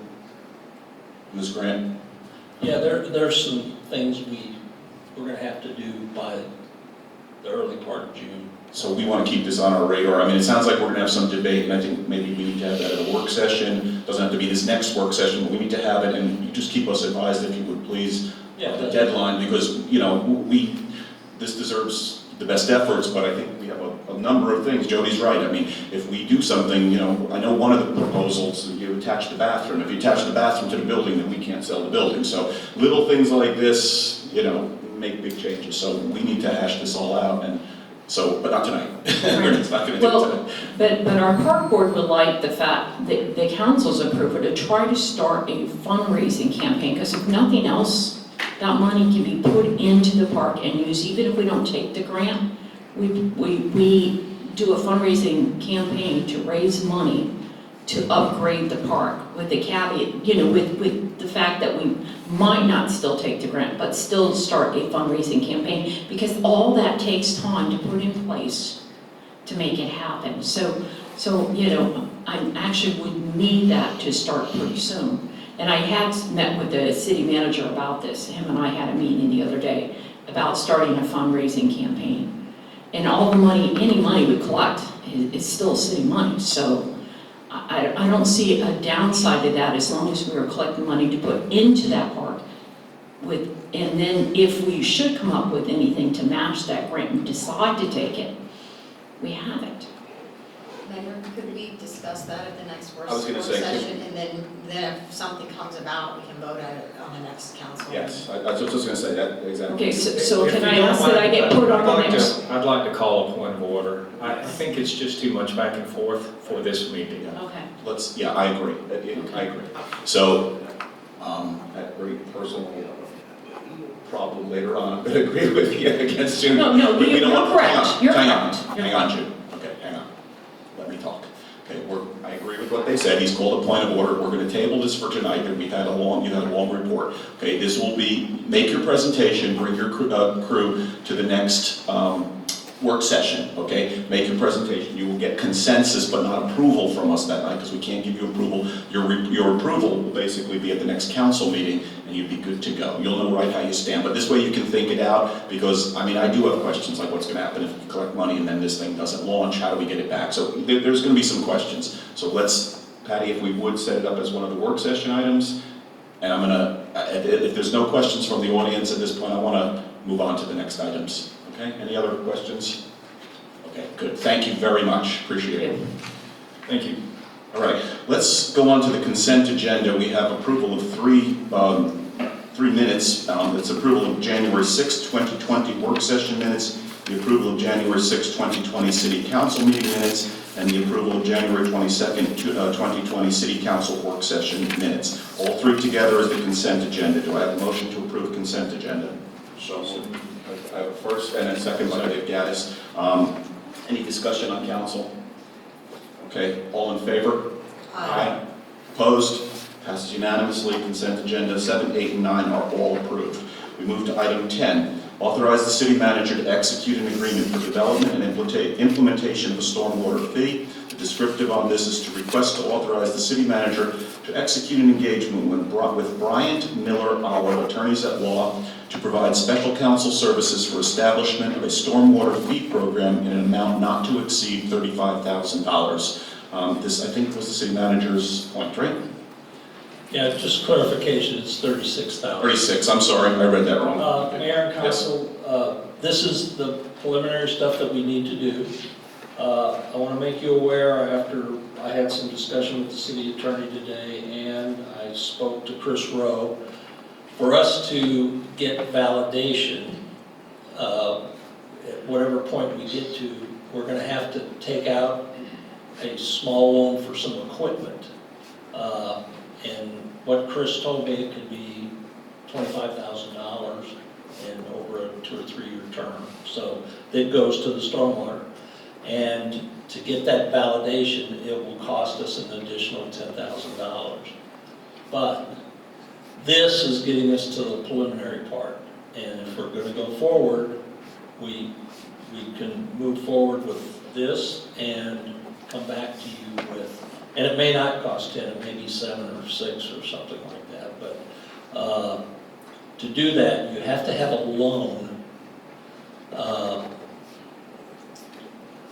This grant? Yeah, there's some things we're gonna have to do by the early part of June. So we want to keep this on our radar. I mean, it sounds like we're going to have some debate, and I think maybe we need to have that at a work session. Doesn't have to be this next work session, but we need to have it, and you just keep us advised if you would please, of the deadline, because, you know, this deserves the best efforts, but I think we have a number of things. Jody's right. I mean, if we do something, you know, I know one of the proposals, you attach the bathroom. If you attach the bathroom to the building, then we can't sell the building. So little things like this, you know, make big changes. So we need to hash this all out, and so, but not tonight. We're just not going to do it tonight. But our park board would like the fact that the council's approval to try to start a fundraising campaign, because if nothing else, that money can be put into the park and used, even if we don't take the grant. We do a fundraising campaign to raise money to upgrade the park, with the caveat, you know, with the fact that we might not still take the grant, but still start a fundraising campaign, because all that takes time to put in place to make it happen. So you know, I actually would need that to start pretty soon. And I had met with the city manager about this. Him and I had a meeting the other day about starting a fundraising campaign. And all the money, any money we collect is still city money. So I don't see a downside to that, as long as we are collecting money to put into that park. And then if we should come up with anything to match that grant and decide to take it, we have it. Mayor, could we discuss that at the next work I was gonna say, session? And then if something comes about, we can vote at it on the next council. Yes, I was just going to say that, exactly. Okay, so If can you I don't ask that I mind, get put on the I'd like next? I'd like to call a point of order. I think it's just too much back and forth for this meeting. Okay. I agree. I agree. So, that great personal problem later on, I'm going to agree with you against June. No, We don't you're want- correct. You're Hang on, correct. hang on, June. Okay, hang on. Let me talk. Okay, I agree with what they said. He's called a point of order. We're going to table this for tonight, and you had a long report. Okay, this will be, make your presentation, bring your crew to the next work session, okay? Make your presentation. You will get consensus, but not approval from us that night, because we can't give you approval. Your approval will basically be at the next council meeting, and you'd be good to go. You'll know right how you stand, but this way you can think it out, because, I mean, I do have questions like what's going to happen if we collect money and then this thing doesn't launch, how do we get it back? So there's going to be some questions. So let's, Patty, if we would set it up as one of the work session items, and I'm going to, if there's no questions from the audience at this point, I want to move on to the next items. Okay, any other questions? Okay, good. Thank you very much. Appreciate it. Thank you. All right, let's go on to the consent agenda. We have approval of three minutes. It's approval of January 6, 2020 work session minutes, the approval of January 6, 2020 city council meeting minutes, and the approval of January 22nd, 2020 city council work session minutes. All three together is the consent agenda. Do I have a motion to approve consent agenda? So I have a first and a second by Dave Gaddis. Any discussion on council? Okay, all in favor? Aye. Opposed? Passes unanimously. Consent agenda 7, 8, and 9 are all approved. We move to item 10. Authorize the city manager to execute an agreement for development and implementation of a stormwater fee. The descriptive on this is to request to authorize the city manager to execute an engagement with Bryant Miller Olive, attorneys at law, to provide special counsel services for establishment of a stormwater fee program in an amount not to exceed $35,000. This, I think, was the city manager's point, right? Yeah, just clarification, it's 36,000. 36, I'm sorry, I read that wrong. Mayor and council, this is the preliminary stuff that we need to do. I want to make you aware, after I had some discussion with the city attorney today, and I spoke to Chris Rowe, for us to get validation, at whatever point we get to, we're going to have to take out a small loan for some equipment. And what Chris told me, it could be $25,000 and over a 2 or 3 year term. So that goes to the stormwater. And to get that validation, it will cost us an additional $10,000. But this is getting us to the preliminary part. And if we're going to go forward, we can move forward with this and come back to you with, and it may not cost 10, it may be 7 or 6 or something like that. But to do that, you have to have a loan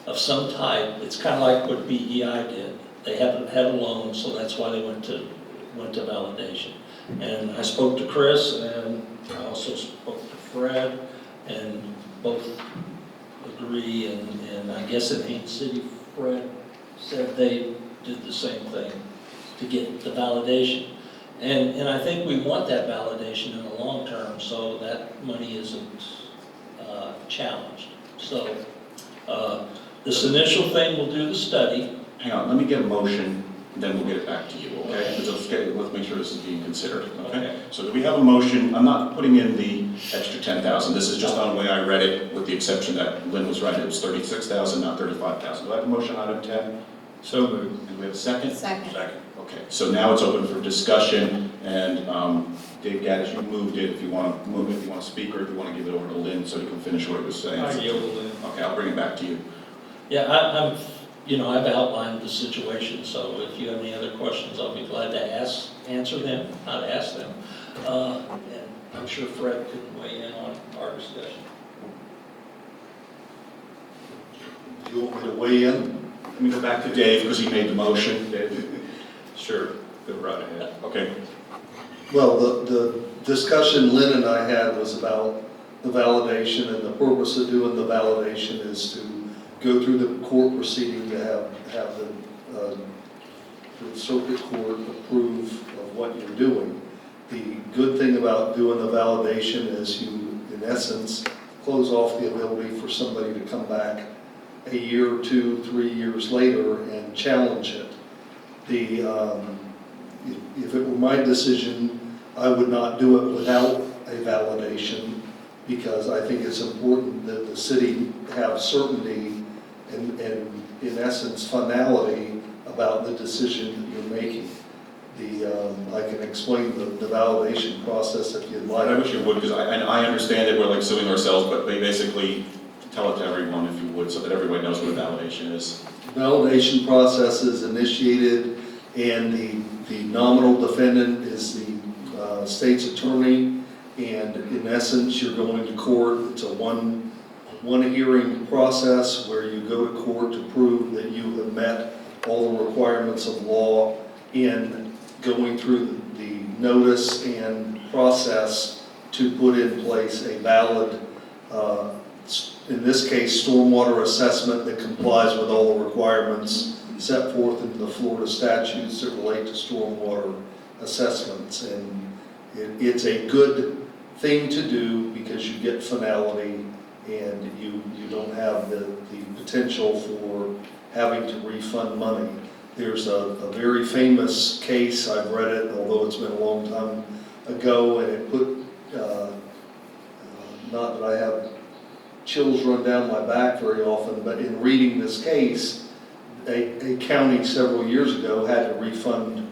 of some type. It's kind of like what BEI did. They haven't had a loan, so that's why they went to validation. And I spoke to Chris, and I also spoke to Fred, and both agree. And I guess in Haines City, Fred said they did the same thing to get the validation. And I think we want that validation in the long term, so that money isn't challenged. So this initial thing, we'll do the study. Hang on, let me get a motion, and then we'll get it back to you, okay? Let's make sure this is being considered, okay? So do we have a motion? I'm not putting in the extra 10,000. This is just on the way I read it, with the exception that Lynn was right, it was 36,000, not 35,000. Do I have a motion on item 10? So moved. And we have a second? Second. Second. Okay, so now it's open for discussion, and Dave Gaddis, you moved it. If you want to move it, if you want to speak, or if you want to give it over to Lynn so he can finish what he was saying. I yield to Lynn. Okay, I'll bring it back to you. Yeah, I've outlined the situation, so if you have any other questions, I'll be glad to answer them, not ask them. And I'm sure Fred could weigh in on our discussion. Do you want me to weigh in? Let me go back to Dave, because he made the motion. Dave? Sure, go right ahead. Okay. Well, the discussion Lynn and I had was about the validation, and the purpose of doing the validation is to go through the court proceeding to have the circuit court approve of what you're doing. The good thing about doing the validation is you, in essence, close off the ability for somebody to come back a year, 2, 3 years later and challenge it. If it were my decision, I would not do it without a validation, because I think it's important that the city have certainty and in essence, finality about the decision that you're making. I can explain the validation process if you'd like. I wish you would, because I understand that we're like suing ourselves, but they basically tell it to everyone if you would, so that everybody knows what a validation is. Validation process is initiated, and the nominal defendant is the state's attorney, and in essence, you're going to court. It's a one hearing process where you go to court to prove that you have met all the requirements of law in going through the notice and process to put in place a valid, in this case, stormwater assessment that complies with all the requirements set forth in the Florida statutes that relate to stormwater assessments. And it's a good thing to do because you get finality, and you don't have the potential for having to refund money. There's a very famous case, I've read it, although it's been a long time ago, and it put, not that I have chills run down my back very often, but in reading this case, a county several years ago had to refund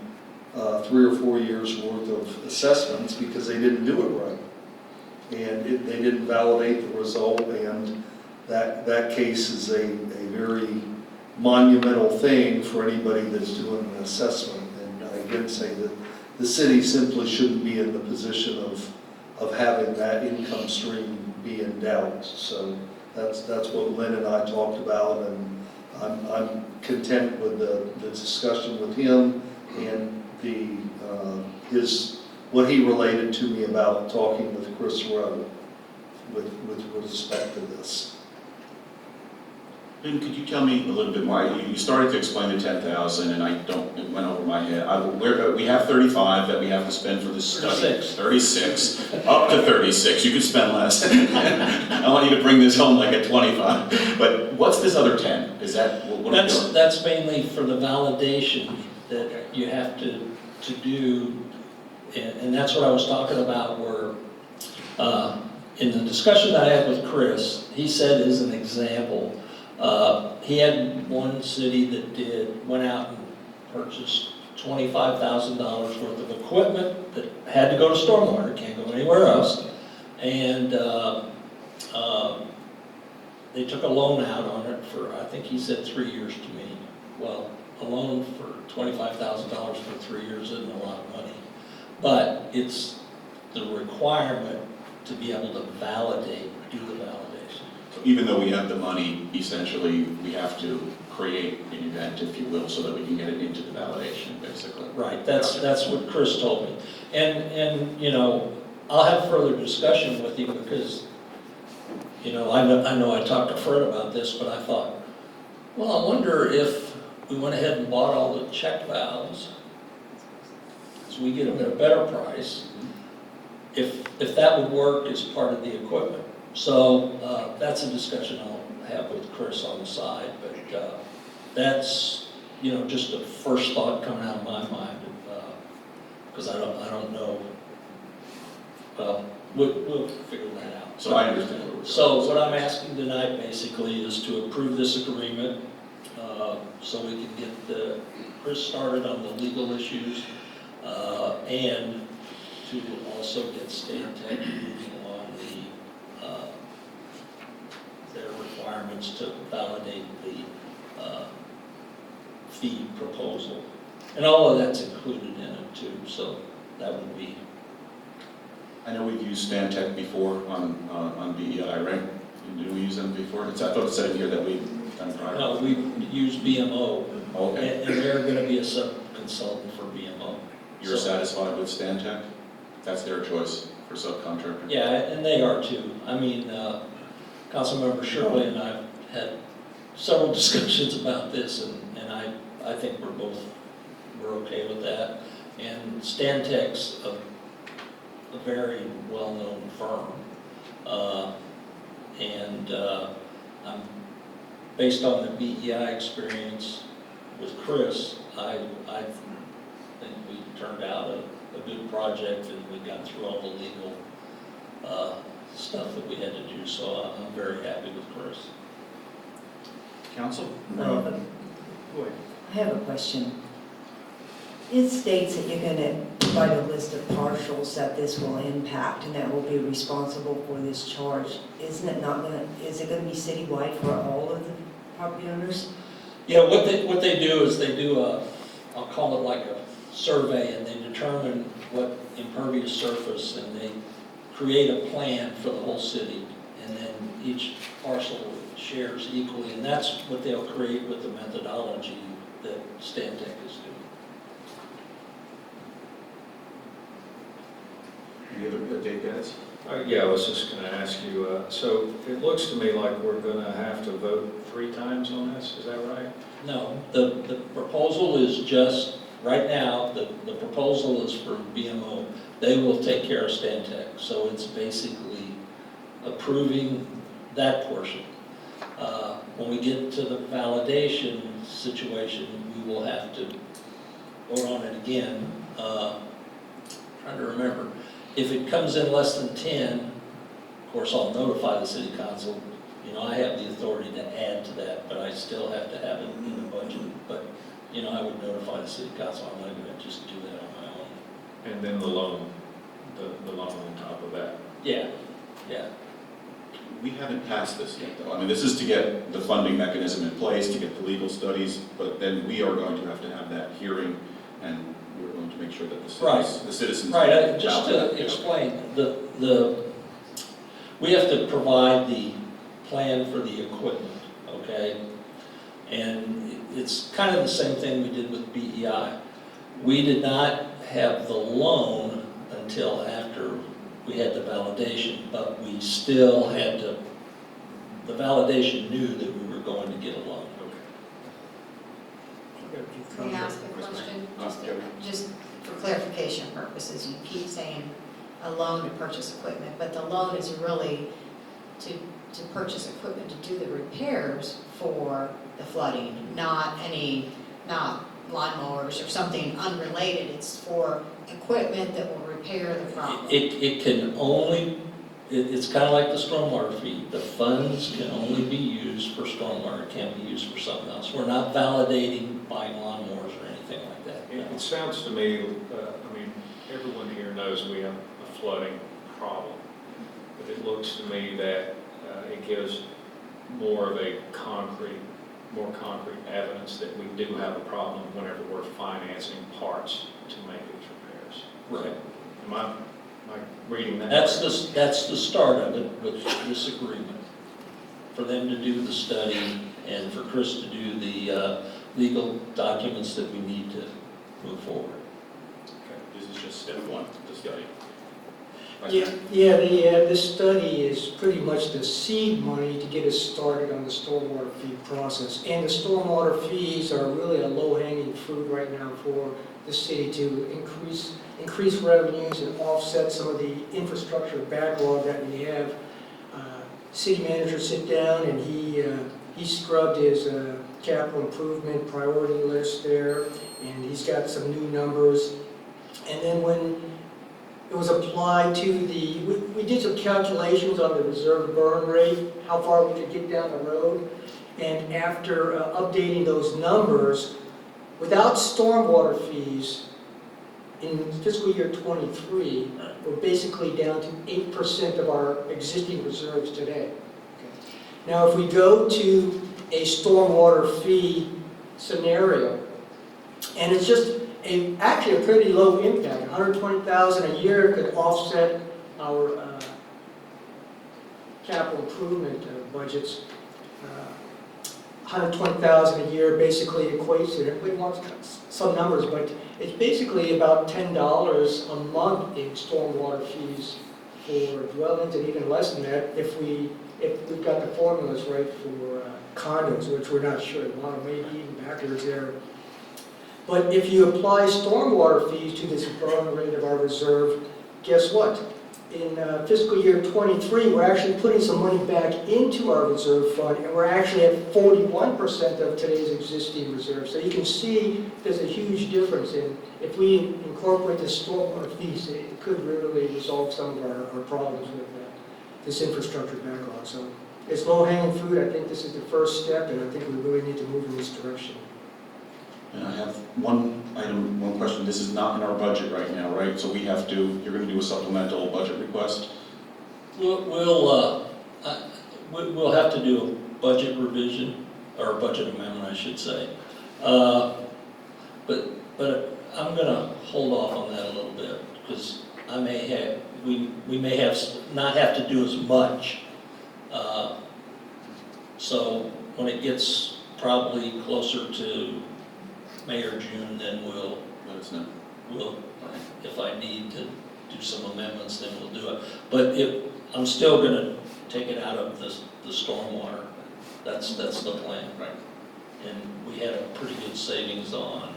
3 or 4 years worth of assessments because they didn't do it right. And they didn't validate the result, and that case is a very monumental thing for anybody that's doing an assessment. And I again say that the city simply shouldn't be in the position of having that income stream be in doubt. So that's what Lynn and I talked about, and I'm content with the discussion with him and what he related to me about talking with Chris Rowe with respect to this. Ben, could you tell me a little bit more? You started to explain the 10,000, and it went over my head. We have 35 that we have to spend for this study. 36, up to 36. You could spend less. I want you to bring this home like at 25. But what's this other 10? Is that what are we doing? That's mainly for the validation that you have to do, and that's what I was talking about where, in the discussion that I had with Chris, he said as an example, he had one city that went out and purchased $25,000 worth of equipment that had to go to stormwater, can't go anywhere else, and they took a loan out on it for, I think he said 3 years to me. Well, a loan for $25,000 for 3 years isn't a lot of money, but it's the requirement to be able to do the validation. So even though we have the money, essentially, we have to create an event, if you will, so that we can get it into the validation, basically. Right, that's what Chris told me. And you know, I'll have further discussion with him because, you know, I know I talked to Fred about this, but I thought, well, I wonder if we went ahead and bought all the check valves, so we get them at a better price, if that would work as part of the equipment. So that's a discussion I'll have with Chris on the side, but that's, you know, just the first thought coming out of my mind, because I don't know. Well, we'll figure that out. So I understand what we're doing. So what I'm asking tonight basically is to approve this agreement, so we can get Chris started on the legal issues, and to also get Stantec moving on their requirements to validate the fee proposal. And all of that's included in it too, so that would be. I know we've used Stantec before on BEI, right? Did we use them before? I thought it said in here that we done prior. No, we use BMO, Okay. and they're going to be a sub-consultant for BMO. You're So- satisfied with Stantec? That's their choice for subcontractor? Yeah, and they are too. I mean, Councilmember Shirley and I have had several discussions about this, and I think we're okay with that. And Stantec's a very well-known firm, and I'm, based on the BEI experience with Chris, I think we turned out a good project, and we got through all the legal stuff that we had to do, so I'm very happy with Chris. Council? I have a question. It states that you're going to provide a list of partials that this will impact and that will be responsible for this charge. Isn't it not going to, is it going to be citywide for all of the property owners? Yeah, what they do is they do I'll call it like a survey, and they determine what impervious surface, and they create a plan for the whole city, and then each parcel shares equally, and that's what they'll create with the methodology that Stantec is doing. Any other Dave guys? Yeah, I was just going to ask you, so it looks to me like we're going to have to vote 3 times on this, is that right? No, the proposal is just, right now, the proposal is for BMO. They will take care of Stantec, so it's basically approving that portion. When we get to the validation situation, we will have to vote on it again. Trying to remember. If it comes in less than 10, of course, I'll notify the city council. You know, I have the authority to add to that, but I still have to have it in the budget. But, you know, I would notify the city council. I'm not going to just do that on my own. And then the loan, the loan on top of that. Yeah, yeah. We haven't passed this yet, though. I mean, this is to get the funding mechanism in place, to get the legal studies, but then we are going to have that hearing, and we're going to make sure that the citizens. Right, just to explain, we have to provide the plan for the equipment, okay? And it's kind of the same thing we did with BEI. We did not have the loan until after we had the validation, but we still had to, the validation knew that we were going to get a loan. Can I ask a question? Just for clarification purposes, you keep saying a loan to purchase equipment, but the loan is really to purchase equipment to do the repairs for the flooding, not lawnmowers or something unrelated. It's for equipment that will repair the problem. It can only, it's kind of like the stormwater fee. The funds can only be used for stormwater, it can't be used for something else. We're not validating buying lawnmowers or anything like that. no. It sounds to me, I mean, everyone here knows we have a flooding problem, but it looks to me that it gives more of a more concrete evidence that we do have a problem whenever we're financing parts to make these repairs. Right. Am I reading that? That's the start of it with this agreement. For them to do the study and for Chris to do the legal documents that we need to move forward. Okay, this is just step one, the study. This study is pretty much the seed money to get us started on the stormwater fee process. And the stormwater fees are really a low-hanging fruit right now for the city to increase revenues and offset some of the infrastructure backlog that we have. City manager sit down and he scrubbed his capital improvement priority list there, and he's got some new numbers. And then when it was applied to we did some calculations on the reserve burn rate, how far we could get down the road. And after updating those numbers, without stormwater fees, in fiscal year '23, we're basically down to 8% of our existing reserves today. Now, if we go to a stormwater fee scenario, and it's just actually a pretty low impact. $120,000 a year could offset our capital improvement budgets. $120,000 a year basically equates to, we want some numbers, but it's basically about $10 a month in stormwater fees for dwellings, and even less than that if we've got the formulas right for condos, which we're not sure. A lot of maybe even backwards there. But if you apply stormwater fees to this burn rate of our reserve, guess what? In fiscal year '23, we're actually putting some money back into our reserve fund, and we're actually at 41% of today's existing reserve. So you can see there's a huge difference in, if we incorporate the stormwater fees, it could really resolve some of our problems with this infrastructure backlog. So it's low-hanging fruit. I think this is the first step, and I think we really need to move in this direction. And I have one question. This is not in our budget right now, right? So you're going to do a supplemental budget request? We'll have to do a budget revision, or a budget amendment, I should say. But I'm going to hold off on that a little bit, because we may not have to do as much. So when it gets probably closer to May or June, then we'll let us know. If I need to do some amendments, then we'll do it. But I'm still going to take it out of the stormwater. That's the plan. Right. And we had a pretty good savings on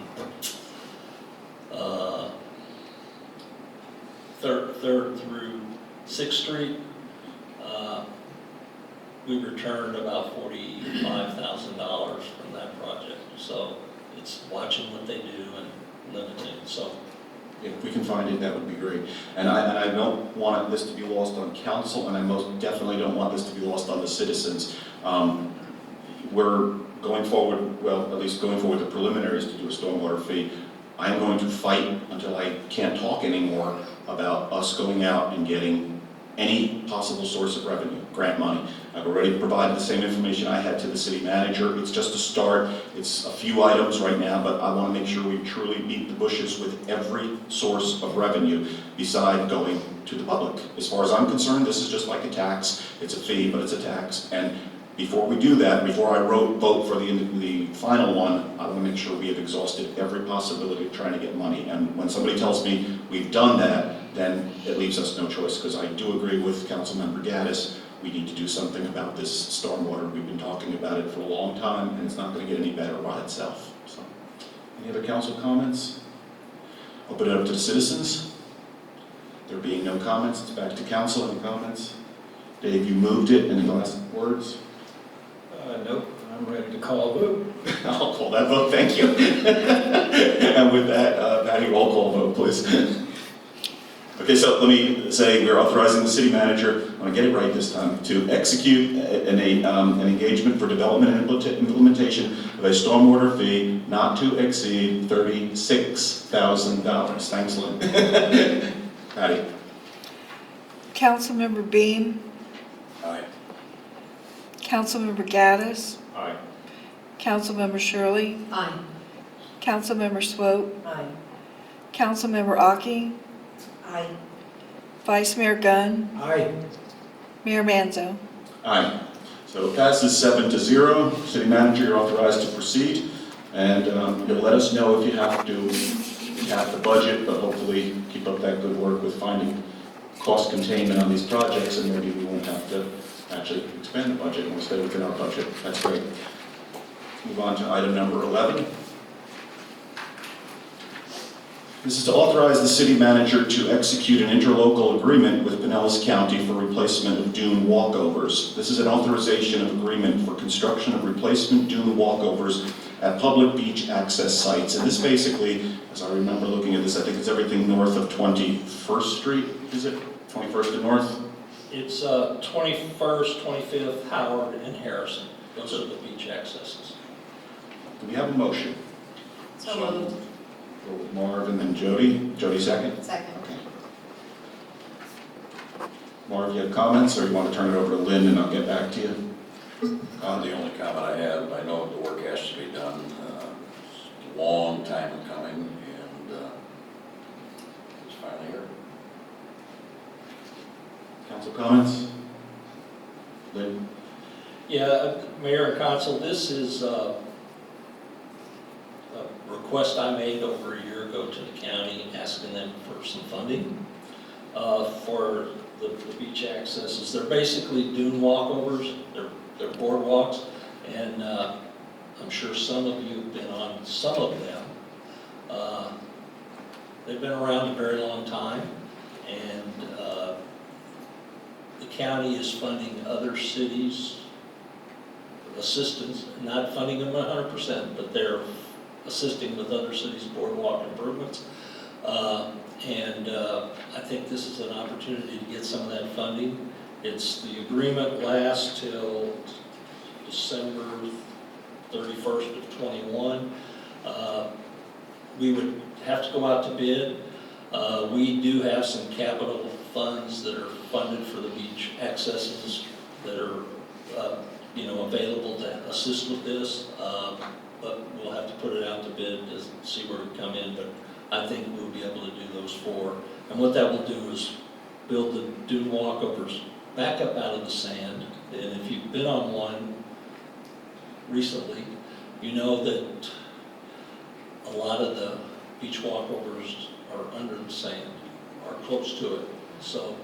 3rd through 6th Street. We returned about $45,000 from that project. So it's watching what they do and limiting. So if we can find it, that would be great. And I don't want this to be lost on council, and I most definitely don't want this to be lost on the citizens. We're going forward, well, at least going forward the preliminaries to do a stormwater fee. I am going to fight until I can't talk anymore about us going out and getting any possible source of revenue, grant money. I've already provided the same information I had to the city manager. It's just a start. It's a few items right now, but I want to make sure we truly beat the bushes with every source of revenue beside going to the public. As far as I'm concerned, this is just like a tax. It's a fee, but it's a tax. And before we do that, before I vote for the final one, I want to make sure we have exhausted every possibility of trying to get money. And when somebody tells me we've done that, then it leaves us no choice, because I do agree with Councilmember Gaddis. We need to do something about this stormwater. We've been talking about it for a long time, and it's not going to get any better by itself. So, any other council comments? Open it up to the citizens. There being no comments, it's back to council. Any comments? Dave, you moved it. Any last words? Nope, I'm ready to call a vote. I'll call that vote, thank you. And with that, Patty, roll call vote, please. Okay, so let me say we're authorizing the city manager, I'm going to get it right this time, to execute an engagement for development and implementation of a stormwater fee not to exceed $36,000. Thanks, Lynn. Patty? Councilmember Beam, Aye. Councilmember Gaddis, Aye. Councilmember Shirley, Aye. Councilmember Swope, Aye. Councilmember Aki, Aye. Vice Mayor Gunn, Aye. Mayor Manzo. Aye. So it passes 7-0. City manager, you're authorized to proceed. And you'll let us know if you have to cap the budget, but hopefully keep up that good work with finding cost containment on these projects, and maybe we won't have to actually expand the budget and we'll stay within our budget. That's great. Move on to item number 11. This is to authorize the city manager to execute an interlocal agreement with Pinellas County for replacement of dune walkovers. This is an authorization of agreement for construction of replacement dune walkovers at public beach access sites. And this basically, as I remember looking at this, I think it's everything north of 21st Street, is it? 21st and North? It's 21st, 25th, Howard, and Harrison. Those are the beach accesses. Do we have a motion? So moved. Marv and then Jody. Jody second? Second. Okay. Marv, you have comments, or you want to turn it over to Lynn and I'll get back to you? The only comment I have, I know the work has to be done. It's a long time in coming, and it's finally here. Council comments? Lynn? Yeah, Mayor and Council, this is a request I made over a year ago to the county, asking them for some funding for the beach accesses. They're basically dune walkovers, they're boardwalks, and I'm sure some of you have been on some of them. They've been around a very long time, and the county is funding other cities' assistance, not funding them 100%, but they're assisting with other cities' boardwalk improvements. I think this is an opportunity to get some of that funding. The agreement lasts till December 31st of 21. We would have to go out to bid. We do have some capital funds that are funded for the beach accesses that are available to assist with this, but we'll have to put it out to bid to see where we come in, but I think we'll be able to do those four. And what that will do is build the dune walkovers back up out of the sand, and if you've been on one recently, you know that a lot of the beach walkovers are under the sand, or close to it. So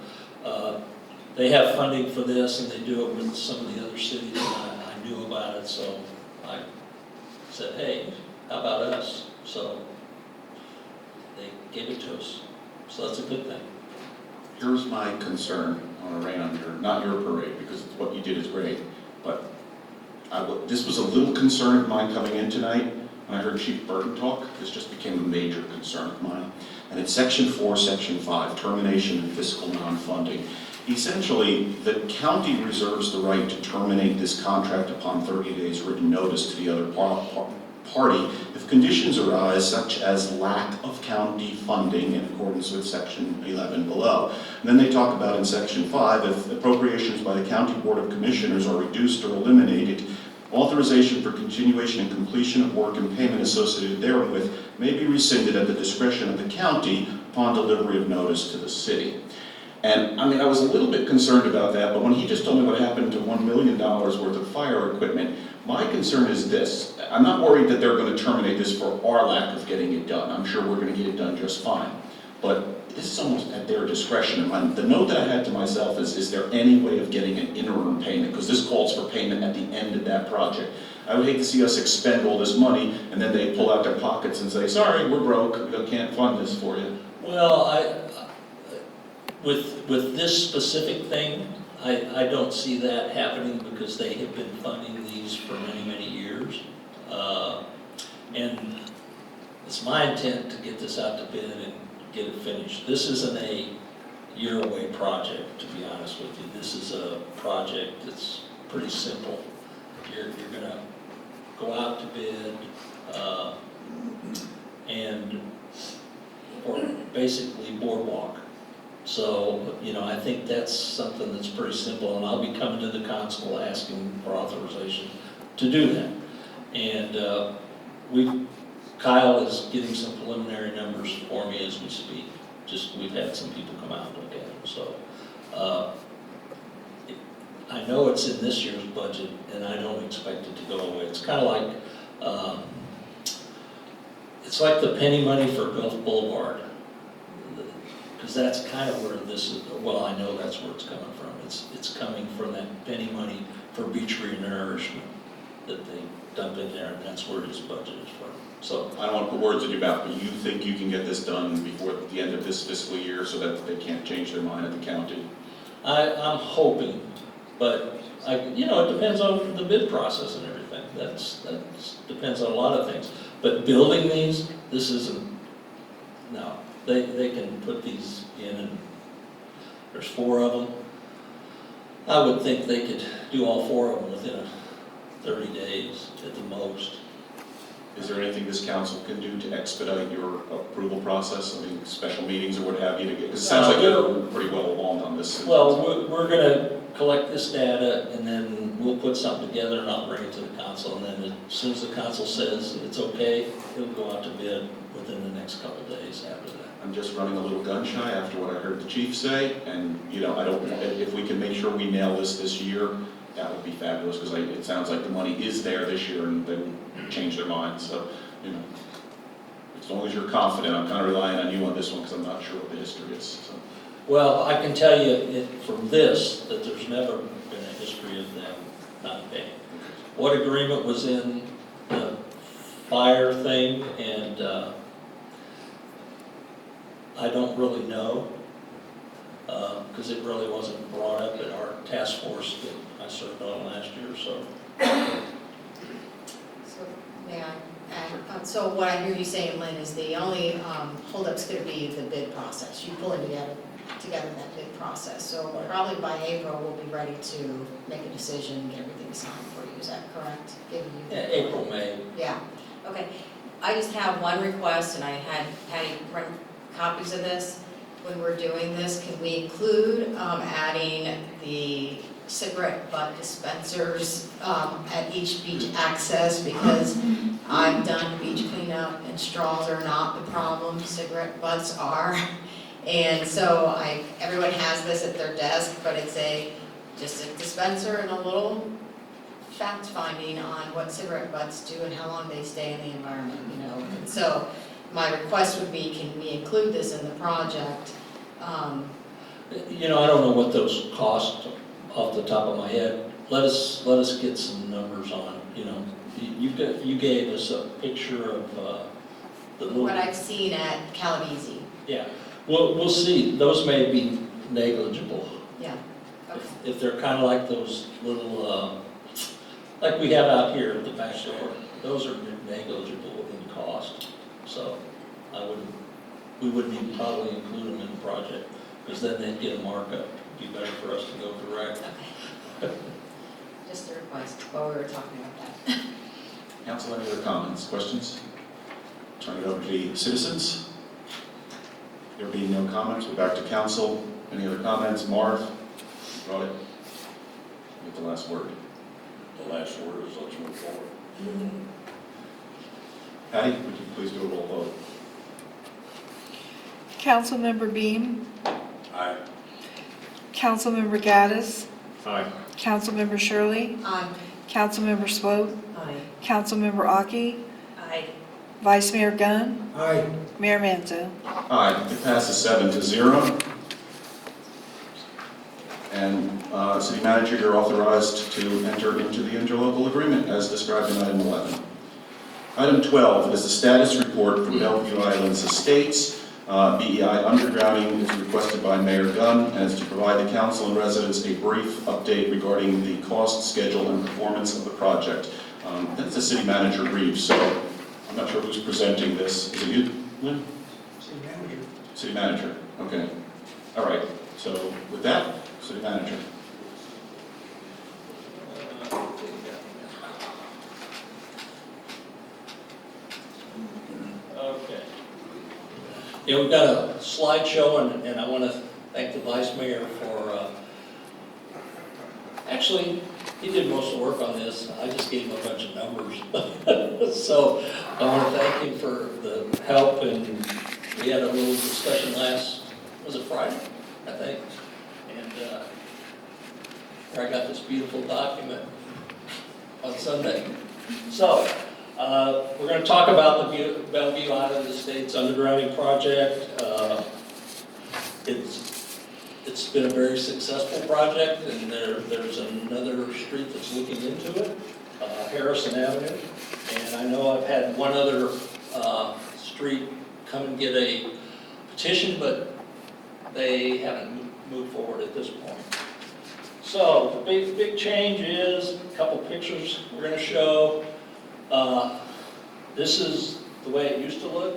they have funding for this, and they do it with some of the other cities, and I knew about it, so I said, hey, how about us? So they gave it to us. So that's a good thing. Here's my concern. I want to rain on not your parade, because what you did is great, but this was a little concern of mine coming in tonight. When I heard Chief Burton talk, this just became a major concern of mine. And it's Section 4, Section 5, termination and fiscal non-funding. Essentially, the county reserves the right to terminate this contract upon 30 days written notice to the other party if conditions arise such as lack of county funding in accordance with section 11 below. And then they talk about in section 5, if appropriations by the County Board of Commissioners are reduced or eliminated, authorization for continuation and completion of work and payment associated therewith may be rescinded at the discretion of the county upon delivery of notice to the city. And I mean, I was a little bit concerned about that, but when he just told me what happened to $1 million worth of fire equipment, my concern is this. I'm not worried that they're going to terminate this for our lack of getting it done. I'm sure we're going to get it done just fine. But this is almost at their discretion. And the note that I had to myself is there any way of getting an interim payment? Because this calls for payment at the end of that project. I would hate to see us expend all this money and then they pull out their pockets and say, sorry, we're broke, we can't fund this for you. Well, with this specific thing, I don't see that happening because they have been funding these for many, many years. And it's my intent to get this out to bid and get it finished. This isn't a year-away project, to be honest with you. This is a project that's pretty simple. You're gonna go out to bid, or basically boardwalk. So, you know, I think that's something that's pretty simple, and I'll be coming to the council asking for authorization to do that. And Kyle is getting some preliminary numbers for me as we speak. We've had some people come out and look at them, so. I know it's in this year's budget, and I don't expect it to go away. It's kind of like, it's like the penny money for Gulf Boulevard. Because that's kind of where this is, well, I know that's where it's coming from. It's coming from that penny money for beach renourishment that they dump in there, and that's where his budget is from. So I don't want to put words in your mouth, but you think you can get this done before the end of this fiscal year so that they can't change their mind at the county? I'm hoping, but you know, it depends on the bid process and everything. That's depends on a lot of things. But building these, this isn't, no. They can put these in, and there's 4 of them. I would think they could do all 4 of them within 30 days at the most. Is there anything this council can do to expedite your approval process? I mean, special meetings or what have you? Because it sounds like you're pretty well along on this. Well, we're going to collect this data, and then we'll put something together, and I'll bring it to the council. And then as soon as the council says it's okay, it'll go out to bid within the next couple of days after that. I'm just running a little gun shy after what I heard the chief say, and you know, if we can make sure we nail this year, that would be fabulous, because it sounds like the money is there this year and they won't change their minds. So, you know, as long as you're confident, I'm kind of relying on you on this one because I'm not sure what the history is. So. Well, I can tell you from this that there's never been a history of them not paying. What agreement was in the fire thing, and I don't really know, because it really wasn't brought up in our task force that I served on last year, so. So, may I add? So what I hear you saying, Lynn, is the only holdup's going to be the bid process. You pulling together that bid process. So probably by April, we'll be ready to make a decision and get everything signed for you. Is that correct? Giving you Yeah, April, May. Yeah. Okay. I just have one request, and I had Patty print copies of this. When we're doing this, can we include adding the cigarette butt dispensers at each beach access? Because I've done beach cleanup and straws are not the problem, cigarette butts are. And so everyone has this at their desk, but it's just a dispenser and a little fact finding on what cigarette butts do and how long they stay in the environment, you know. And so my request would be, can we include this in the project? You know, I don't know what those cost off the top of my head. Let us get some numbers on, you know. You gave us a picture of the little. What I've seen at Calabese. Yeah, we'll see. Those may be negligible. Yeah. Okay. If they're kind of like those little, like we have out here at the back door, those are negligible in cost. So we wouldn't even probably include them in the project, because then they'd get a markup. It'd be better for us to go direct. Okay. Just a request while we were talking about that. Council, any other comments, questions? Turn it over to the citizens. There being no comments, we're back to council. Any other comments? Marv, you brought it. You have the last word. The last word is let's move forward. Patty, would you please do a roll vote? Councilmember Beam, Aye. Councilmember Gaddis, Aye. Councilmember Shirley, Aye. Councilmember Swope, Aye. Councilmember Aki, Aye. Vice Mayor Gunn, Aye. Mayor Manzo. Aye, it passes 7-0. And City Manager, you're authorized to enter into the interlocal agreement as described in item 11. Item 12 is the status report for Bellevue Islands Estates. BEI undergrounding is requested by Mayor Gunn and is to provide the council and residents a brief update regarding the cost, schedule, and performance of the project. That's the City Manager brief, so I'm not sure who's presenting this. Is it you, Lynn? City manager. City Manager, okay. All right, so with that, City Manager. Okay. Yeah, we've got a slideshow, and I want to thank the Vice Mayor for, actually, he did most of the work on this. I just gave him a bunch of numbers. So I want to thank him for the help, and we had a little discussion was it Friday, I think? And I got this beautiful document on Sunday. So, we're going to talk about the Bellevue Island Estates undergrounding project. It's been a very successful project, and there's another street that's looking into it, Harrison Avenue. And I know I've had one other street come and get a petition, but they haven't moved forward at this point. So the big change is a couple pictures we're going to show. This is the way it used to look,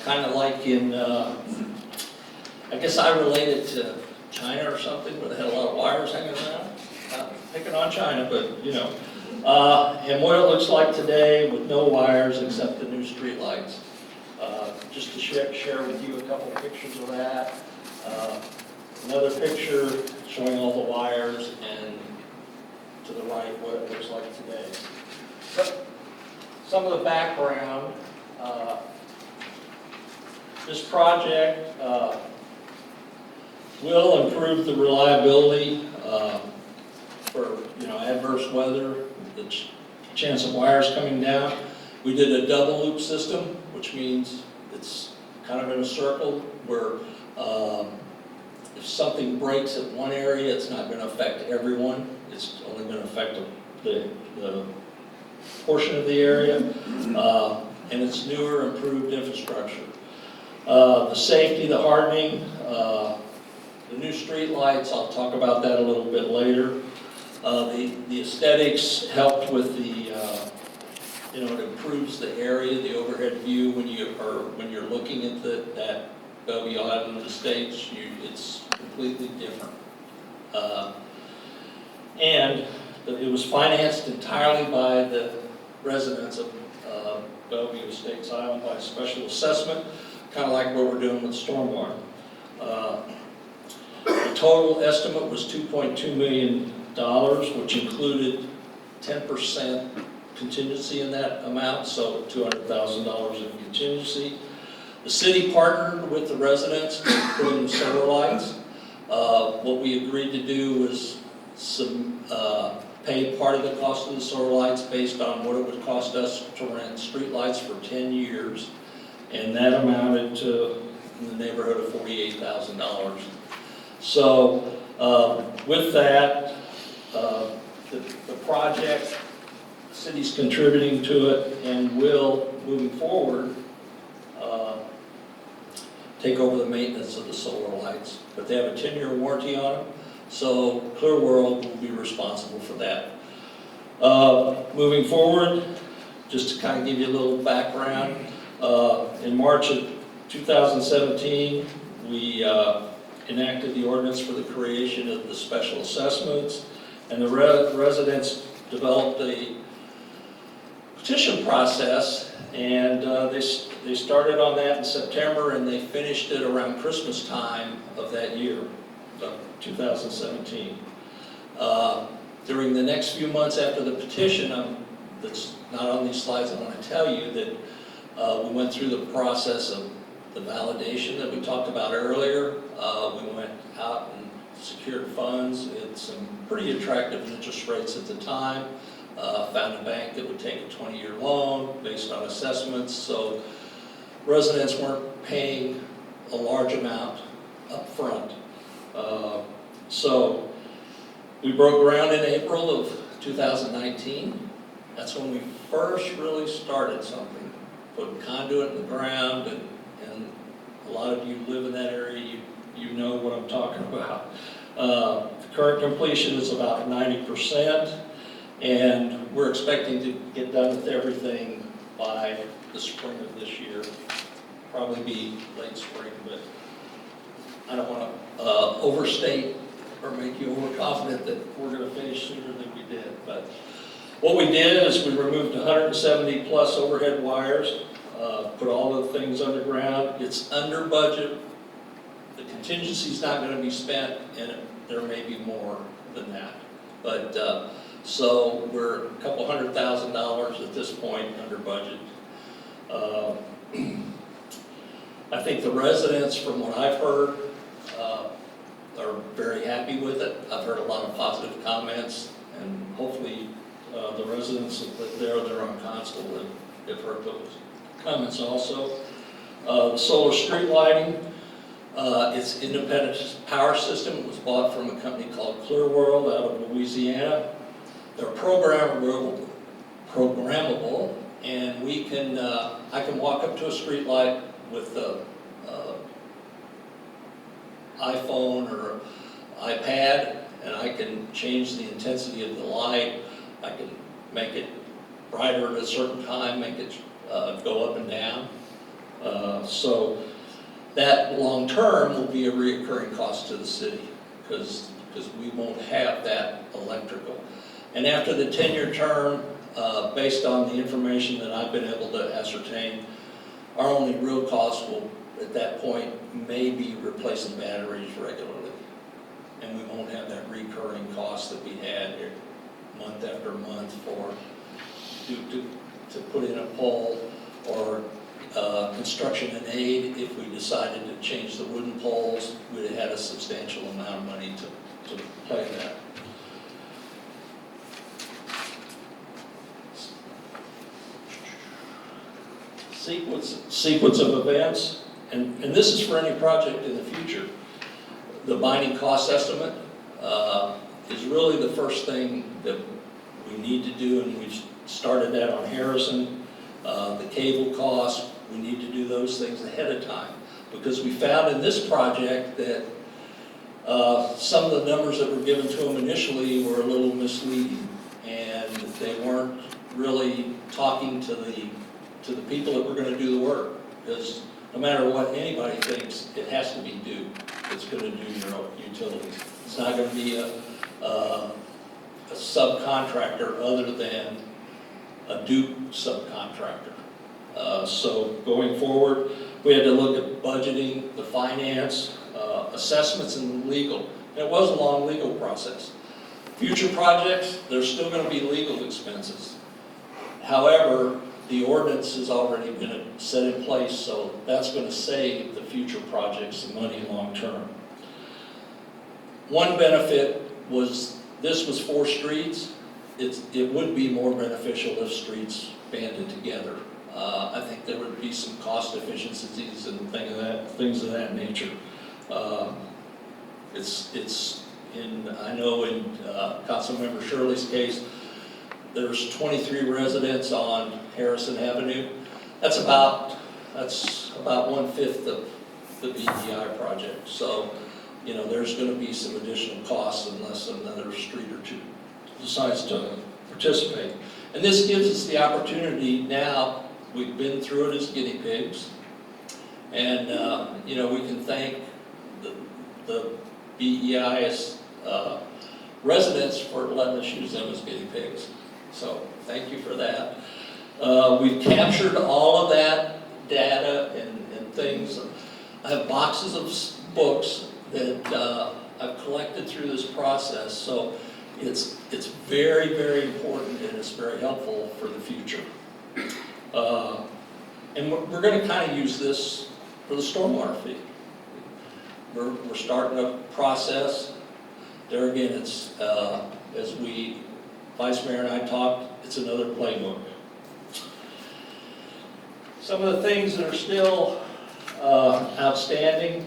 kind of like in, I guess I relate it to China or something, where they had a lot of wires hanging around. Not picking on China, but you know. And what it looks like today with no wires except the new street lights. Just to share with you a couple pictures of that. Another picture showing all the wires, and to the right what it looks like today. Some of the background, this project will improve the reliability for adverse weather, the chance of wires coming down. We did a double loop system, which means it's kind of in a circle where if something breaks at one area, it's not going to affect everyone. It's only going to affect the portion of the area, and it's newer, improved infrastructure. The safety, the hardening, the new street lights, I'll talk about that a little bit later. The aesthetics helped with the, it improves the area, the overhead view when you're looking at that Bellevue Island Estates. It's completely different. And it was financed entirely by the residents of Bellevue Estates Island by special assessment, kind of like what we're doing with stormwater. The total estimate was $2.2 million, which included 10% contingency in that amount, so $200,000 in contingency. The city partnered with the residents to put in solar lights. What we agreed to do was pay part of the cost of the solar lights based on what it would cost us to rent street lights for 10 years. And that amounted to in the neighborhood of $48,000. So with that, the project, the city's contributing to it and will, moving forward, take over the maintenance of the solar lights. But they have a 10-year warranty on them, so Clear World will be responsible for that. Moving forward, just to kind of give you a little background, in March of 2017, we enacted the ordinance for the creation of the special assessments, and the residents developed petition process, and they started on that in September, and they finished it around Christmas time of that year, of 2017. During the next few months after the petition, that's not on these slides, I want to tell you that we went through the process of the validation that we talked about earlier. We went out and secured funds at some pretty attractive interest rates at the time. Found a bank that would take a 20-year loan based on assessments, so residents weren't paying a large amount up front. So we broke ground in April of 2019. That's when we first really started something. Put conduit in the ground, and a lot of you live in that area, you know what I'm talking about. The current completion is about 90%, and we're expecting to get done with everything by the spring of this year. Probably be late spring, but I don't want to overstate or make you overconfident that we're going to finish sooner than we did. But what we did is we removed 170 plus overhead wires, put all the things underground. It's under budget. The contingency's not going to be spent, and there may be more than that. But so we're a couple $100,000 at this point under budget. I think the residents, from what I've heard, are very happy with it. I've heard a lot of positive comments, and hopefully the residents that live there, they're on council, have heard those comments also. The solar street lighting, it's independent power system. It was bought from a company called Clearworld out of Louisiana. They're programmable, and we can, I can walk up to a street light with a iPhone or iPad, and I can change the intensity of the light. I can make it brighter at a certain time, make it go up and down. So that long term will be a reoccurring cost to the city, because we won't have that electrical. And after the 10-year term, based on the information that I've been able to ascertain, our only real cost will, at that point, may be replacing batteries regularly. And we won't have that recurring cost that we had here month after month for, to put in a pole or construction and aid. If we decided to change the wooden poles, we'd have had a substantial amount of money to play that. Sequence of events, and this is for any project in the future. The binding cost estimate is really the first thing that we need to do, and we've started that on Harrison. The cable costs, we need to do those things ahead of time, because we found in this project that some of the numbers that were given to them initially were a little misleading, and they weren't really talking to the people that were going to do the work, because no matter what anybody thinks, it has to be Duke that's going to do your utilities. It's not going to be a subcontractor other than a Duke subcontractor. So going forward, we had to look at budgeting, the finance, assessments, and legal. And it was a long legal process. Future projects, there's still going to be legal expenses. However, the ordinance has already been set in place, so that's going to save the future projects the money long term. One benefit was, this was 4 streets. It would be more beneficial if streets banded together. I think there would be some cost efficiencies and things of that nature. It's in, I know in Councilmember Shirley's case, there's 23 residents on Harrison Avenue. That's about 1/5 of the BEI project. So, you know, there's going to be some additional costs unless another street or two decides to participate. And this gives us the opportunity now. We've been through it as guinea pigs, and you know, we can thank the BEI's residents for letting us use them as guinea pigs. So thank you for that. We've captured all of that data and things. I have boxes of books that I've collected through this process, so it's very, very important and it's very helpful for the future. And we're going to kind of use this for the stormwater fee. We're starting a process. There again, it's, as Vice Mayor and I talked, it's another playbook. Some of the things that are still outstanding,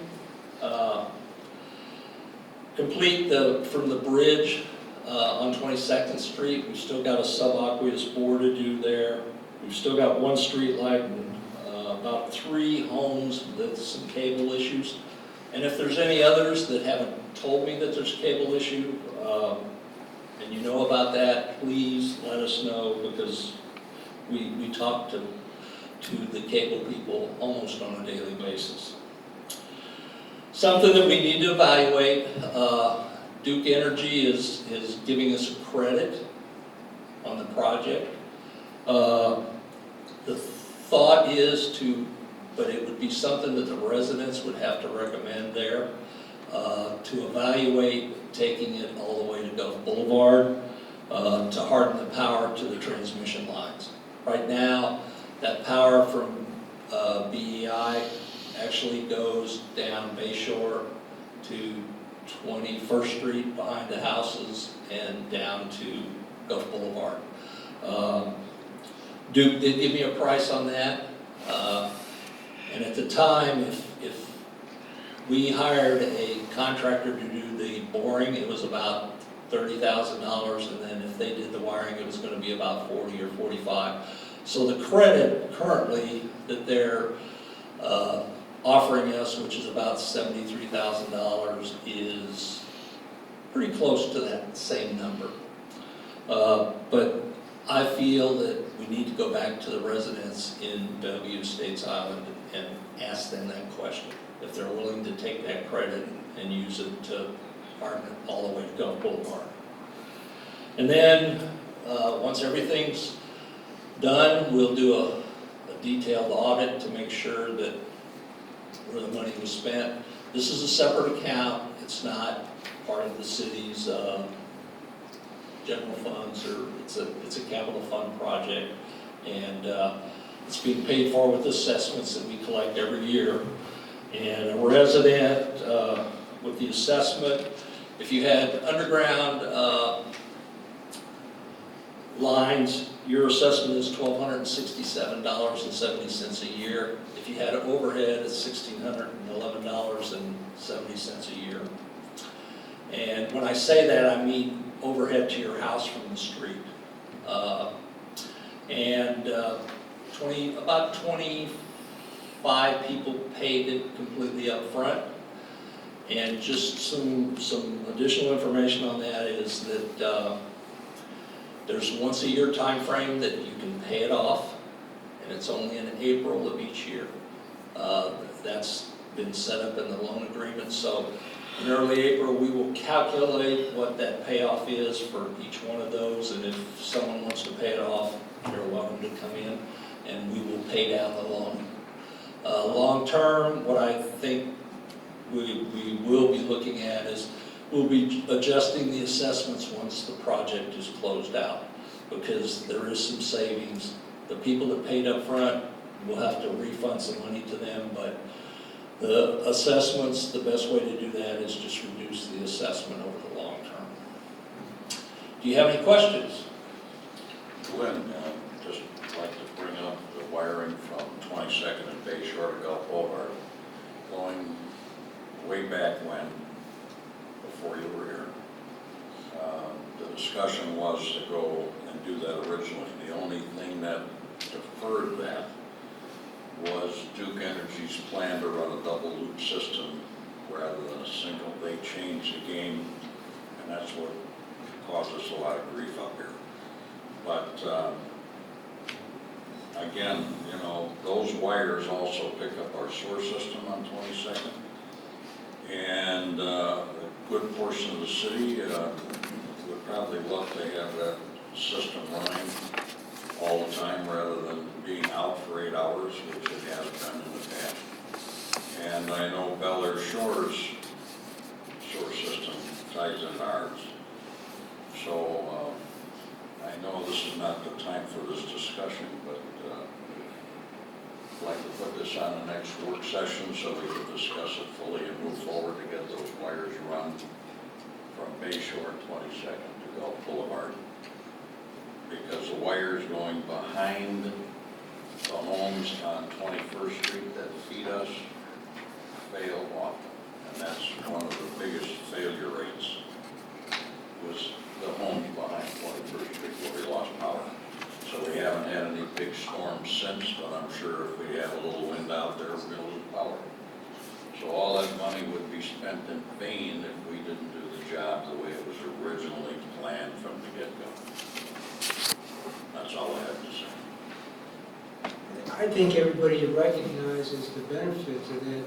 complete from the bridge on 22nd Street. We've still got a subaqueous bore to do there. We've still got one street light and about 3 homes with some cable issues. And if there's any others that haven't told me that there's a cable issue, and you know about that, please let us know, because we talk to the cable people almost on a daily basis. Something that we need to evaluate, Duke Energy is giving us a credit on the project. The thought is but it would be something that the residents would have to recommend there, to evaluate taking it all the way to Gulf Boulevard, to harden the power to the transmission lines. Right now, that power from BEI actually goes down Bayshore to 21st Street behind the houses and down to Gulf Boulevard. Duke did give me a price on that, and at the time, if we hired a contractor to do the boring, it was about $30,000, and then if they did the wiring, it was going to be about 40 or 45. So the credit currently that they're offering us, which is about $73,000, is pretty close to that same number. But I feel that we need to go back to the residents in Bellevue, States Island, and ask them that question, if they're willing to take that credit and use it to harden it all the way to Gulf Boulevard. And then, once everything's done, we'll do a detailed audit to make sure that where the money was spent. This is a separate account. It's not part of the city's general funds, or it's a capital fund project, and it's being paid for with assessments that we collect every year. And a resident with the assessment, if you had underground lines, your assessment is $1,267.70 a year. If you had overhead, it's $1,611.70 a year. And when I say that, I mean overhead to your house from the street. About 25 people paid it completely up front. And just some additional information on that is that there's once a year time frame that you can pay it off, and it's only in April of each year. That's been set up in the loan agreement, so in early April we will calculate what that payoff is for each one of those, and if someone wants to pay it off, they're welcome to come in, and we will pay down the loan. Long term, what I think we will be looking at is we'll be adjusting the assessments once the project is closed out, because there is some savings. The people that paid up front, we'll have to refund some money to them, but the assessments, the best way to do that is just reduce the assessment over the long term. Do you have any questions? Glenn, just like to bring up the wiring from 22nd and Bayshore to Gulf Boulevard, going way back when, before you were here. The discussion was to go and do that originally. The only thing that deferred that was Duke Energy's plan to run a double loop system rather than a single. They changed the game, and that's what caused us a lot of grief up here. But again, you know, those wires also pick up our sewer system on 22nd. And a good portion of the city would probably love to have that system running all the time rather than being out for 8 hours, which it has been in the past. And I know Bel Air Shores sewer system ties in ours. So I know this is not the time for this discussion, but I'd like to put this on the next work session so we can discuss it fully and move forward to get those wires run from Bay Shore 22nd to Gulf Boulevard. Because the wires going behind the homes on 21st Street that feed us fail often. And that's one of the biggest failure rates, was the homes behind 21st Street where we lost power. So we haven't had any big storms since, but I'm sure if we have a little wind out there, we're gonna lose power. So all that money would be spent in vain if we didn't do the job the way it was originally planned from the get-go. That's all I have to say. I think everybody recognizes the benefits of it.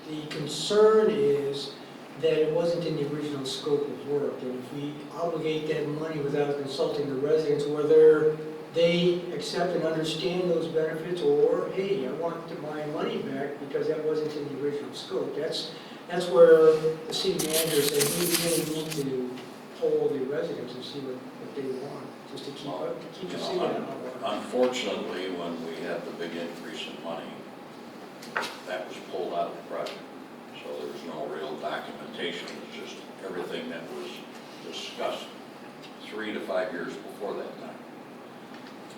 The concern is that it wasn't in the original scope of work, and if we obligate that money without consulting the residents, whether they accept and understand those benefits, or, hey, I want my money back because that wasn't in the original scope. That's where the city manager said, we really need to poll the residents and see what they want, just to keep the city on. Unfortunately, when we had the big increase in money, that was pulled out of the project. So there's no real documentation, it's just everything that was discussed 3 to 5 years before that time.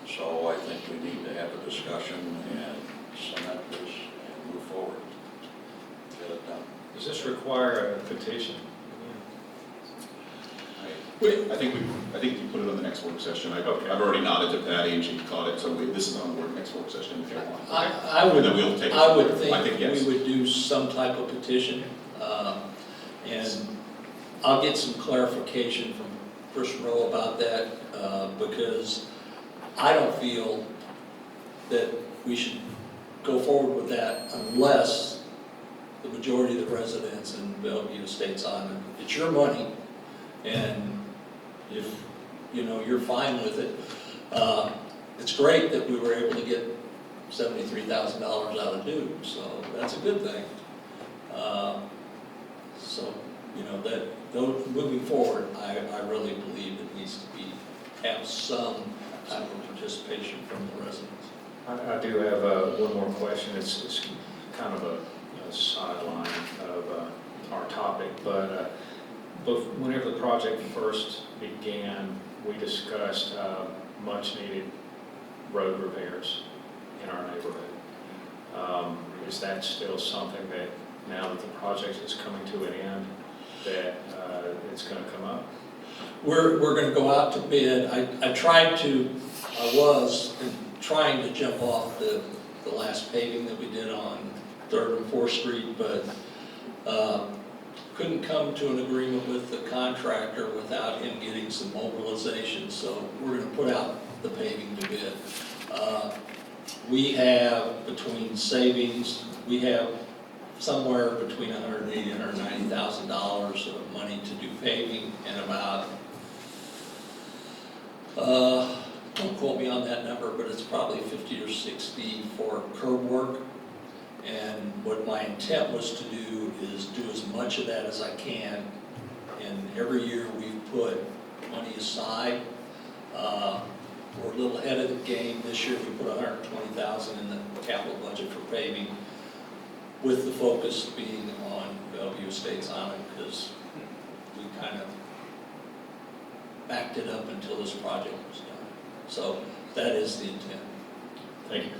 So I think we need to have a discussion and cement this and move forward. Get it done. Does this require a petition? I think you put it on the next work session. I've already nodded to Patty and she caught it, so this is on the next work session if you want. I would, And then we'll take it. I would I think yes. think we would do some type of petition, and I'll get some clarification from Chris Rowe about that, because I don't feel that we should go forward with that unless the majority of the residents in Bellevue Estates Island, it's your money, and if, you know, you're fine with it, it's great that we were able to get $73,000 out of Duke, so that's a good thing. So, you know, moving forward, I really believe it needs to have some type of participation from the residents. I do have one more question. It's kind of a sideline of our topic, but whenever the project first began, we discussed much-needed road repairs in our neighborhood. Is that still something that, now that the project is coming to an end, that it's going to come up? We're going to go out to bid. I was trying to jump off the last paving that we did on 3rd and 4th Street, but couldn't come to an agreement with the contractor without him getting some mobilization, so we're going to put out the paving to bid. We have, between savings, we have somewhere between $180,000 and $190,000 of money to do paving, and about, don't quote me on that number, but it's probably 50 or 60 for curb work. And what my intent was to do is do as much of that as I can. And every year we've put money aside. We're a little ahead of the game. This year we put $120,000 in the capital budget for paving, with the focus being on Bellevue Estates Island, because we kind of backed it up until this project was done. So that is the intent. Thank you.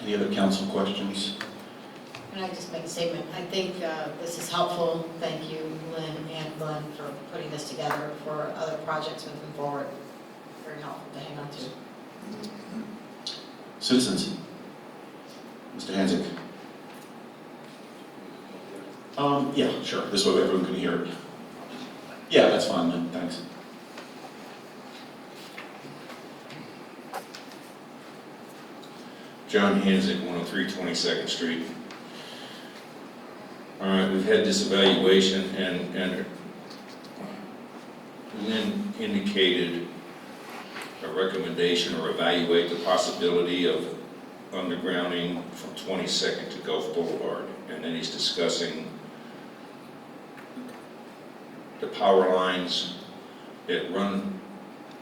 Any other council questions? Can I just make a statement? I think this is helpful. Thank you, Lynn and Glenn, for putting this together for other projects moving forward. Very helpful to hang on to. Citizens? Mr. Hansick? Yeah, sure. This way everyone can hear it. Yeah, that's fine, Lynn. Thanks. John Hansick, 103 22nd Street. All right, we've had this evaluation, and Lynn indicated, a recommendation or evaluate the possibility of undergrounding from 22nd to Gulf Boulevard. And then he's discussing the power lines that run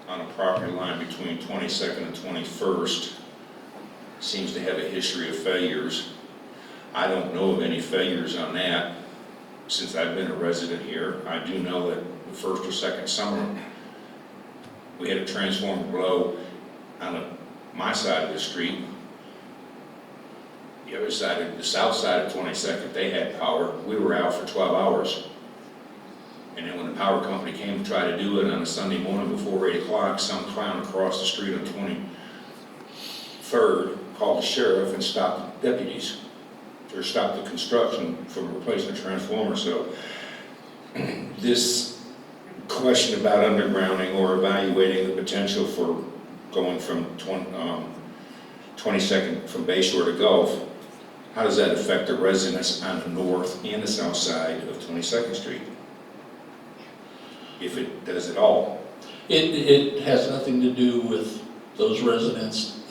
on a property line between 22nd and 21st. Seems to have a history of failures. I don't know of any failures on that since I've been a resident here. I do know that the first or second summer, we had a transformer blow on my side of the street. The other side, the south side of 22nd, they had power. We were out for 12 hours. And then when the power company came to try to do it on a Sunday morning before 8 o'clock, some clown across the street on 23rd called the sheriff and stopped the deputies, or stopped the construction from replacing the transformer. So this question about undergrounding or evaluating the potential for going from 22nd from Bayshore to Gulf, how does that affect the residents on the north and the south side of 22nd Street? If it does at all. It has nothing to do with those residents.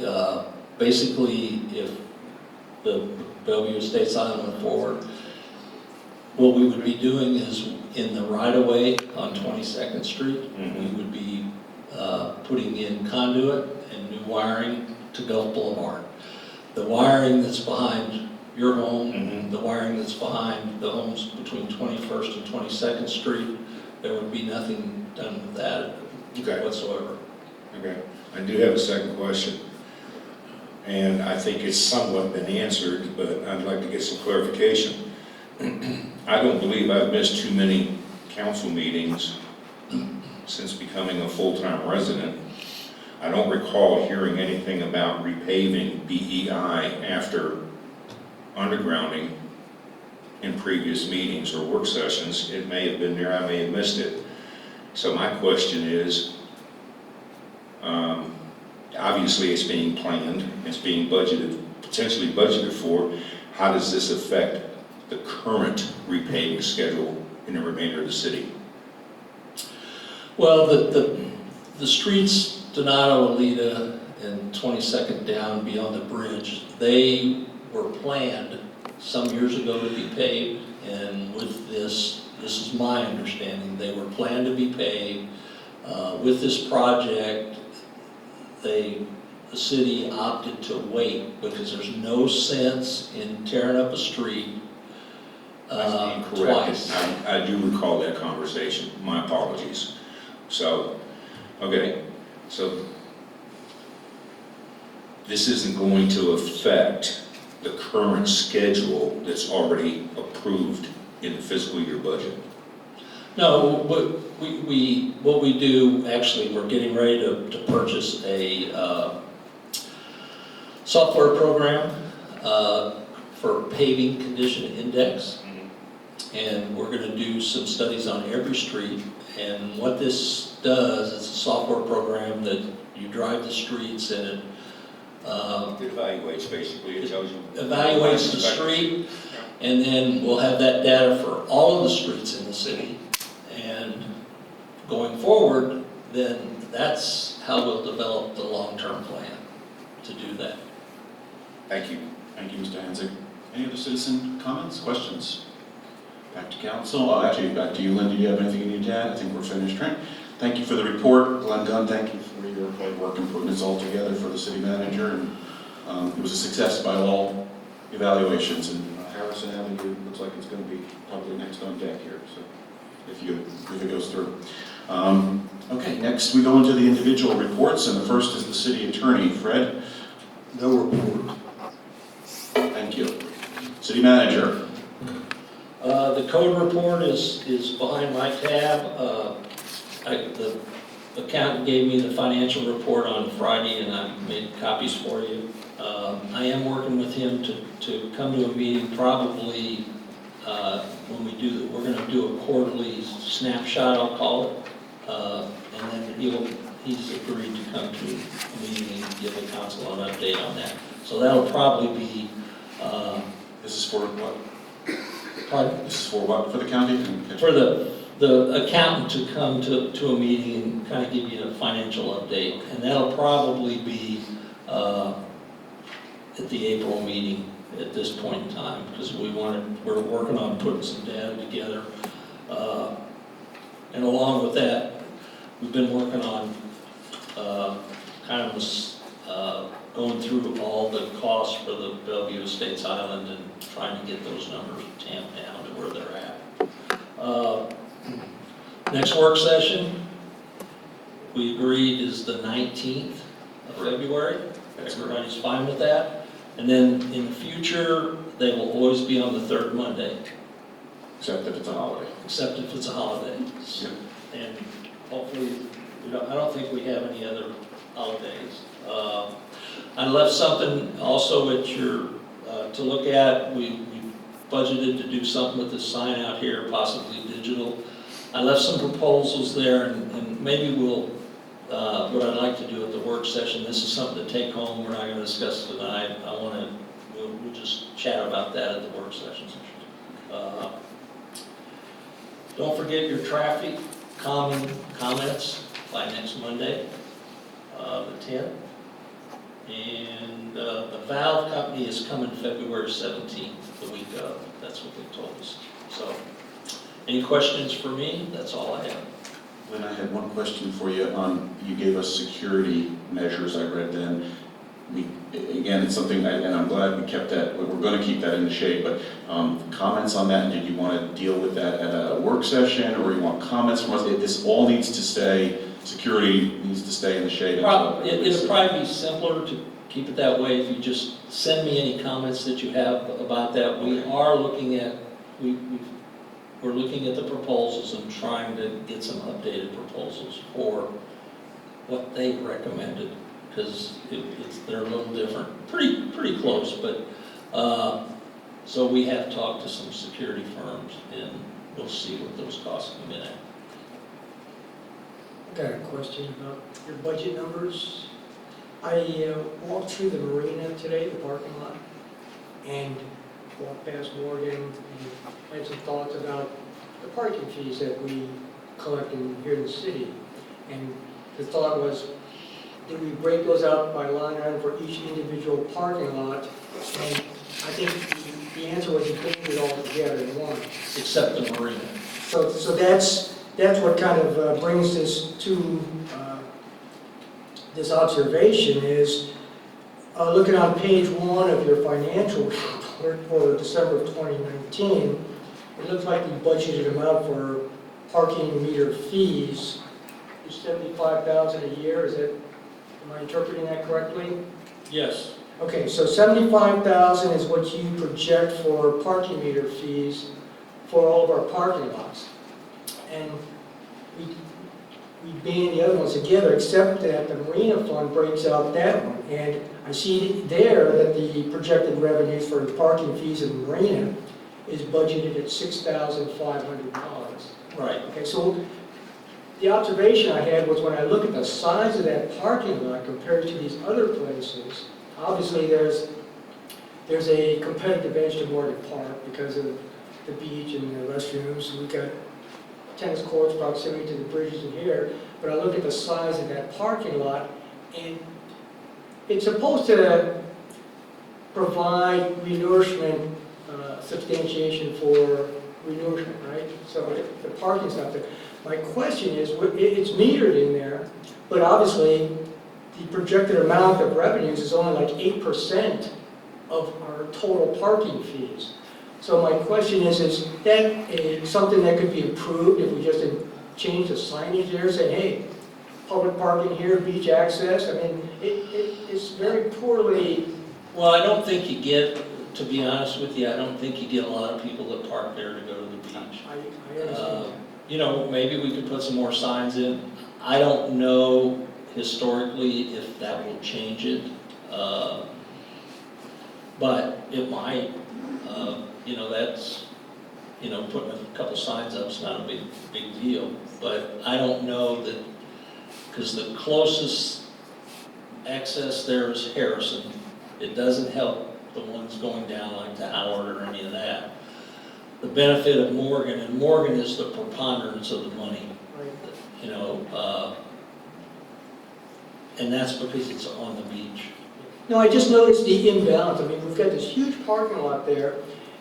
Basically, if the Bellevue Estates Island went forward, what we would be doing is in the right-of-way on 22nd Street, we would be putting in conduit and new wiring to Gulf Boulevard. The wiring that's behind your home, the wiring that's behind the homes between 21st and 22nd Street, there would be nothing done with that whatsoever. Okay. I do have a second question, and I think it's somewhat been answered, but I'd like to get some clarification. I don't believe I've missed too many council meetings since becoming a full-time resident. I don't recall hearing anything about repaving BEI after undergrounding in previous meetings or work sessions. It may have been there, I may have missed it. So my question is, obviously it's being planned, it's being budgeted, potentially budgeted for. How does this affect the current repaving schedule in the remainder of the city? Well, the streets, Donato, Alita, and 22nd down beyond the bridge, they were planned some years ago to be paved, and with this is my understanding, they were planned to be paved. With this project, the city opted to wait because there's no sense in tearing up a street twice. I do recall that conversation. My apologies. So, okay, so this isn't going to affect the current schedule that's already approved in the fiscal year budget? No, what we do, actually, we're getting ready to purchase a software program for paving condition index. And we're going to do some studies on every street. And what this does, it's a software program that you drive the streets and it evaluates, basically. It tells you. Evaluates the street, and then we'll have that data for all of the streets in the city. And going forward, then that's how we'll develop the long-term plan to do that. Thank you. Thank you, Mr. Hanzig. Any other citizen comments, questions? Back to council. Actually, back to you, Lynn. Do you have anything you need to add? I think we're finished, right? Thank you for the report. Glenn Gunn, thank you for your work in putting this all together for the city manager. And it was a success by all evaluations. And Harrison Avenue looks like it's going to be probably next on deck here. So if it goes through. Okay, next we go into the individual reports, and the first is the city attorney. Fred? No report. Thank you. City manager? The code report is behind my tab. The accountant gave me the financial report on Friday, and I made copies for you. I am working with him to come to a meeting probably when we do, we're going to do a quarterly snapshot, I'll call it. And then he's agreed to come to a meeting and give the council an update on that. So that'll probably be. This is for what? Pardon? This is for what? For the county? For the the accountant to come to a meeting and kind of give you a financial update. And that'll probably be at the April meeting at this point in time, because we're working on putting some data together. And along with that, we've been working on kind of going through all the costs for the Bellevue Estates Island and trying to get those numbers tamped down to where they're at. Next work session, we agreed is the 19th of February. Everybody's fine with that? And then in the future, they will always be on the third Monday. Except if it's a holiday. Except if it's a holiday. And hopefully, I don't think we have any other holidays. I left something also at your, to look at. We budgeted to do something with this sign out here, possibly digital. I left some proposals there, and maybe we'll, what I'd like to do at the work session, this is something to take home, we're not going to discuss tonight. We'll just chat about that at the work session. Don't forget your traffic comments by next Monday, the 10th. And the valve company is coming February 17th, the week of. That's what they told us. So, any questions for me? That's all I have. Lynn, I had one question for you on, you gave us security measures, I read then. Again, it's something, and I'm glad we kept that, we're going to keep that in the shade, but comments on that, did you want to deal with that at a work session, or you want comments from us? This all needs to stay, security needs to stay in the shade. It'll probably be simpler to keep it that way if you just send me any comments that you have about that. We are looking at, we're looking at the proposals and trying to get some updated proposals for what they recommended, because they're a little different, pretty close, but so we have talked to some security firms, and we'll see what those costs come in at. I've got a question about your budget numbers. I walked through the marina today, the parking lot, and walked past Morgan and had some thoughts about the parking fees that we collect here in the city. And the thought was, do we break those out by line item for each individual parking lot? And I think the answer was you bring it all together in one. Except the marina. So that's what kind of brings this to this observation is, looking on page 1 of your financial report for December of 2019, it looks like the budgeted amount for parking meter fees is $75,000 a year. Am I interpreting that correctly? Yes. Okay, so $75,000 is what you project for parking meter fees for all of our parking lots. And we band the other ones together, except that the Marina Fund breaks out that one. And I see there that the projected revenues for the parking fees in the Marina is budgeted at $6,500. Right. Okay, so the observation I had was when I look at the size of that parking lot compared to these other places, obviously there's a competitive edge to Morgan Park because of the beach and the restrooms. We've got tennis courts, proximity to the bridges in here, but I look at the size of that parking lot, and it's supposed to provide renourishment, substantiation for renourishment, right? So the parking's not there. My question is, it's metered in there, but obviously the projected amount of revenues is only like 8% of our total parking fees. So my question is that something that could be improved if we just change the signage there, say, hey, public parking here, beach access? I mean, it's very poorly. Well, I don't think you get, to be honest with you, I don't think you get a lot of people that park there to go to the beach. I understand. You know, maybe we could put some more signs in. I don't know historically if that will change it, but it might. You know, that's, you know, putting a couple signs up is not a big deal. But I don't know that, because the closest access there is Harrison. It doesn't help the ones going down like to Howard or any of that. the benefit of Morgan, and Morgan is the preponderance of the money, you know, and that's because it's on the beach. No, I just noticed the imbalance. I mean, we've got this huge parking lot there,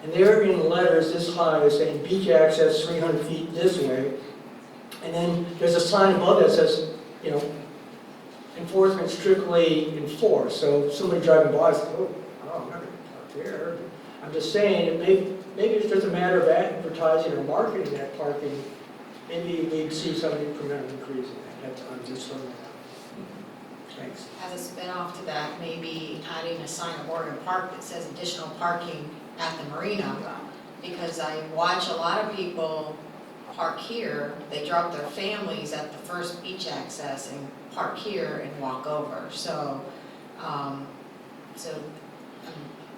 and they're in letters this high saying beach access 300 feet this way. And then there's a sign above that says, you know, enforcement strictly enforced. So if somebody driving by says, oh, I'm not going to park there. I'm just saying, maybe it's just a matter of advertising or marketing that parking. Maybe we'd see some incremental increase in that. I'm just throwing that out. Thanks. As a spin-off to that, maybe adding a sign at Morgan Park that says additional parking at the marina, because I watch a lot of people park here, they drop their families at the first beach access and park here and walk over, so,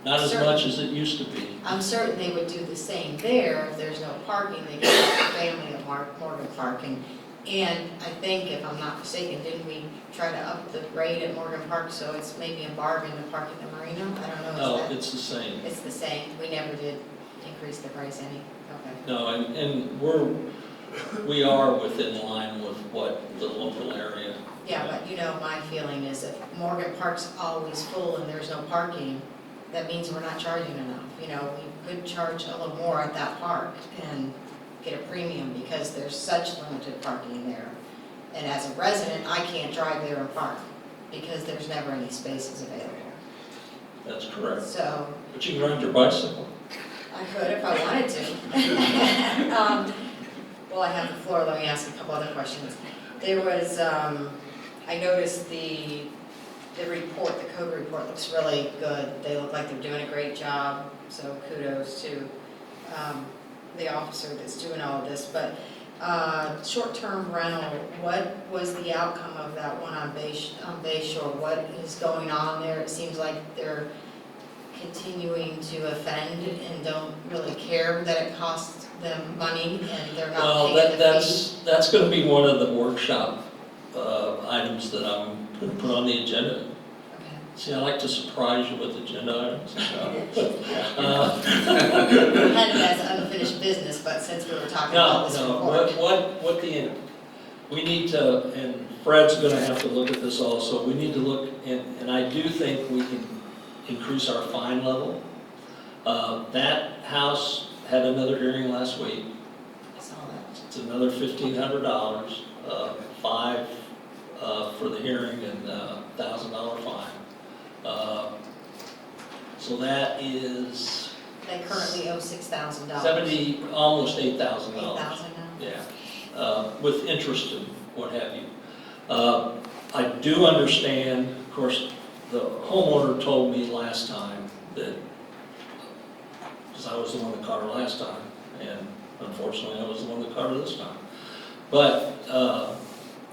Not as much as it used to be. I'm certain they would do the same there. If there's no parking, they get the family at Morgan Park. And I think, if I'm not mistaken, didn't we try to up the rate at Morgan Park so it's maybe a bargain to park at the marina? I don't know. No, it's the same. It's the same. We never did increase the price any. Okay. No, and we are within line with what the local area. Yeah, but you know, my feeling is if Morgan Park's always full and there's no parking, that means we're not charging enough. You know, we could charge a little more at that park and get a premium because there's such limited parking there. And as a resident, I can't drive there and park because there's never any spaces available. That's correct. So. But you can rent your bicycle. I could if I wanted to. Well, I have the floor, let me ask a couple other questions. There was, I noticed the report, the code report looks really good. They look like they're doing a great job, so kudos to the officer that's doing all of this. But short-term rental, what was the outcome of that one on Bayshore? What is going on there? It seems like they're continuing to offend and don't really care that it costs them money and they're not paying the fee. That's going to be one of the workshop items that I'm going to put on the agenda. Okay. See, I like to surprise you with agenda items. Kind of as unfinished business, but since we were talking about this report. We need to, and Fred's going to have to look at this also, we need to look, and I do think we can increase our fine level. That house had another hearing last week. I saw that. It's another $1,500, $5 for the hearing and $1,000 fine. So that is They currently owe $6,000. 70, almost $8,000. $8,000 now? Yeah, with interest and what have you. I do understand, of course, the homeowner told me last time that, because I was the one that caught her last time, and unfortunately I was the one that caught her this time. But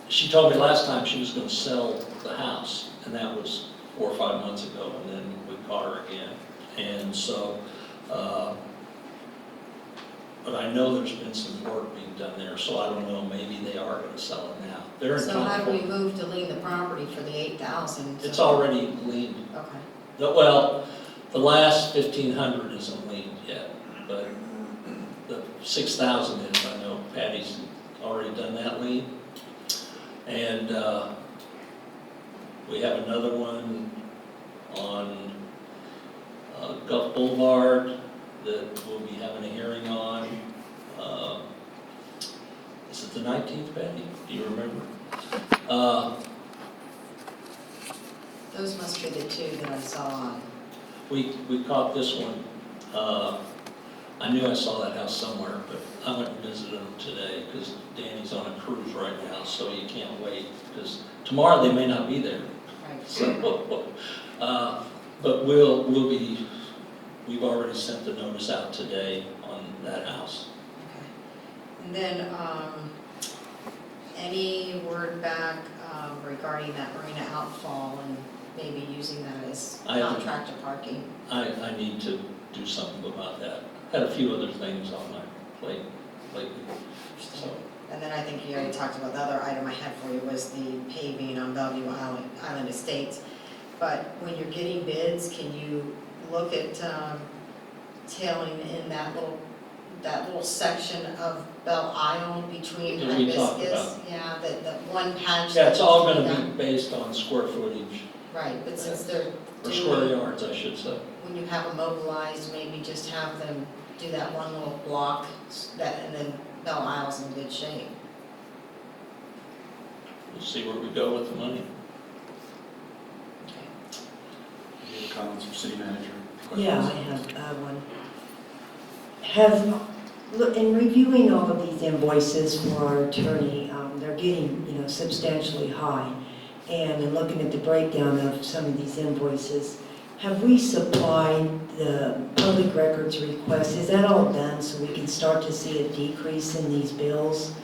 she told me last time she was going to sell the house, and that was 4 or 5 months ago, and then we caught her again. And so, but I know there's been some work being done there, so I don't know, maybe they are going to sell it now. They're in So how do we California. move to lien the property for the $8,000? It's already leaned. Okay. Well, the last 1,500 isn't leaned yet, but the 6,000 is, I know Patty's already done that lien. And we have another one on Gulf Boulevard that we'll be having a hearing on. Is it the 19th, Patty? Do you remember? Those must be the two that I saw on. We caught this one. I knew I saw that house somewhere, but I went and visited them today because Danny's on a cruise right now, so you can't wait because tomorrow they may not be there. Right. So, but we've already sent the notice out today on that house. Okay. And then, any word back regarding that marina outfall and maybe using that as contractor parking? I need to do something about that. Had a few other things on my plate lately, so. And then I think you already talked about the other item I had for you was the paving on Bellevue Island Estates. But when you're getting bids, can you look at tailing in that little that little section of Belle Isle between That we talked Hibiscus. about. Yeah, that one patch. Yeah, it's that all needs to gonna done. be based on square footage, Right, but since they're or square doing, yards, I should say. when you have them mobilized, maybe just have them do that one little block, and then Belle Isle's in good shape. We'll see where we go with the money. Any comments from city manager? Yeah, I Questions? have one. Look, in reviewing all of these invoices for our attorney, they're getting, substantially high. And in looking at the breakdown of some of these invoices, have we supplied the public records request? Is that all done so we can start to see a decrease in these bills,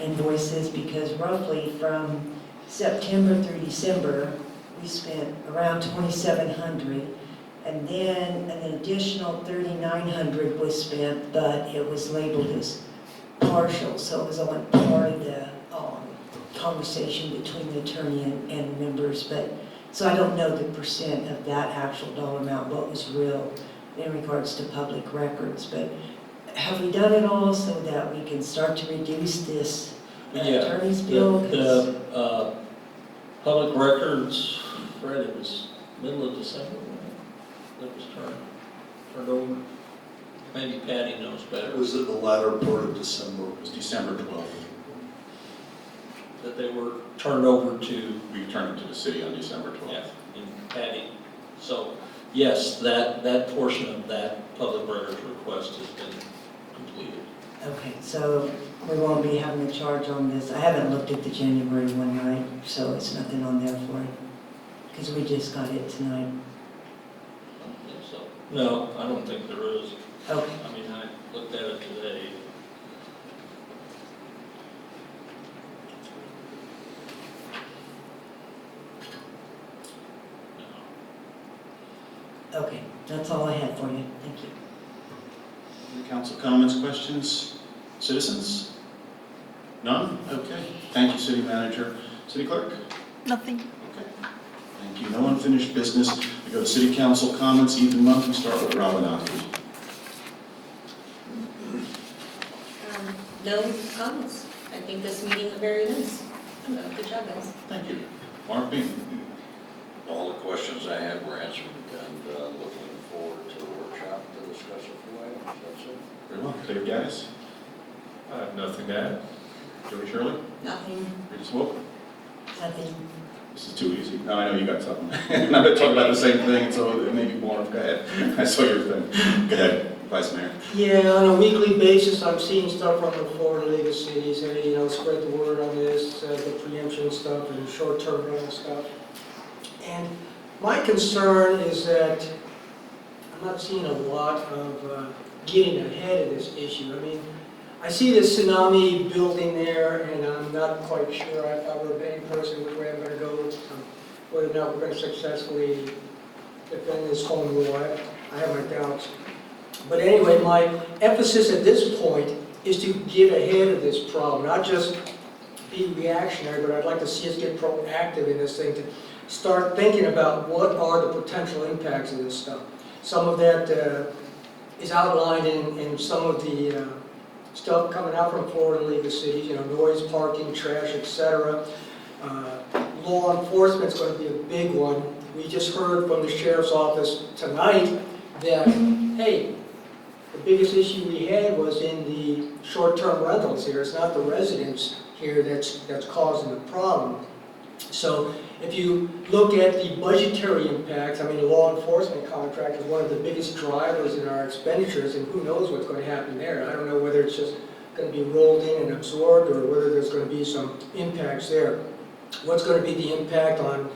invoices? Because roughly from September through December, we spent around $2,700. And then an additional $3,900 was spent, but it was labeled as partial, so it was only part of the conversation between the attorney and members. But so I don't know the percent of that actual dollar amount, what was real in regards to public records. But have we done it all so that we can start to reduce this attorney's bill? The public records, Fred, it was middle of December when it was turned over. Maybe Patty knows better. It was in the latter part of December. It was December 12th. That they were turned over to. We returned it to the city on December 12th. Yeah, and Patty. So, yes, that portion of that public records request has been completed. Okay, so we won't be having a charge on this. I haven't looked at the January one, right? So it's nothing on there for it, because we just got it tonight. I don't think so. No, I don't think there is. Okay. I mean, I looked at it today. Okay, that's all I had for you. Thank you. Any council comments, questions? Citizens? None? Okay. Thank you, city manager. City clerk? Nothing. Okay. Thank you. No unfinished business. We go to city council comments, even month. We start with Robin Ocky. No comments. I think this meeting was very nice. Good job, guys. Thank you. Mark Beam. All the questions I had were answered, and looking forward to the workshop to discuss a few items. That's it. Very well. Clear, guys? I have nothing to add. Joey Shirley? Nothing. Rita Swope? Nothing. This is too easy. No, I know you got something. And I'm going to talk about the same thing, so it may be more. Go ahead. I saw your thing. Go ahead, Vice Mayor. Yeah, on a weekly basis, I'm seeing stuff from the Florida League of Cities, and, spread the word on this, the preemption stuff and short-term rental stuff. And my concern is that I'm not seeing a lot of getting ahead of this issue. I mean, I see this tsunami building there, and I'm not quite sure if I were a betting person which way I'm going to go, whether or not we're going to successfully defend this home rule. I have my doubts. But anyway, my emphasis at this point is to get ahead of this problem, not just be reactionary, but I'd like to see us get proactive in this thing, to start thinking about what are the potential impacts of this stuff. Some of that is outlined in some of the stuff coming out from Florida League of Cities, noise, parking, trash, etc. Law enforcement's going to be a big one. We just heard from the sheriff's office tonight that, hey, the biggest issue we had was in the short-term rentals here. It's not the residents here that's causing the problem. So if you look at the budgetary impacts, I mean, the law enforcement contract is one of the biggest drivers in our expenditures, and who knows what's going to happen there. I don't know whether it's just going to be rolled in and absorbed, or whether there's going to be some impacts there. What's going to be the impact on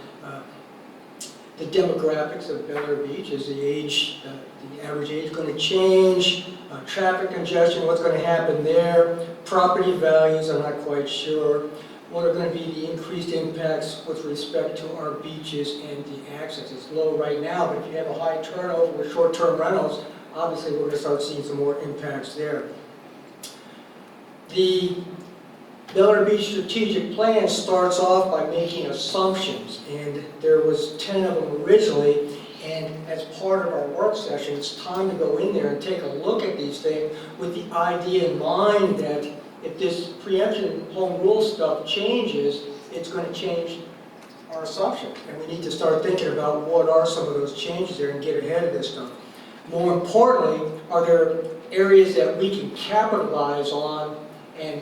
the demographics of Bel Air Beach? Is the average age going to change? Traffic congestion, what's going to happen there? Property values, I'm not quite sure. What are going to be the increased impacts with respect to our beaches and the access? It's low right now, but if you have a high turnover with short-term rentals, obviously we're going to start seeing some more impacts there. The Bel Air Beach strategic plan starts off by making assumptions, and there was 10 of them originally, And as part of our work session, it's time to go in there and take a look at these things with the idea in mind that if this preemption home rule stuff changes, it's going to change our assumptions. And we need to start thinking about what are some of those changes there and get ahead of this stuff. More importantly, are there areas that we can capitalize on and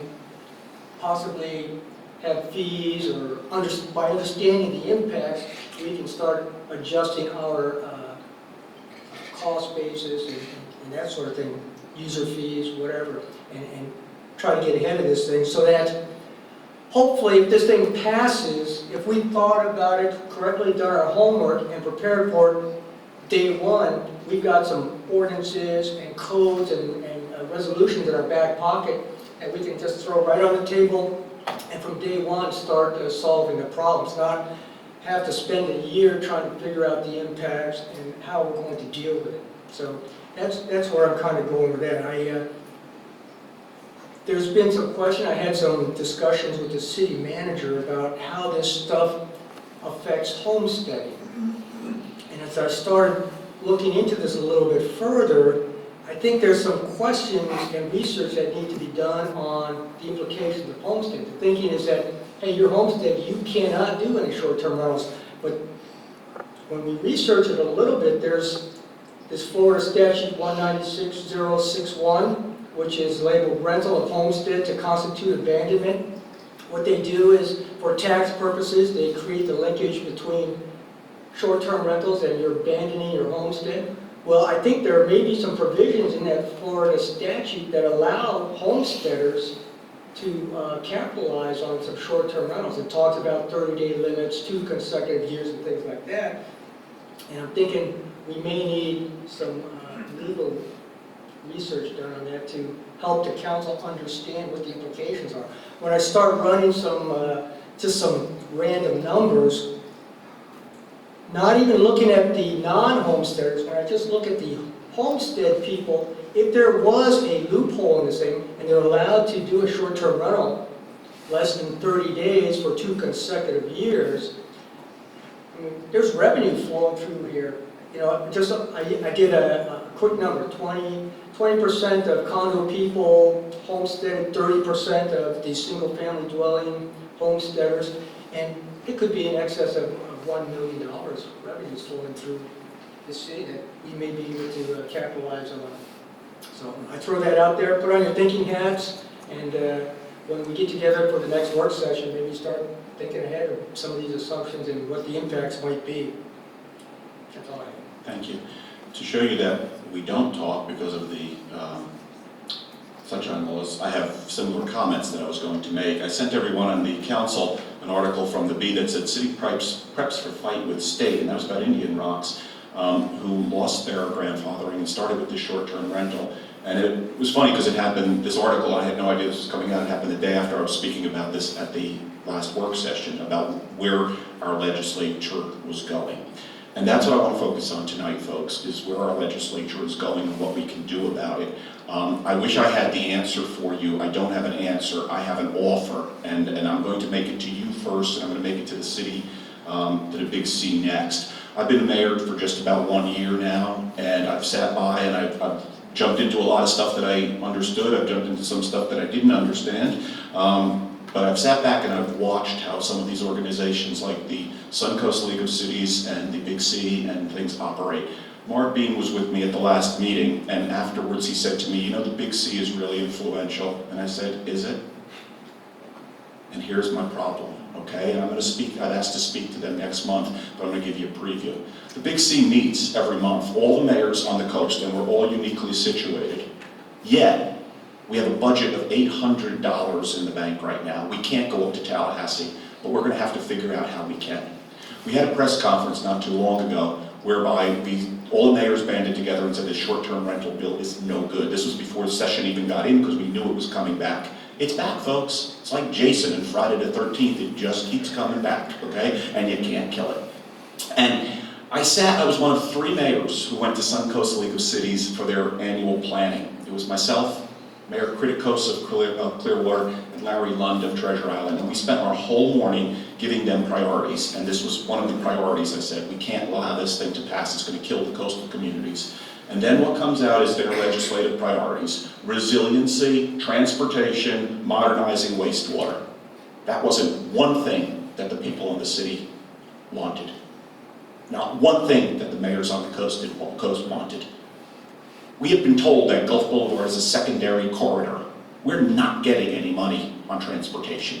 possibly have fees, or by understanding the impacts, we can start adjusting our cost basis and that sort of thing, user fees, whatever, and try to get ahead of this thing so that hopefully if this thing passes, if we thought about it correctly, done our homework and prepared for it day one, we've got some ordinances and codes and resolutions in our back pocket that we can just throw right on the table and from day one start solving the problems, not have to spend a year trying to figure out the impacts and how we're going to deal with it. So that's where I'm kind of going with that. There's been some question, I had some discussions with the city manager about how this stuff affects homesteading. And as I started looking into this a little bit further, I think there's some questions and research that need to be done on the implications of homestead. The thinking is that, hey, your homestead, you cannot do any short-term rentals. But when we research it a little bit, there's this Florida statute 196061, which is labeled rental of homestead to constitute abandonment. What they do is, for tax purposes, they create the linkage between short-term rentals and you're abandoning your homestead. Well, I think there may be some provisions in that Florida statute that allow homesteaders to capitalize on some short-term rentals. It talks about 30-day limits, 2 consecutive years and things like that. And I'm thinking we may need some legal research done on that to help the council understand what the implications are. When I start running just some random numbers, not even looking at the non-homesteaders, when I just look at the homestead people, if there was a loophole in this thing and they're allowed to do a short-term rental less than 30 days for 2 consecutive years, I mean, there's revenue flowing through here. You know, I did a quick number, 20% of condo people homestead, 30% of the single-family dwelling homesteaders, and it could be in excess of $1 million revenues flowing through the city that we may be able to capitalize on. So I throw that out there, put on your thinking hats, and when we get together for the next work session, maybe start thinking ahead of some of these assumptions and what the impacts might be. That's all I have. Thank you. To show you that we don't talk because of the sunshine laws, I have similar comments that I was going to make. I sent everyone on the council an article from the Bee that said city preps for fight with state, and that was about Indian Rocks, who lost their grandfathering and started with this short-term rental. And it was funny because it happened, this article, I had no idea this was coming out, it happened the day after I was speaking about this at the last work session, about where our legislature was going. And that's what I want to focus on tonight, folks, is where our legislature is going and what we can do about it. I wish I had the answer for you. I don't have an answer. I have an offer, and I'm going to make it to you first, and I'm going to make it to the city, to the Big C next. I've been mayor for just about 1 year now, and I've sat by and I've jumped into a lot of stuff that I understood. I've jumped into some stuff that I didn't understand. But I've sat back and I've watched how some of these organizations like the Suncoast League of Cities and the Big C and things operate. Mark Bean was with me at the last meeting, and afterwards he said to me, you know, the Big C is really influential. And I said, is it? And here's my problem, okay? And I'm going to speak, I've asked to speak to them next month, but I'm going to give you a preview. The Big C meets every month, all the mayors on the coast, and we're all uniquely situated. Yet, we have a budget of $800 in the bank right now. We can't go up to Tallahassee, but we're going to have to figure out how we can. We had a press conference not too long ago whereby all the mayors banded together and said this short-term rental bill is no good. This was before the session even got in because we knew it was coming back. It's back, folks. It's like Jason and Friday the 13th. It just keeps coming back, okay? And you can't kill it. And I was one of 3 mayors who went to Suncoast League of Cities for their annual planning. It was myself, Mayor Kritikos of Clearwater, and Larry Lund of Treasure Island. And we spent our whole morning giving them priorities. And this was one of the priorities. I said, we can't allow this thing to pass. It's going to kill the coastal communities. And then what comes out is their legislative priorities: resiliency, transportation, modernizing wastewater. That wasn't one thing that the people in the city wanted. Not one thing that the mayors on the coast wanted. We have been told that Gulf Boulevard is a secondary corridor. We're not getting any money on transportation.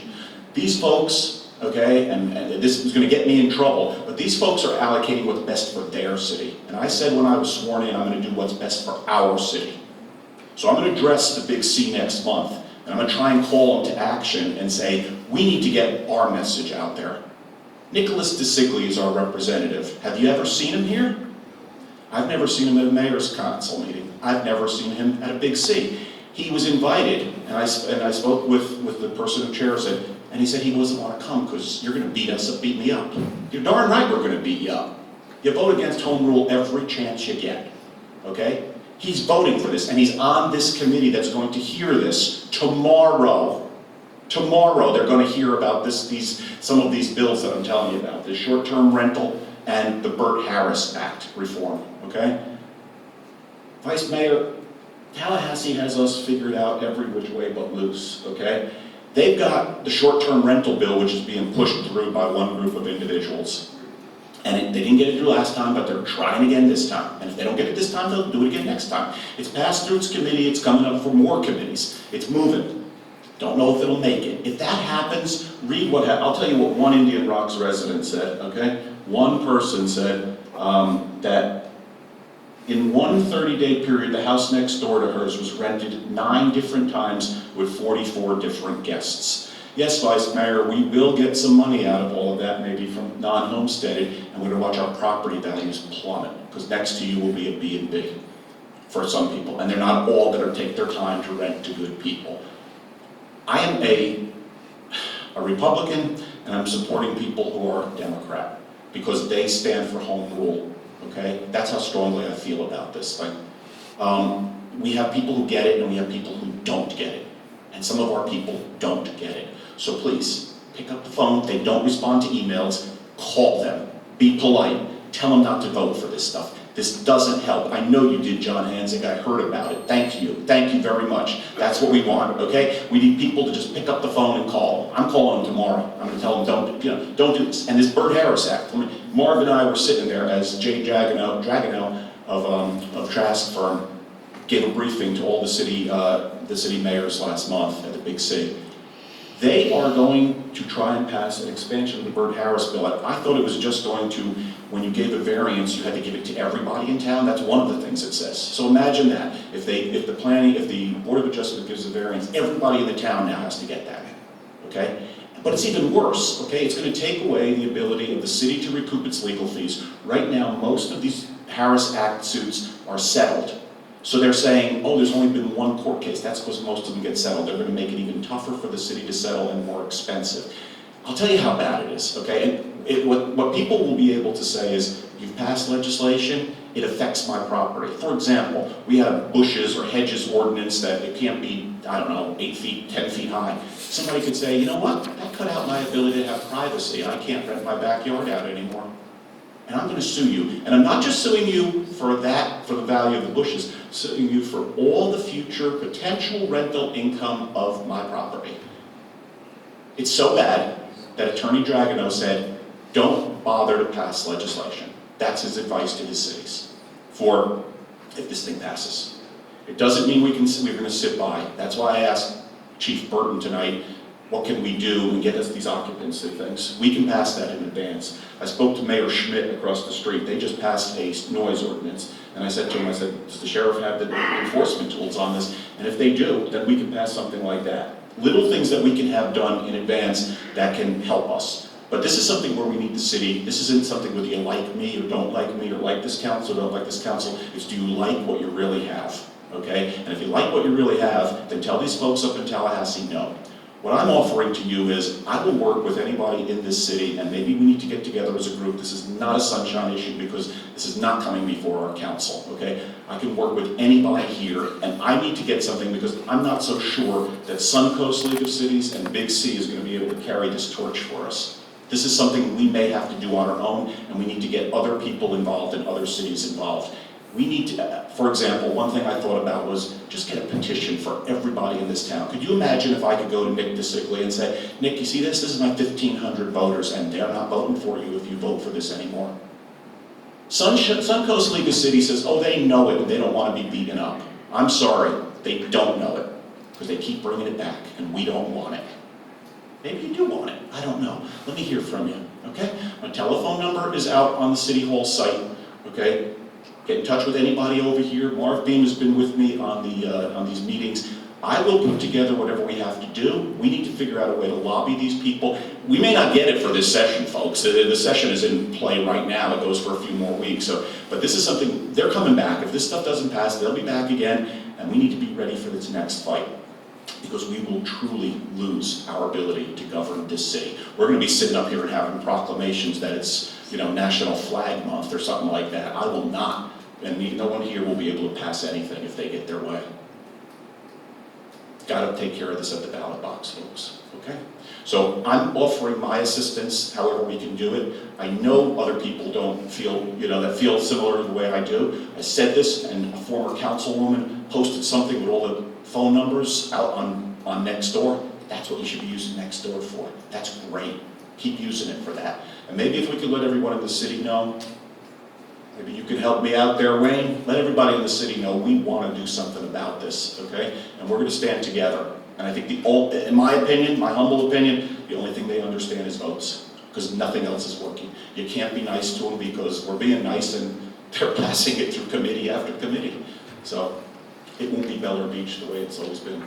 These folks, okay, and this is going to get me in trouble, but these folks are allocating what's best for their city. And I said when I was sworn in, I'm going to do what's best for our city. So I'm going to address the Big C next month, and I'm going to try and call them to action and say, we need to get our message out there. Nicholas DeSigli is our representative. Have you ever seen him here? I've never seen him at a mayor's council meeting. I've never seen him at a Big C. He was invited, and I spoke with the person who chairs it, and he said he doesn't want to come because you're going to beat me up. You're darn right we're going to beat you up. You vote against home rule every chance you get, okay? He's voting for this, and he's on this committee that's going to hear this tomorrow. Tomorrow they're going to hear about some of these bills that I'm telling you about, the short-term rental and the Burt Harris Act reform, okay? Vice Mayor, Tallahassee has us figured out every which way but loose, okay? They've got the short-term rental bill, which is being pushed through by one group of individuals. And they didn't get it through last time, but they're trying again this time. And if they don't get it this time, they'll do it again next time. It's passed through its committee, it's coming up for more committees. It's moving. Don't know if it'll make it. If that happens, read what I'll tell you what one Indian Rocks resident said, okay? One person said that in one 30-day period, the house next door to hers was rented 9 different times with 44 different guests. Yes, Vice Mayor, we will get some money out of all of that, maybe from non-homesteaded, and we're going to watch our property values plummet, because next to you will be a B&B for some people, and they're not all going to take their time to rent to good people. I am a Republican, and I'm supporting people who are Democrat, because they stand for home rule, okay? That's how strongly I feel about this thing. We have people who get it, and we have people who don't get it. And some of our people don't get it. So please, pick up the phone. They don't respond to emails. Call them. Be polite. Tell them not to vote for this stuff. This doesn't help. I know you did, John Hanzig. I heard about it. Thank you. Thank you very much. That's what we want, okay? We need people to just pick up the phone and call. I'm calling them tomorrow. I'm going to tell them, don't do this. And this Burt Harris Act. Marv and I were sitting there as Jay Dragano of Trask Firm gave a briefing to all the city mayors last month at the Big C. They are going to try and pass an expansion of the Burt Harris bill. I thought it was just going to, when you gave a variance, you had to give it to everybody in town. That's one of the things it says. So imagine that. If the Board of Adjustment gives a variance, everybody in the town now has to get that, okay? But it's even worse, okay? It's going to take away the ability of the city to recoup its legal fees. Right now, most of these Harris Act suits are settled. So they're saying, oh, there's only been one court case. That's because most of them get settled. They're going to make it even tougher for the city to settle and more expensive. I'll tell you how bad it is, okay? And what people will be able to say is, you've passed legislation, it affects my property. For example, we have bushes or hedges ordinance that it can't be, 8 feet, 10 feet high. Somebody could say, you know what? That cut out my ability to have privacy. I can't rent my backyard out anymore. And I'm going to sue you. And I'm not just suing you for the value of the bushes, I'm suing you for all the future potential rental income of my property. It's so bad that Attorney Dragano said, don't bother to pass legislation. That's his advice to his cities for if this thing passes. It doesn't mean we're going to sit by. That's why I asked Chief Burton tonight, what can we do and get us these occupancy things? We can pass that in advance. I spoke to Mayor Schmidt across the street. They just passed a noise ordinance. And I said to him, does the sheriff have the enforcement tools on this? And if they do, then we can pass something like that. Little things that we can have done in advance that can help us. But this is something where we need the city. This isn't something whether you like me or don't like me or like this council or don't like this council. It's do you like what you really have, okay? And if you like what you really have, then tell these folks up in Tallahassee no. What I'm offering to you is, I will work with anybody in this city, and maybe we need to get together as a group. This is not a sunshine issue, because this is not coming before our council, okay? I can work with anybody here, and I need to get something, because I'm not so sure that Suncoast League of Cities and Big C is gonna be able to carry this torch for us. This is something we may have to do on our own, and we need to get other people involved and other cities involved. We need to, for example, one thing I thought about was just get a petition for everybody in this town. Could you imagine if I could go to Nick DeSigley and say, Nick, you see this? This is my 1,500 voters, and they're not voting for you if you vote for this anymore. Suncoast League of Cities says, oh, they know it, and they don't want to be beaten up. I'm sorry, they don't know it, because they keep bringing it back, and we don't want it. Maybe you do want it, I don't know. Let me hear from you, okay? My telephone number is out on the City Hall site, okay? Get in touch with anybody over here. Marv Beam has been with me on these meetings. I will put together whatever we have to do. We need to figure out a way to lobby these people. We may not get it for this session, folks. The session is in play right now. It goes for a few more weeks. But this is something, they're coming back. If this stuff doesn't pass, they'll be back again, and we need to be ready for this next fight, because we will truly lose our ability to govern this city. We're going to be sitting up here and having proclamations that it's, National Flag Month or something like that. I will not, and no one here will be able to pass anything if they get their way. Got to take care of this at the ballot box, folks, okay? So I'm offering my assistance however we can do it. I know other people don't feel, that feel similar to the way I do. I said this, and a former councilwoman posted something with all the phone numbers out on Nextdoor. That's what you should be using Nextdoor for. That's great. Keep using it for that. And maybe if we could let everyone in the city know, maybe you could help me out there, Wayne. Let everybody in the city know we want to do something about this, okay? And we're going to stand together. And I think in my opinion, my humble opinion, the only thing they understand is votes, because nothing else is working. You can't be nice to them because we're being nice and they're passing it through committee after committee. So it won't be Bel Air Beach the way it's always been.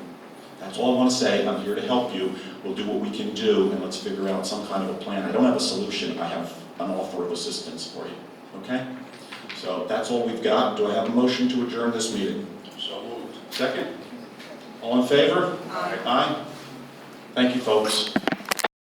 That's all I want to say. I'm here to help you. We'll do what we can do, and let's figure out some kind of a plan. I don't have a solution. I have an offer of assistance for you, okay? So that's all we've got. Do I have a motion to adjourn this meeting? So moved. Second? All in favor? Aye. Aye. Thank you, folks.